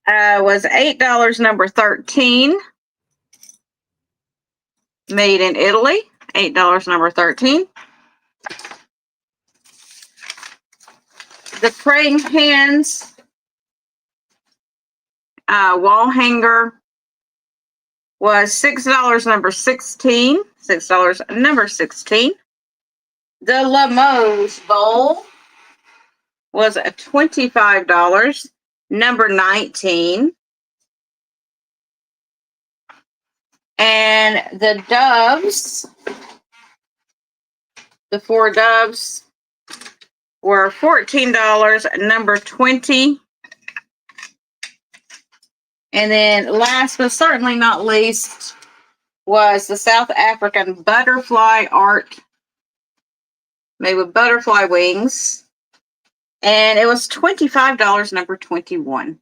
was $8 number 13. Made in Italy. $8 number 13. The praying hands wall hanger was $6 number 16. $6 number 16. The Limoges bowl was $25 number 19. And the doves, the four doves, were $14 number 20. And then last but certainly not least was the South African butterfly art made with butterfly wings. And it was $25 number 21.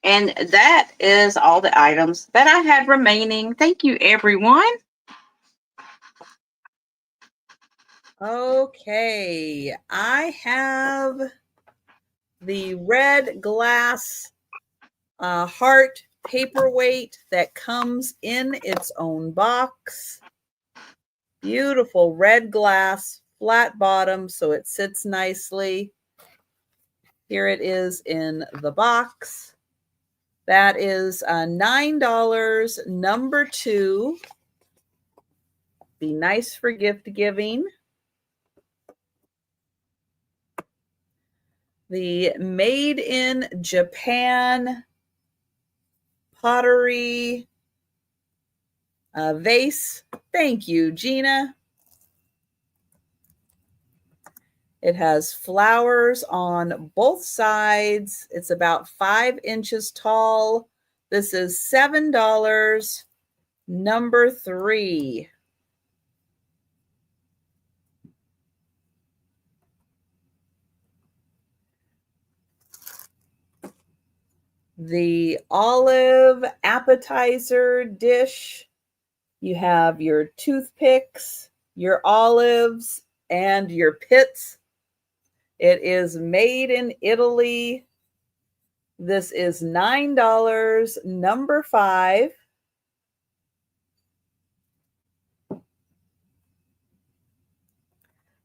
And that is all the items that I had remaining. Thank you, everyone. Okay, I have the red glass heart paperweight that comes in its own box. Beautiful red glass, flat bottom, so it sits nicely. Here it is in the box. That is $9, number 2. Be nice for gift giving. The Made in Japan pottery vase. Thank you, Gina. It has flowers on both sides. It's about 5 inches tall. This is $7, number 3. The olive appetizer dish. You have your toothpicks, your olives, and your pits. It is made in Italy. This is $9, number 5.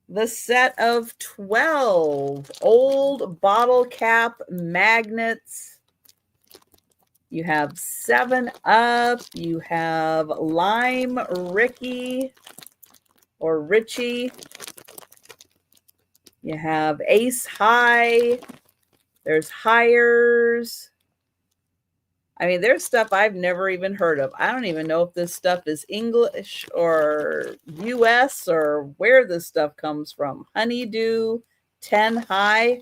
The set of 12 old bottle cap magnets. You have 7-Up. You have Lime Ricky or Richie. You have Ace High. There's Hires. I mean, there's stuff I've never even heard of. I don't even know if this stuff is English or US or where this stuff comes from. Honeydew, 10 High.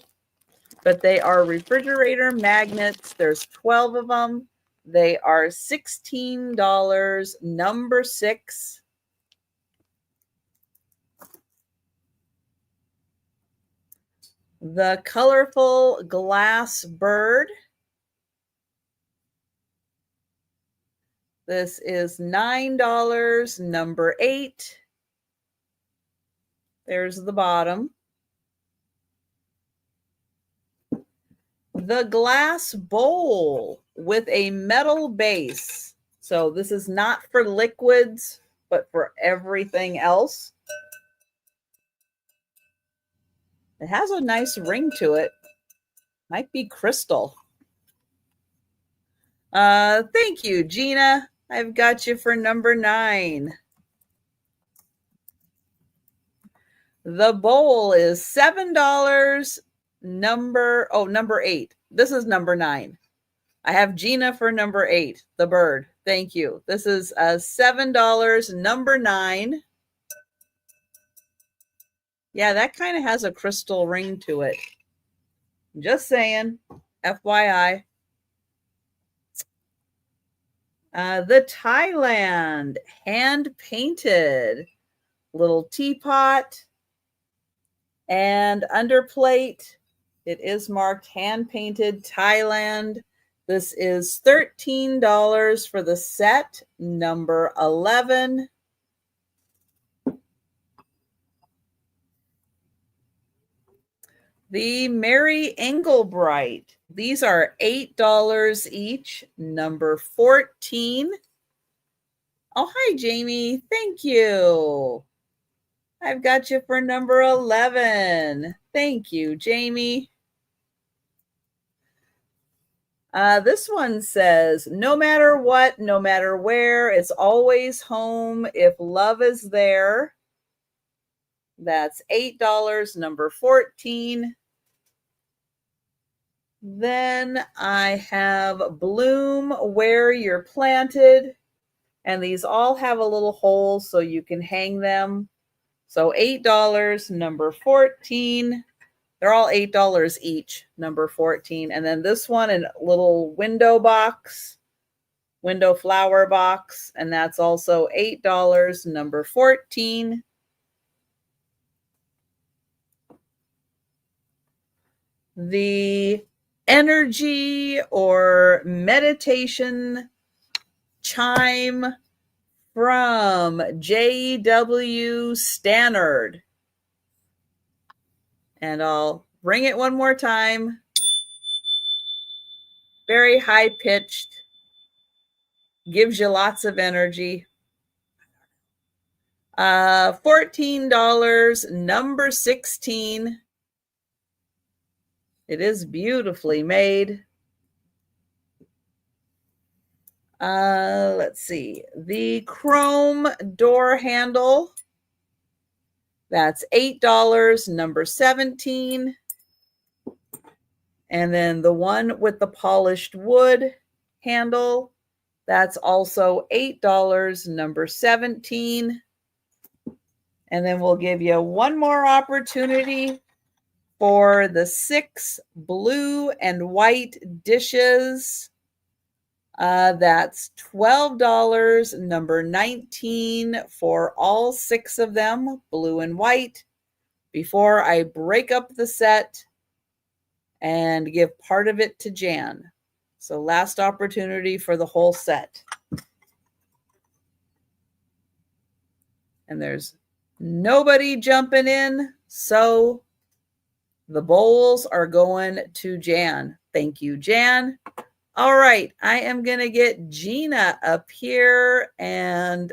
But they are refrigerator magnets. There's 12 of them. They are $16, number 6. The colorful glass bird. This is $9, number 8. There's the bottom. The glass bowl with a metal base. So this is not for liquids, but for everything else. It has a nice ring to it. Might be crystal. Thank you, Gina. I've got you for number 9. The bowl is $7, number 8. This is number 9. I have Gina for number 8, the bird. Thank you. This is $7, number 9. Yeah, that kind of has a crystal ring to it. Just saying, FYI. The Thailand hand-painted little teapot and underplate. It is marked hand-painted Thailand. This is $13 for the set, number 11. The Mary Englebright. These are $8 each, number 14. Oh, hi, Jamie. Thank you. I've got you for number 11. Thank you, Jamie. This one says, no matter what, no matter where, it's always home if love is there. That's $8, number 14. Then I have Bloom Where You're Planted. And these all have a little hole so you can hang them. So $8, number 14. They're all $8 each, number 14. And then this one, a little window box, window flower box. And that's also $8, number 14. The energy or meditation chime from J.W. Stannard. And I'll ring it one more time. Very high pitched. Gives you lots of energy. $14, number 16. It is beautifully made. Let's see. The chrome door handle. That's $8, number 17. And then the one with the polished wood handle, that's also $8, number 17. And then we'll give you one more opportunity for the 6 blue and white dishes. That's $12, number 19 for all 6 of them, blue and white, before I break up the set and give part of it to Jan. So last opportunity for the whole set. And there's nobody jumping in, so the bowls are going to Jan. Thank you, Jan. All right, I am going to get Gina up here, and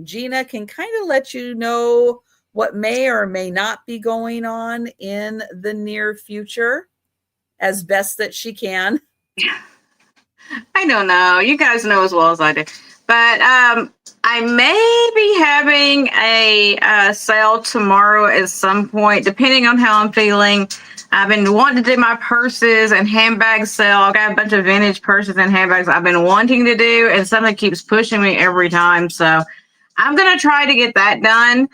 Gina can kind of let you know what may or may not be going on in the near future as best that she can. I don't know. You guys know as well as I do. But I may be having a sale tomorrow at some point, depending on how I'm feeling. I've been wanting to do my purses and handbag sale. I've got a bunch of vintage purses and handbags I've been wanting to do, and something keeps pushing me every time. So I'm going to try to get that done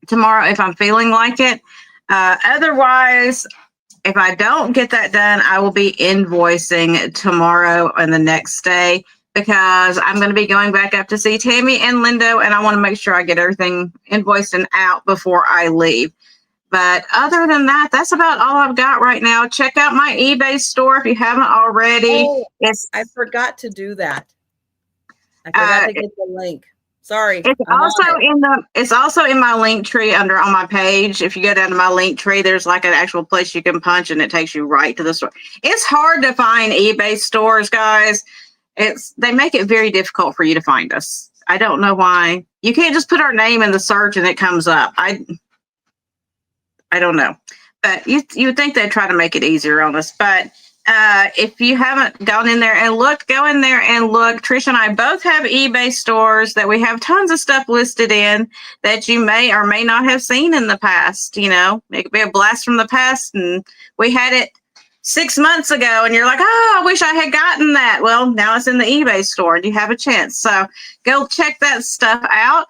tomorrow if I'm feeling like it. Otherwise, if I don't get that done, I will be invoicing tomorrow and the next day, because I'm going to be going back up to see Tammy and Lindo, and I want to make sure I get everything invoiced and out before I leave. But other than that, that's about all I've got right now. Check out my eBay store if you haven't already. Oh, I forgot to do that. I forgot to get the link. Sorry. It's also in my link tree on my page. If you go down to my link tree, there's like an actual place you can punch and it takes you right to the store. It's hard to find eBay stores, guys. They make it very difficult for you to find us. I don't know why. You can't just put our name in the search and it comes up. I don't know, but you would think they'd try to make it easier on us. But if you haven't gone in there and looked, go in there and look. Trisha and I both have eBay stores that we have tons of stuff listed in that you may or may not have seen in the past. You know, it could be a blast from the past, and we had it 6 months ago, and you're like, oh, I wish I had gotten that. Well, now it's in the eBay store, and you have a chance. So go check that stuff out.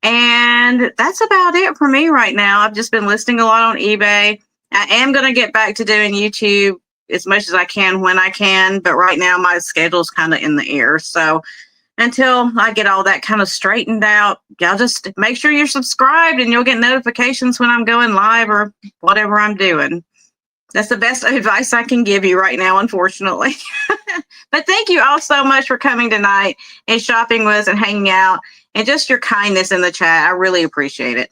And that's about it for me right now. I've just been listing a lot on eBay. I am going to get back to doing YouTube as much as I can when I can. But right now my schedule is kind of in the air. So until I get all that kind of straightened out, y'all just make sure you're subscribed and you'll get notifications when I'm going live or whatever I'm doing. That's the best advice I can give you right now, unfortunately. But thank you all so much for coming tonight and shopping with us and hanging out. And just your kindness in the chat. I really appreciate it.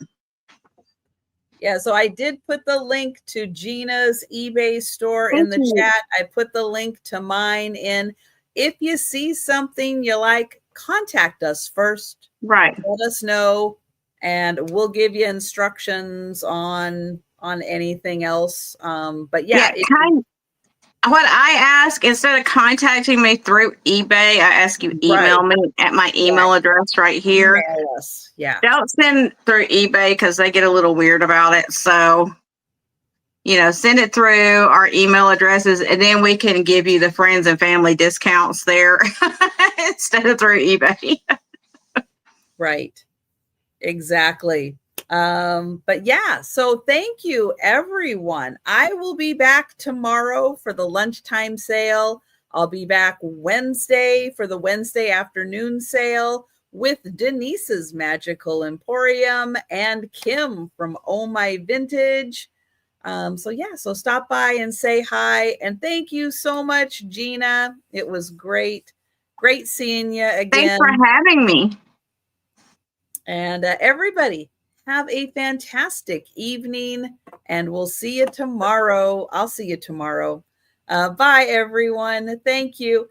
Yeah, so I did put the link to Gina's eBay store in the chat. I put the link to mine in. If you see something you like, contact us first. Right. Let us know, and we'll give you instructions on anything else. But yeah, what I ask, instead of contacting me through eBay, I ask you email me at my email address right here. Email us. Yeah. Don't send through eBay because they get a little weird about it. So, you know, send it through our email addresses, and then we can give you the friends and family discounts there instead of through eBay. Right. Exactly. But yeah, so thank you everyone. I will be back tomorrow for the lunchtime sale. I'll be back Wednesday for the Wednesday afternoon sale with Denise's Magical Emporium and Kim from Oh My Vintage. So stop by and say hi. And thank you so much, Gina. It was great. Great seeing you again. Thanks for having me. And everybody, have a fantastic evening, and we'll see you tomorrow. I'll see you tomorrow. Bye, everyone. Thank you.